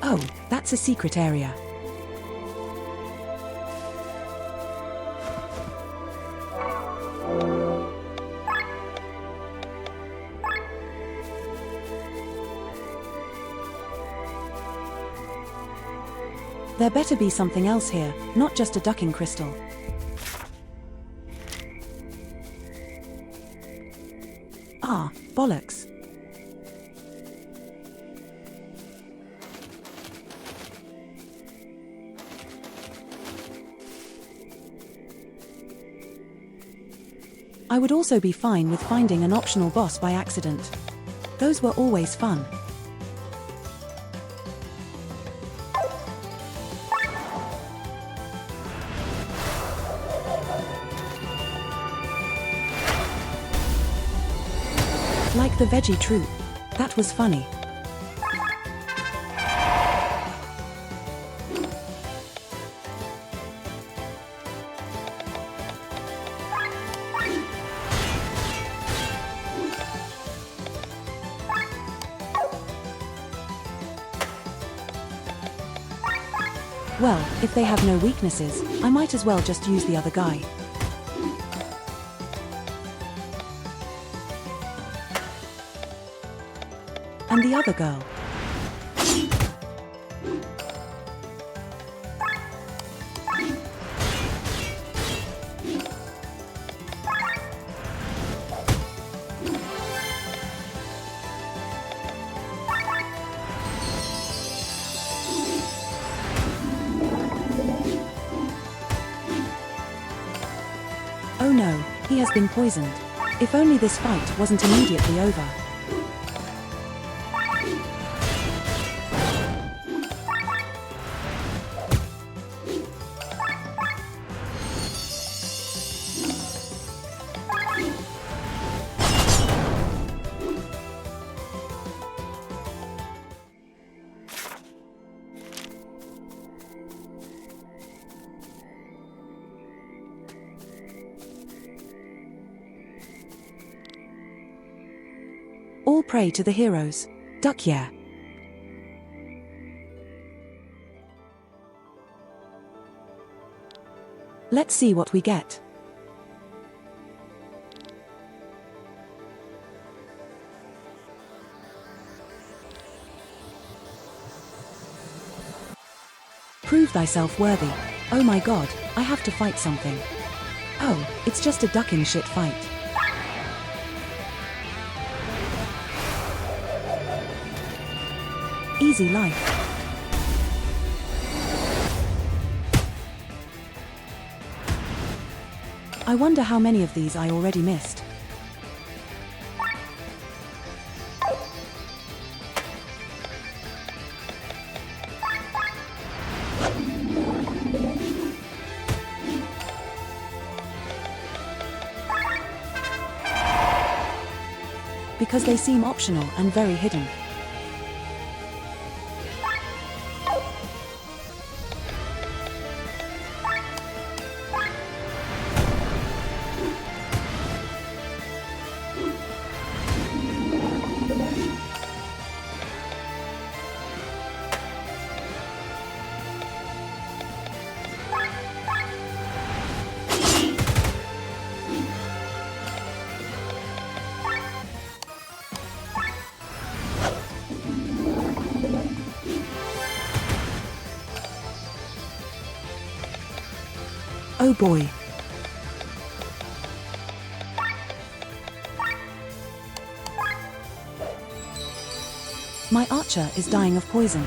Speaker 1: Oh, that's a secret area. There better be something else here, not just a ducking crystal. Ah, bollocks. I would also be fine with finding an optional boss by accident. Those were always fun. Like the veggie troop. That was funny. Well, if they have no weaknesses, I might as well just use the other guy. And the other girl. Oh no, he has been poisoned. If only this fight wasn't immediately over. All pray to the heroes. Duck yeah. Let's see what we get. Prove thyself worthy. Oh my god, I have to fight something. Oh, it's just a ducking shit fight. Easy life. I wonder how many of these I already missed. Because they seem optional and very hidden. Oh boy. My archer is dying of poison.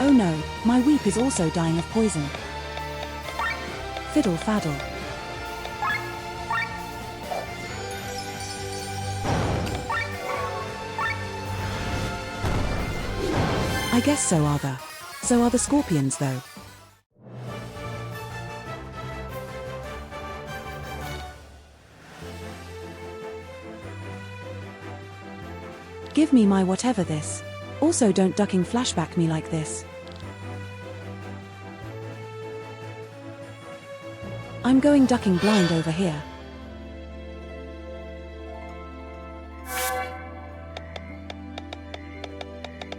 Speaker 1: Oh no, my weep is also dying of poison. Fiddle faddle. I guess so are the. So are the scorpions though. Give me my whatever this. Also don't ducking flashback me like this. I'm going ducking blind over here.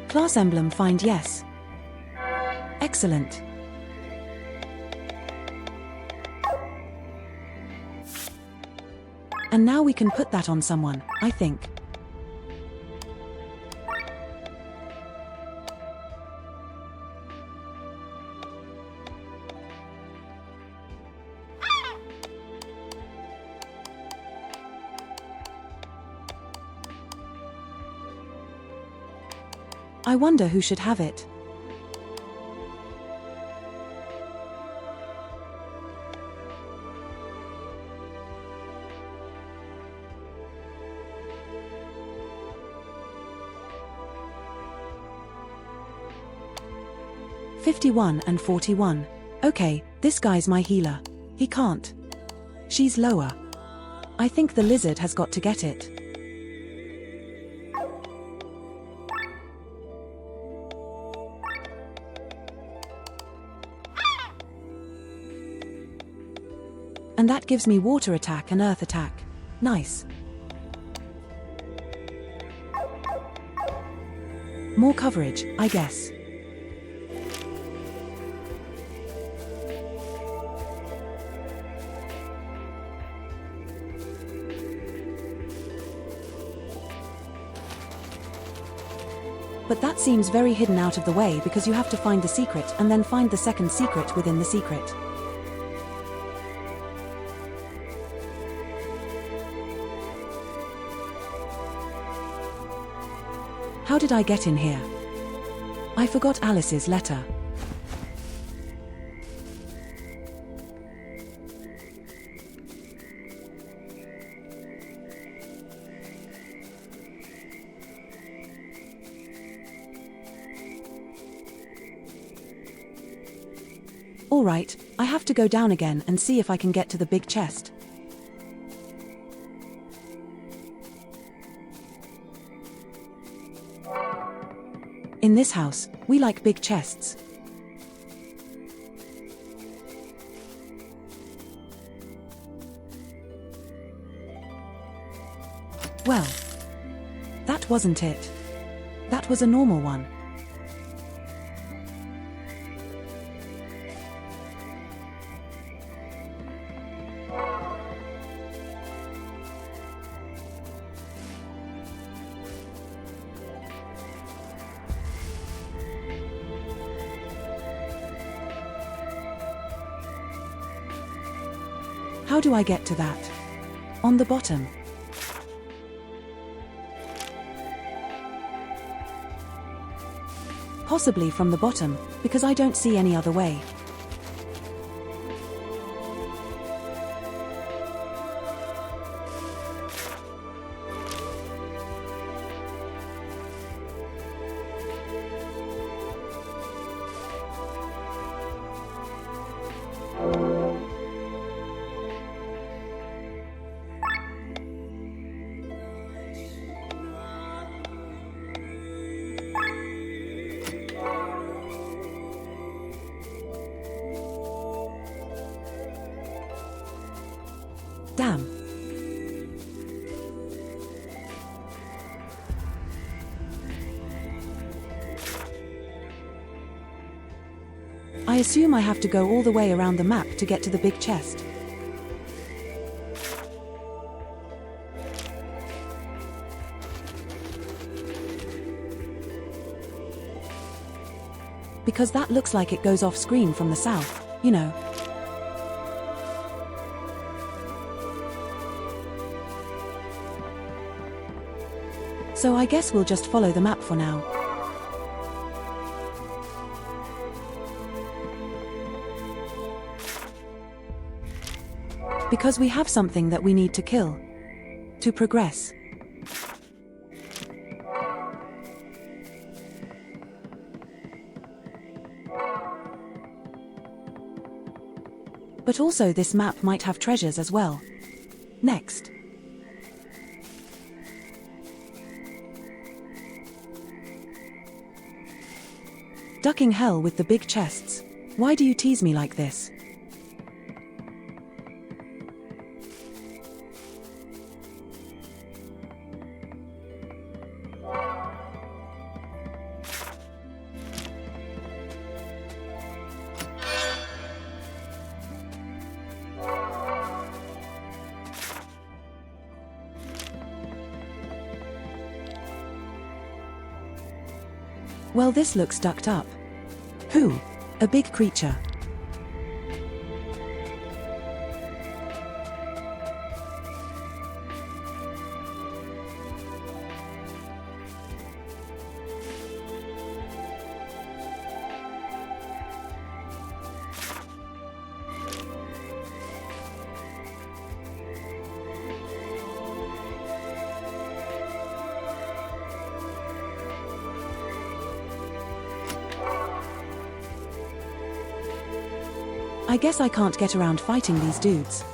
Speaker 1: Class emblem find yes. Excellent. And now we can put that on someone, I think. I wonder who should have it. "51 and 41. Okay, this guy's my healer. He can't. She's lower. I think the lizard has got to get it. And that gives me water attack and earth attack. Nice. More coverage, I guess. But that seems very hidden out of the way because you have to find the secret and then find the second secret within the secret. How did I get in here? I forgot Alice's letter. All right, I have to go down again and see if I can get to the big chest. In this house, we like big chests. Well, that wasn't it. That was a normal one. How do I get to that? On the bottom. Possibly from the bottom, because I don't see any other way. Damn. I assume I have to go all the way around the map to get to the big chest. Because that looks like it goes off screen from the south, you know. So I guess we'll just follow the map for now. Because we have something that we need to kill. To progress. But also this map might have treasures as well. Next. Ducking hell with the big chests. Why do you tease me like this? Well, this looks ducked up. Who? A big creature. I guess I can't get around fighting these dudes.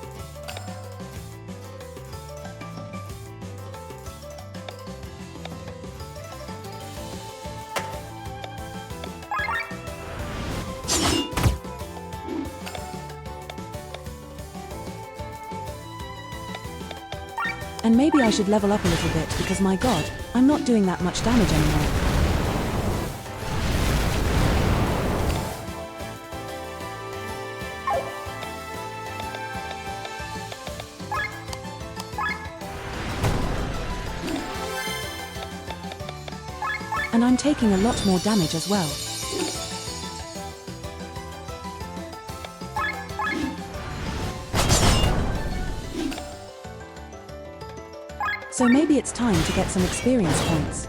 Speaker 1: And maybe I should level up a little bit because my god, I'm not doing that much damage anymore. And I'm taking a lot more damage as well. So maybe it's time to get some experience points.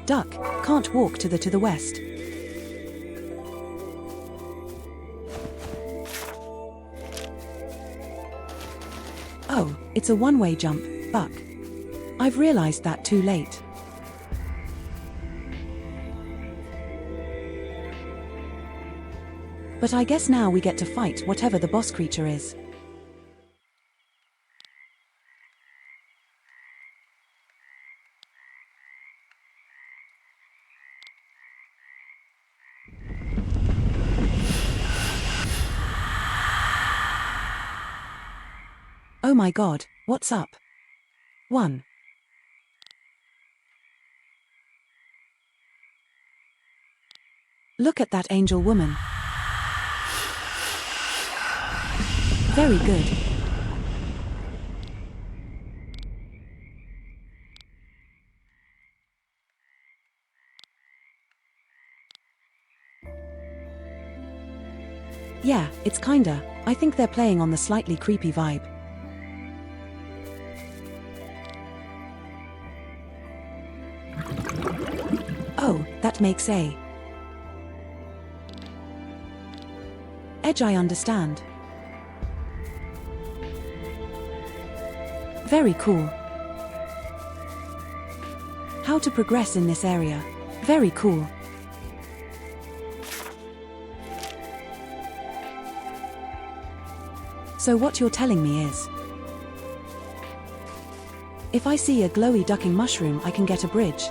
Speaker 1: Duck, can't walk to the west. Oh, it's a one-way jump, Buck. I've realized that too late. But I guess now we get to fight whatever the boss creature is. Oh my god, what's up? 1. Look at that angel woman. Very good. Yeah, it's kinda. I think they're playing on the slightly creepy vibe. Oh, that makes a edge. I understand. Very cool. How to progress in this area. Very cool. So what you're telling me is, if I see a glowy ducking mushroom, I can get a bridge.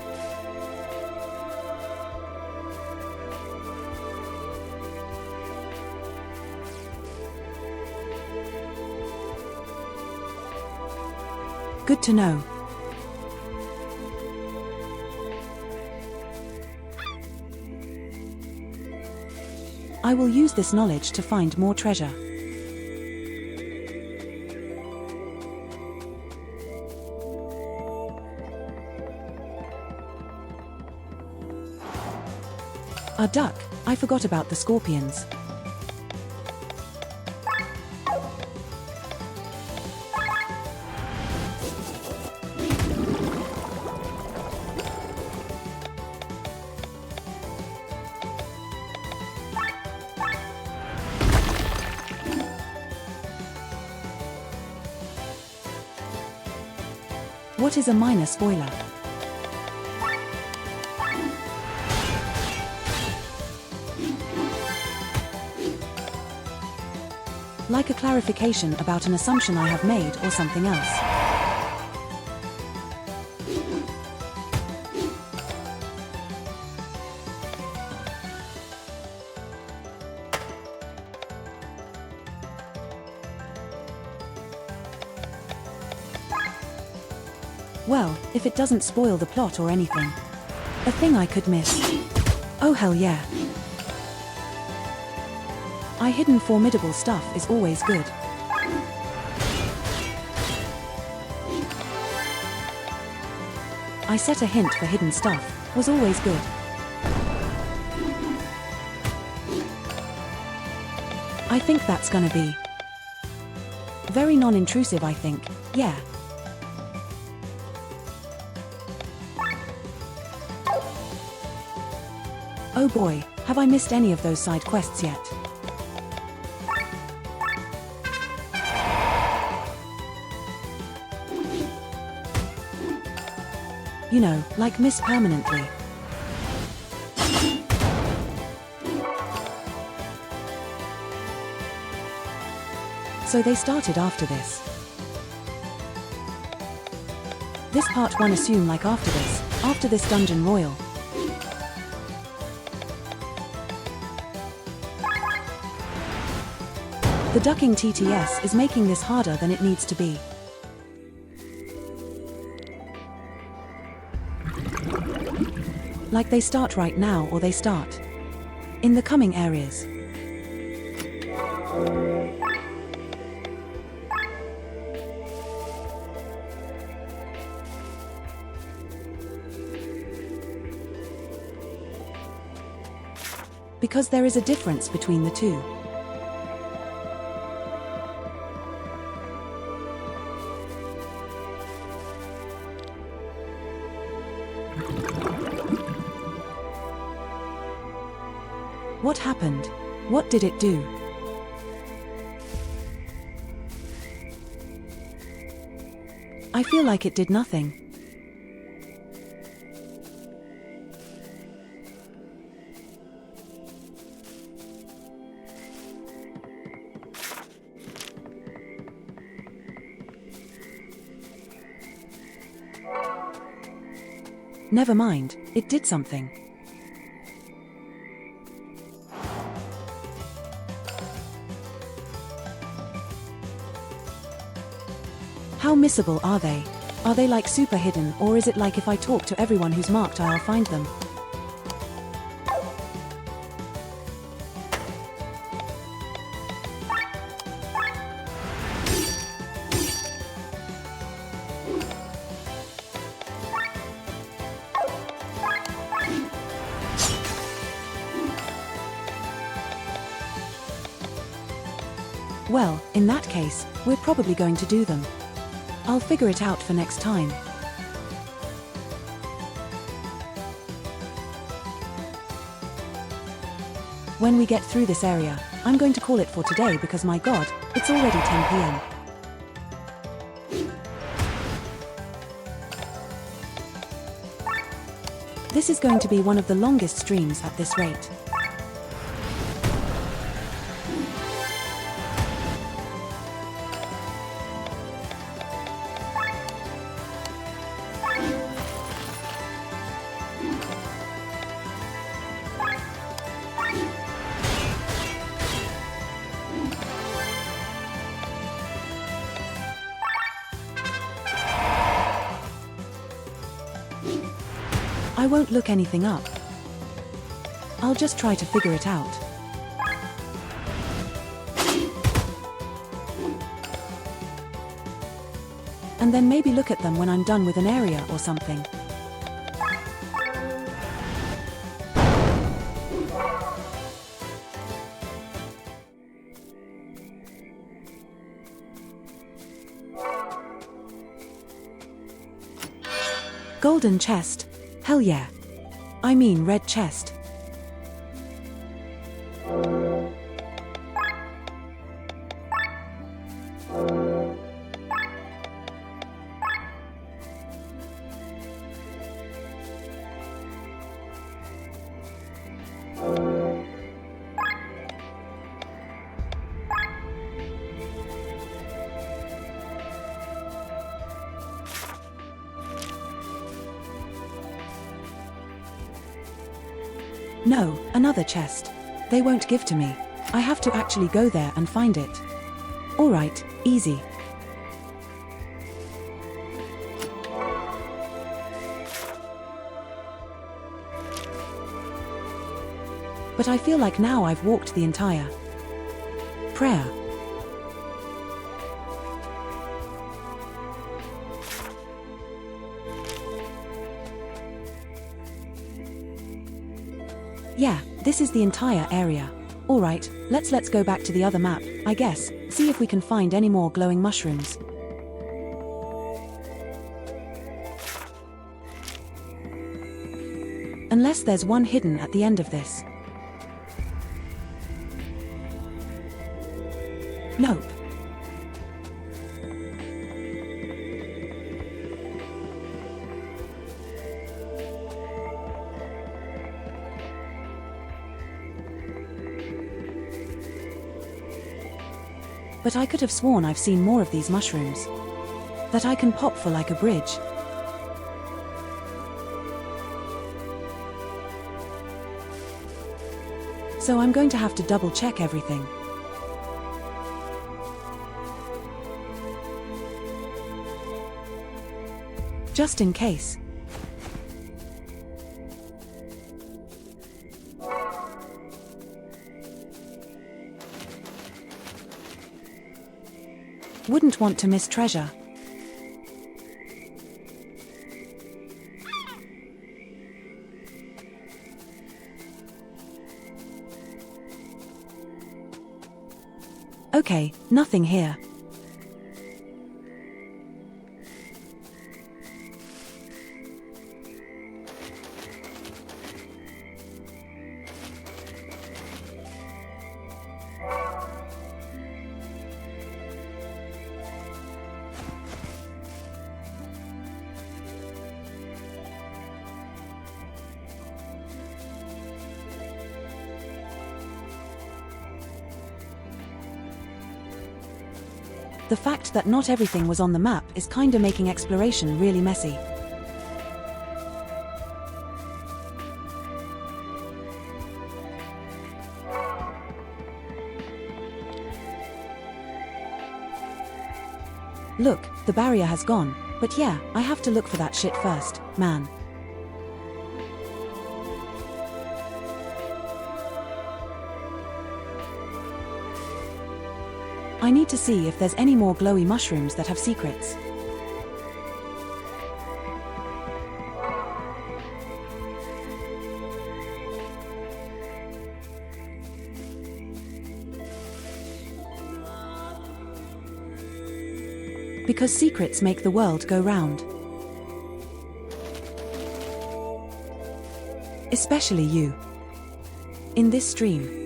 Speaker 1: Good to know. I will use this knowledge to find more treasure. A duck, I forgot about the scorpions. What is a minor spoiler? Like a clarification about an assumption I have made or something else. Well, if it doesn't spoil the plot or anything. A thing I could miss. Oh hell yeah. Hidden formidable stuff is always good. I set a hint for hidden stuff, was always good. I think that's gonna be Very non-intrusive, I think. Yeah. Oh boy, have I missed any of those side quests yet? You know, like miss permanently. So they started after this. This part 1 assume like after this dungeon royal. The ducking TTS is making this harder than it needs to be. Like they start right now or they start in the coming areas. Because there is a difference between the two. What happened? What did it do? I feel like it did nothing. Never mind, it did something. How missable are they? Are they like super hidden, or is it like if I talk to everyone who's marked I'll find them? Well, in that case, we're probably going to do them. I'll figure it out for next time. When we get through this area, I'm going to call it for today because my god, it's already 10 p.m. This is going to be one of the longest streams at this rate. I won't look anything up. I'll just try to figure it out. And then maybe look at them when I'm done with an area or something. Golden chest. Hell yeah. I mean red chest. No, another chest. They won't give to me. I have to actually go there and find it. Alright, easy. But I feel like now I've walked the entire prayer. Yeah, this is the entire area. Alright, let's go back to the other map, I guess, see if we can find any more glowing mushrooms. Unless there's one hidden at the end of this. Nope. But I could have sworn I've seen more of these mushrooms. That I can pop for like a bridge. So I'm going to have to double check everything. Just in case. Wouldn't want to miss treasure. Okay, nothing here. The fact that not everything was on the map is kinda making exploration really messy. Look, the barrier has gone, but yeah, I have to look for that shit first, man. I need to see if there's any more glowy mushrooms that have secrets. Because secrets make the world go round. Especially you. In this stream.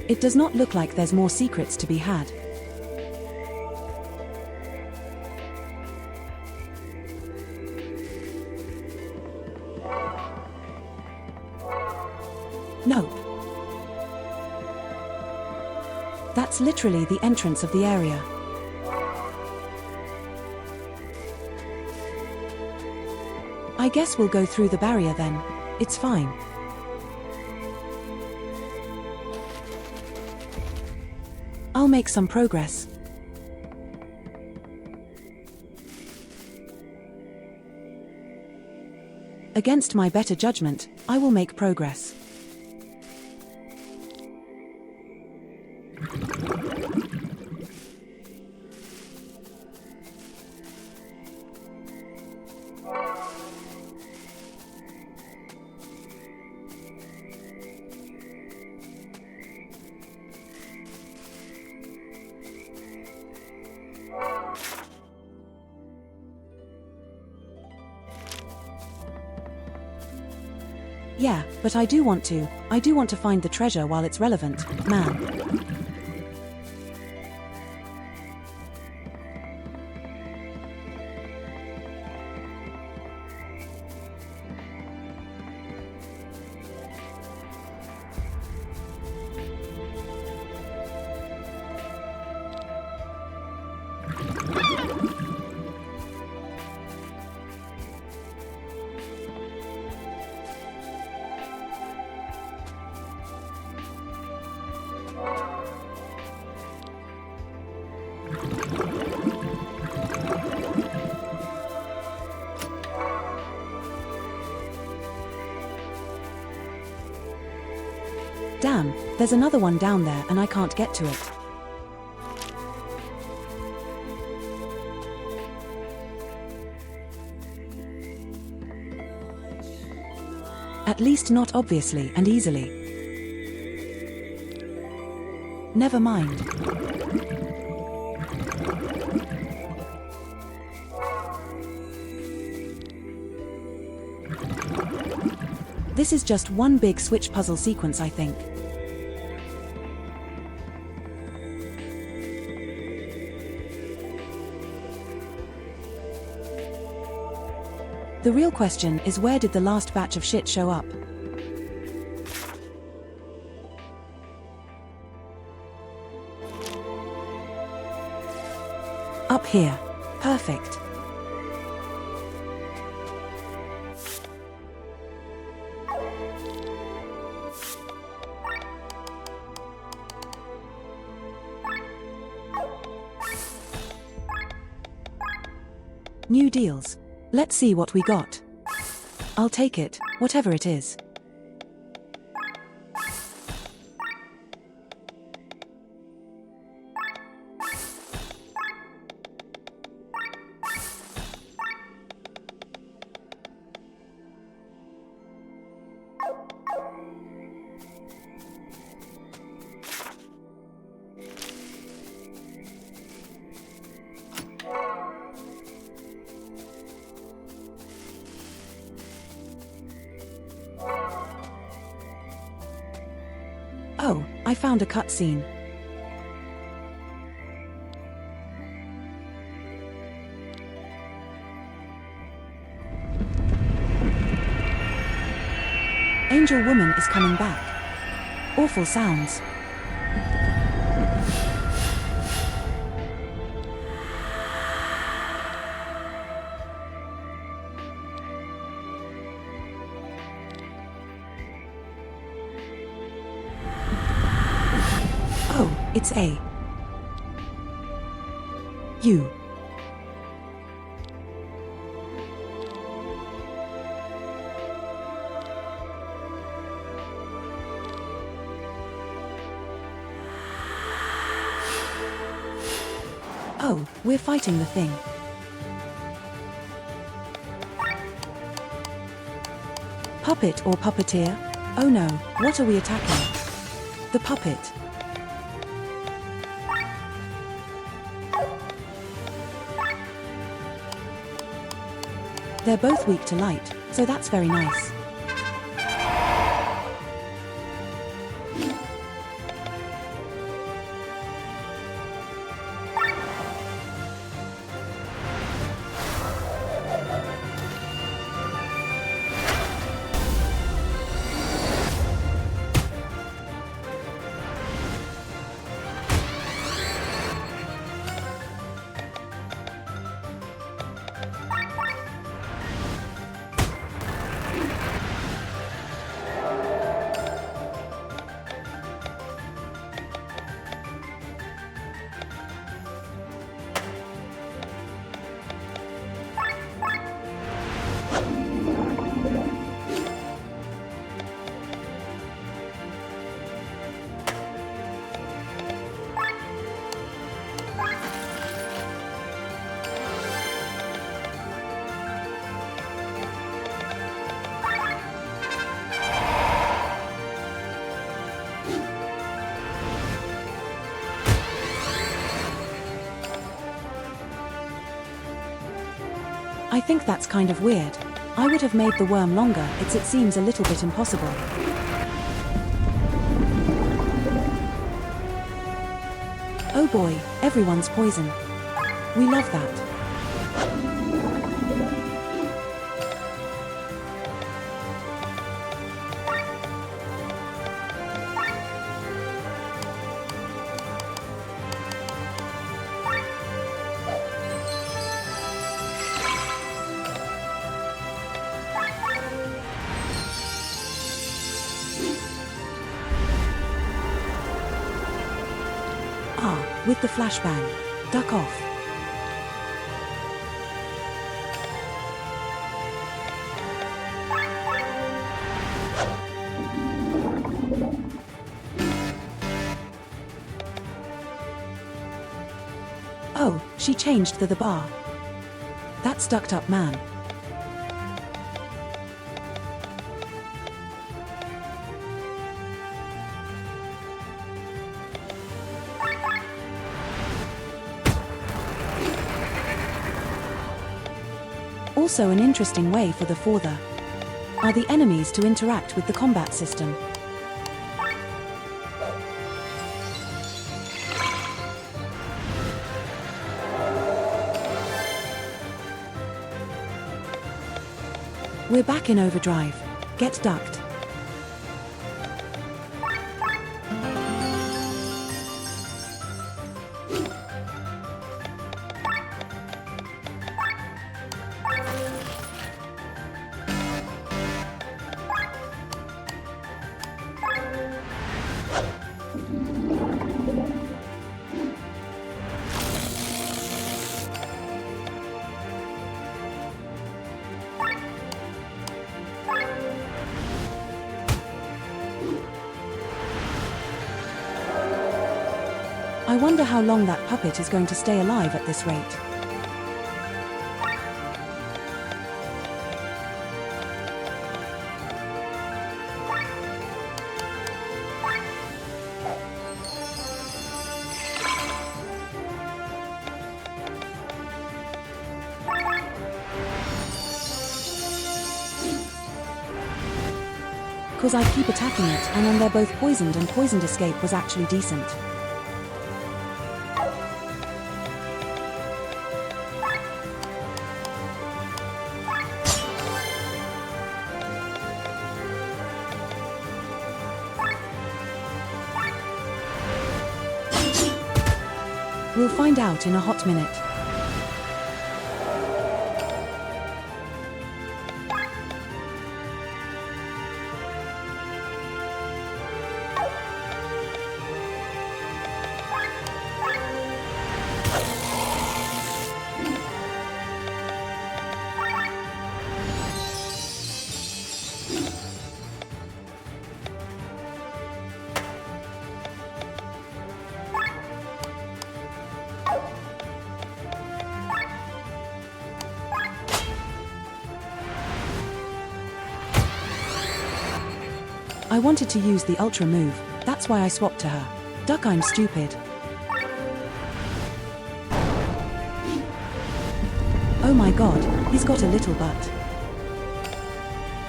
Speaker 1: It does not look like there's more secrets to be had. Nope. That's literally the entrance of the area. I guess we'll go through the barrier then. It's fine. I'll make some progress. Against my better judgment, I will make progress. Yeah, but I do want to find the treasure while it's relevant, man. Damn, there's another one down there and I can't get to it. At least not obviously and easily. Never mind. This is just one big switch puzzle sequence, I think. The real question is, where did the last batch of shit show up? Up here. Perfect. New deals. Let's see what we got. I'll take it, whatever it is. Oh, I found a cutscene. Angel Woman is coming back. Awful sounds. Oh, it's A. You. Oh, we're fighting the thing. Puppet or puppeteer? Oh no, what are we attacking? The puppet. They're both weak to light, so that's very nice. I think that's kind of weird. I would have made the worm longer, it seems a little bit impossible. Oh boy, everyone's poison. We love that. Ah, with the flashbang. Duck off. Oh, she changed the bar. That stuck up man. Also an interesting way for the Forther are the enemies to interact with the combat system. We're back in overdrive. Get ducked. I wonder how long that puppet is going to stay alive at this rate. Cause I keep attacking it, and then they're both poisoned, and poisoned escape was actually decent. We'll find out in a hot minute. I wanted to use the ultra move, that's why I swapped to her. Duck, I'm stupid. Oh my god, he's got a little butt.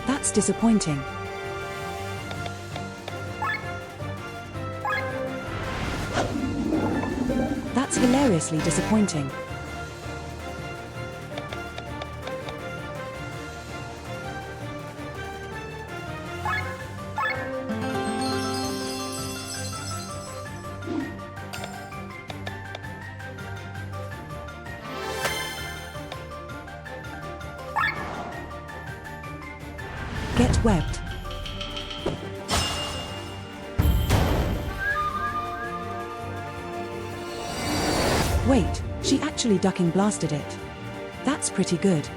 Speaker 1: That's disappointing. That's hilariously disappointing. Get webbed. Wait, she actually ducking blasted it. That's pretty good.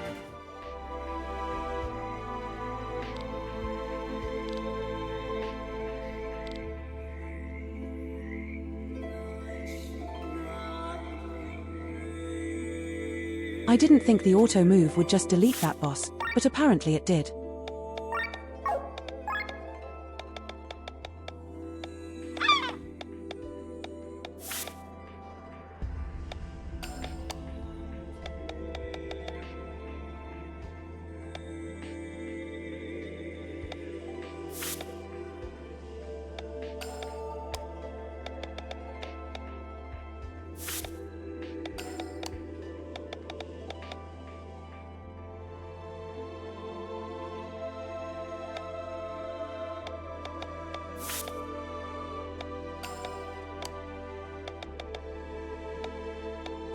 Speaker 1: I didn't think the auto move would just delete that boss, but apparently it did.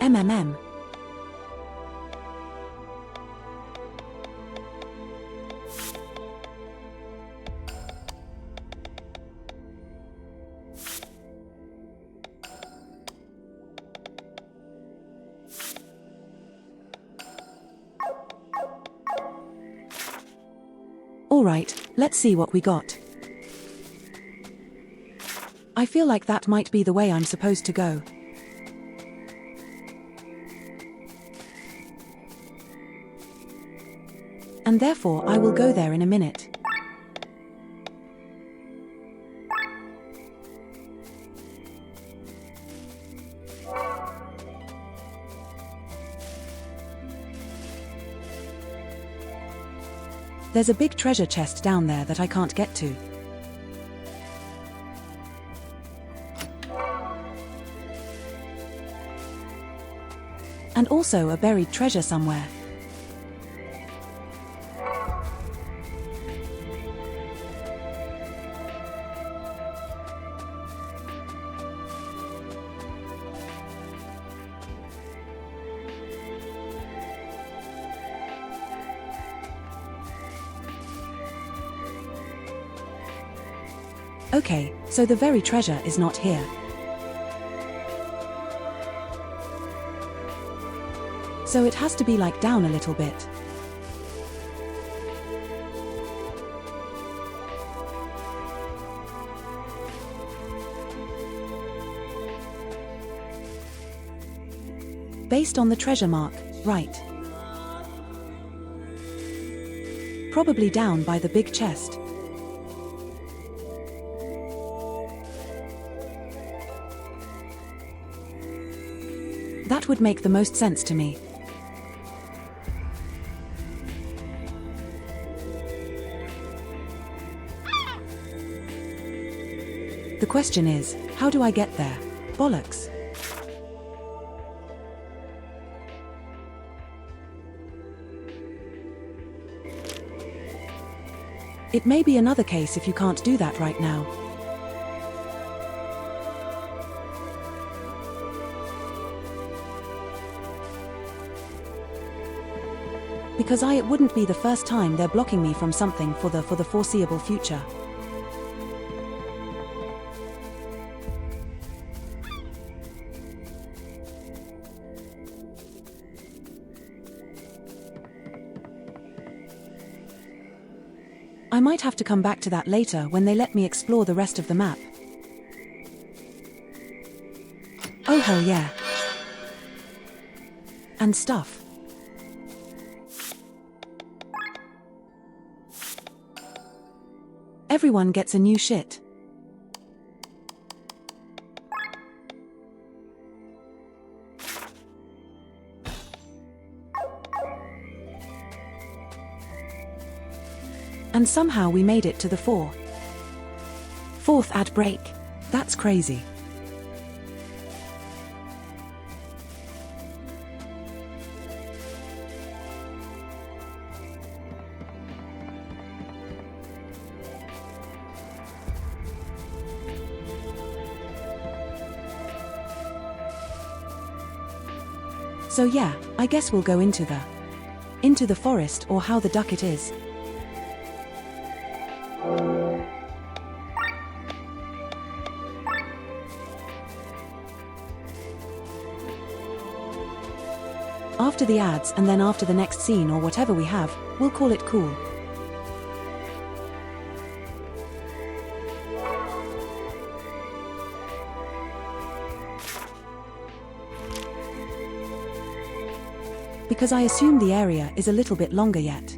Speaker 1: MMM. Alright, let's see what we got. I feel like that might be the way I'm supposed to go. And therefore I will go there in a minute. There's a big treasure chest down there that I can't get to. And also a buried treasure somewhere. Okay, so the very treasure is not here. So it has to be like down a little bit. Based on the treasure mark, right. Probably down by the big chest. That would make the most sense to me. The question is, how do I get there? Bollocks. It may be another case if you can't do that right now. Because it wouldn't be the first time they're blocking me from something for the foreseeable future. I might have to come back to that later when they let me explore the rest of the map. Oh hell yeah. And stuff. Everyone gets a new shit. And somehow we made it to the fourth ad break. That's crazy. So yeah, I guess we'll go into the forest, or how the duck it is. After the ads and then after the next scene or whatever we have, we'll call it cool. Because I assume the area is a little bit longer yet.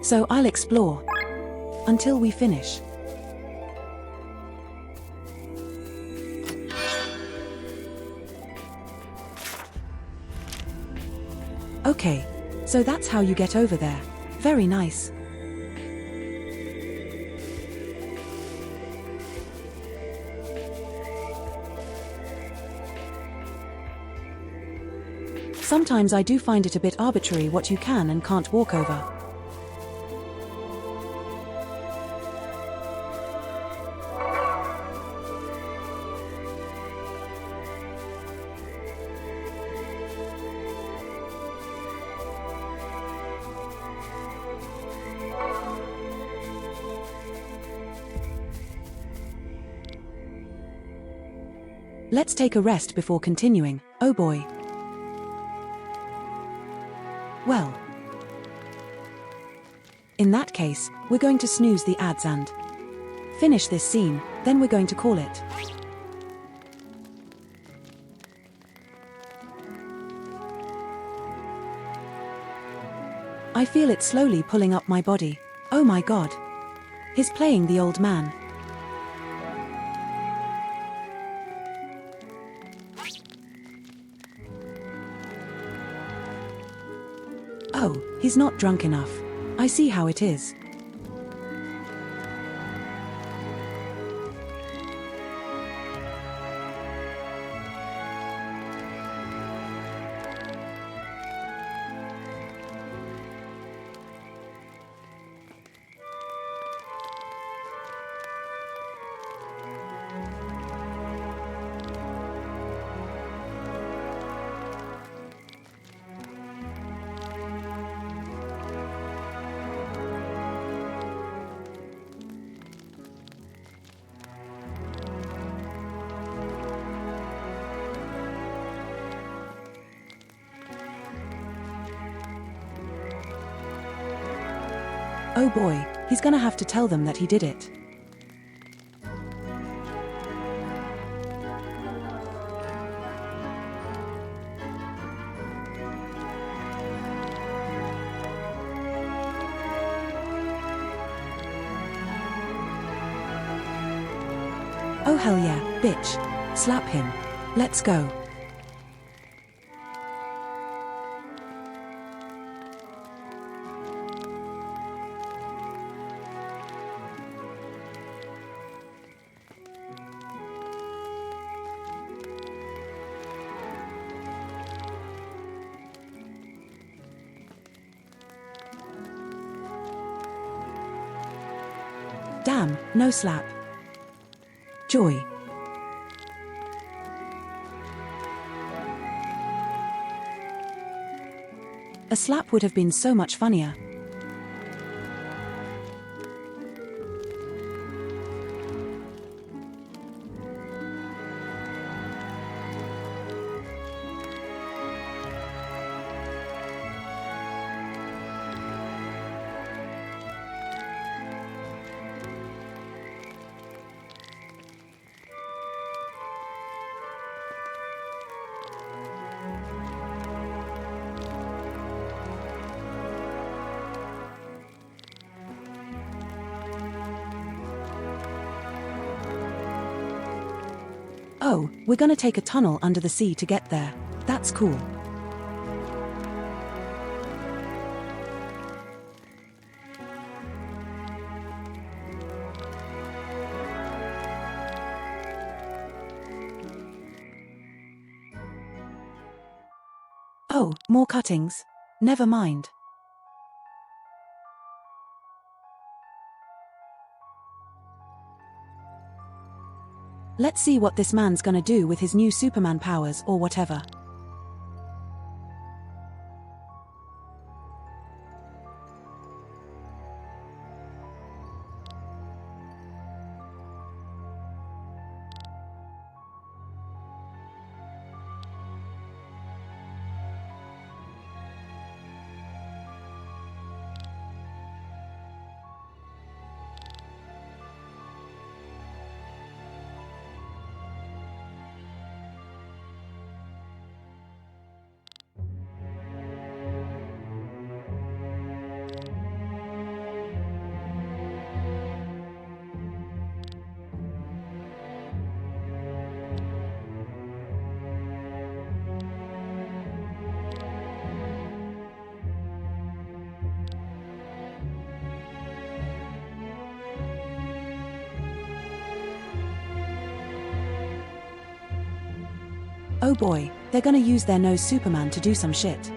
Speaker 1: So I'll explore until we finish. Okay, so that's how you get over there. Very nice. Sometimes I do find it a bit arbitrary what you can and can't walk over. Let's take a rest before continuing. Oh boy. Well. In that case, we're going to snooze the ads and finish this scene, then we're going to call it. I feel it slowly pulling up my body. Oh my god. He's playing the old man. Oh, he's not drunk enough. I see how it is. Oh boy, he's gonna have to tell them that he did it. Oh hell yeah, bitch. Slap him. Let's go. Damn, no slap. Joy. A slap would have been so much funnier. Oh, we're gonna take a tunnel under the sea to get there. That's cool. Oh, more cuttings? Never mind. Let's see what this man's gonna do with his new Superman powers or whatever. Oh boy, they're gonna use their nose Superman to do some shit.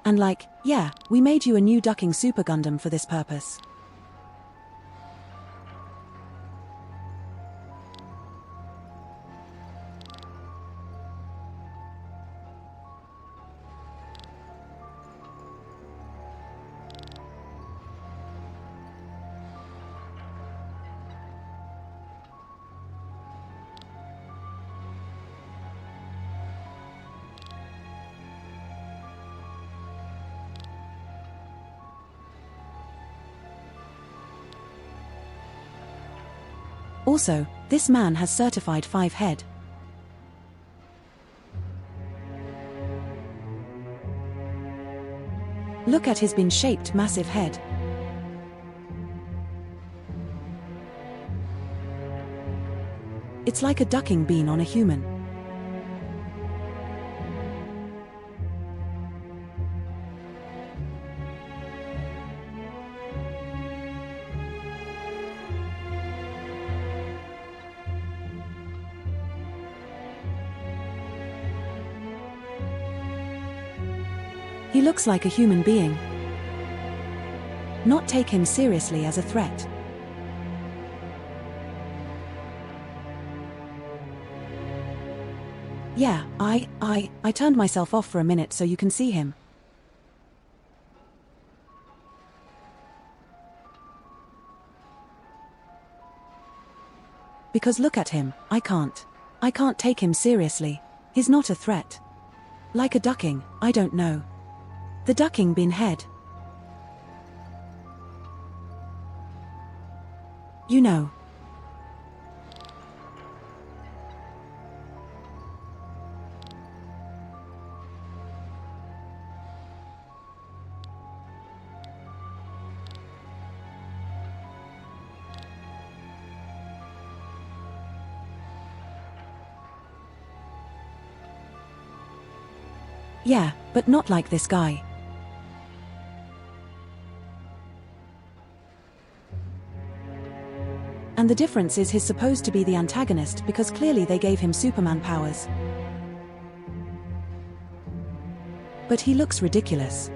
Speaker 1: And like, yeah, we made you a new ducking Super Gundam for this purpose. Also, this man has certified 5 head. Look at his bean-shaped massive head. It's like a ducking bean on a human. He looks like a human being. Not take him seriously as a threat. Yeah, I turned myself off for a minute so you can see him. Because look at him, I can't take him seriously. He's not a threat. Like a ducking, I don't know. The ducking bean head. You know. Yeah, but not like this guy. And the difference is he's supposed to be the antagonist because clearly they gave him Superman powers. But he looks ridiculous.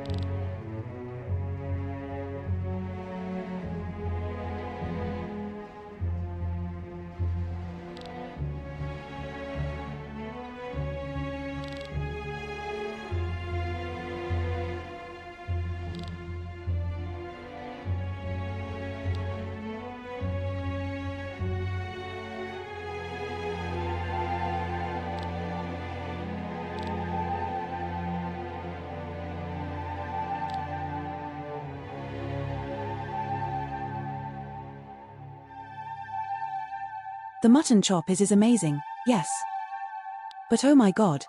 Speaker 1: The mutton chop is amazing, yes. But oh my god,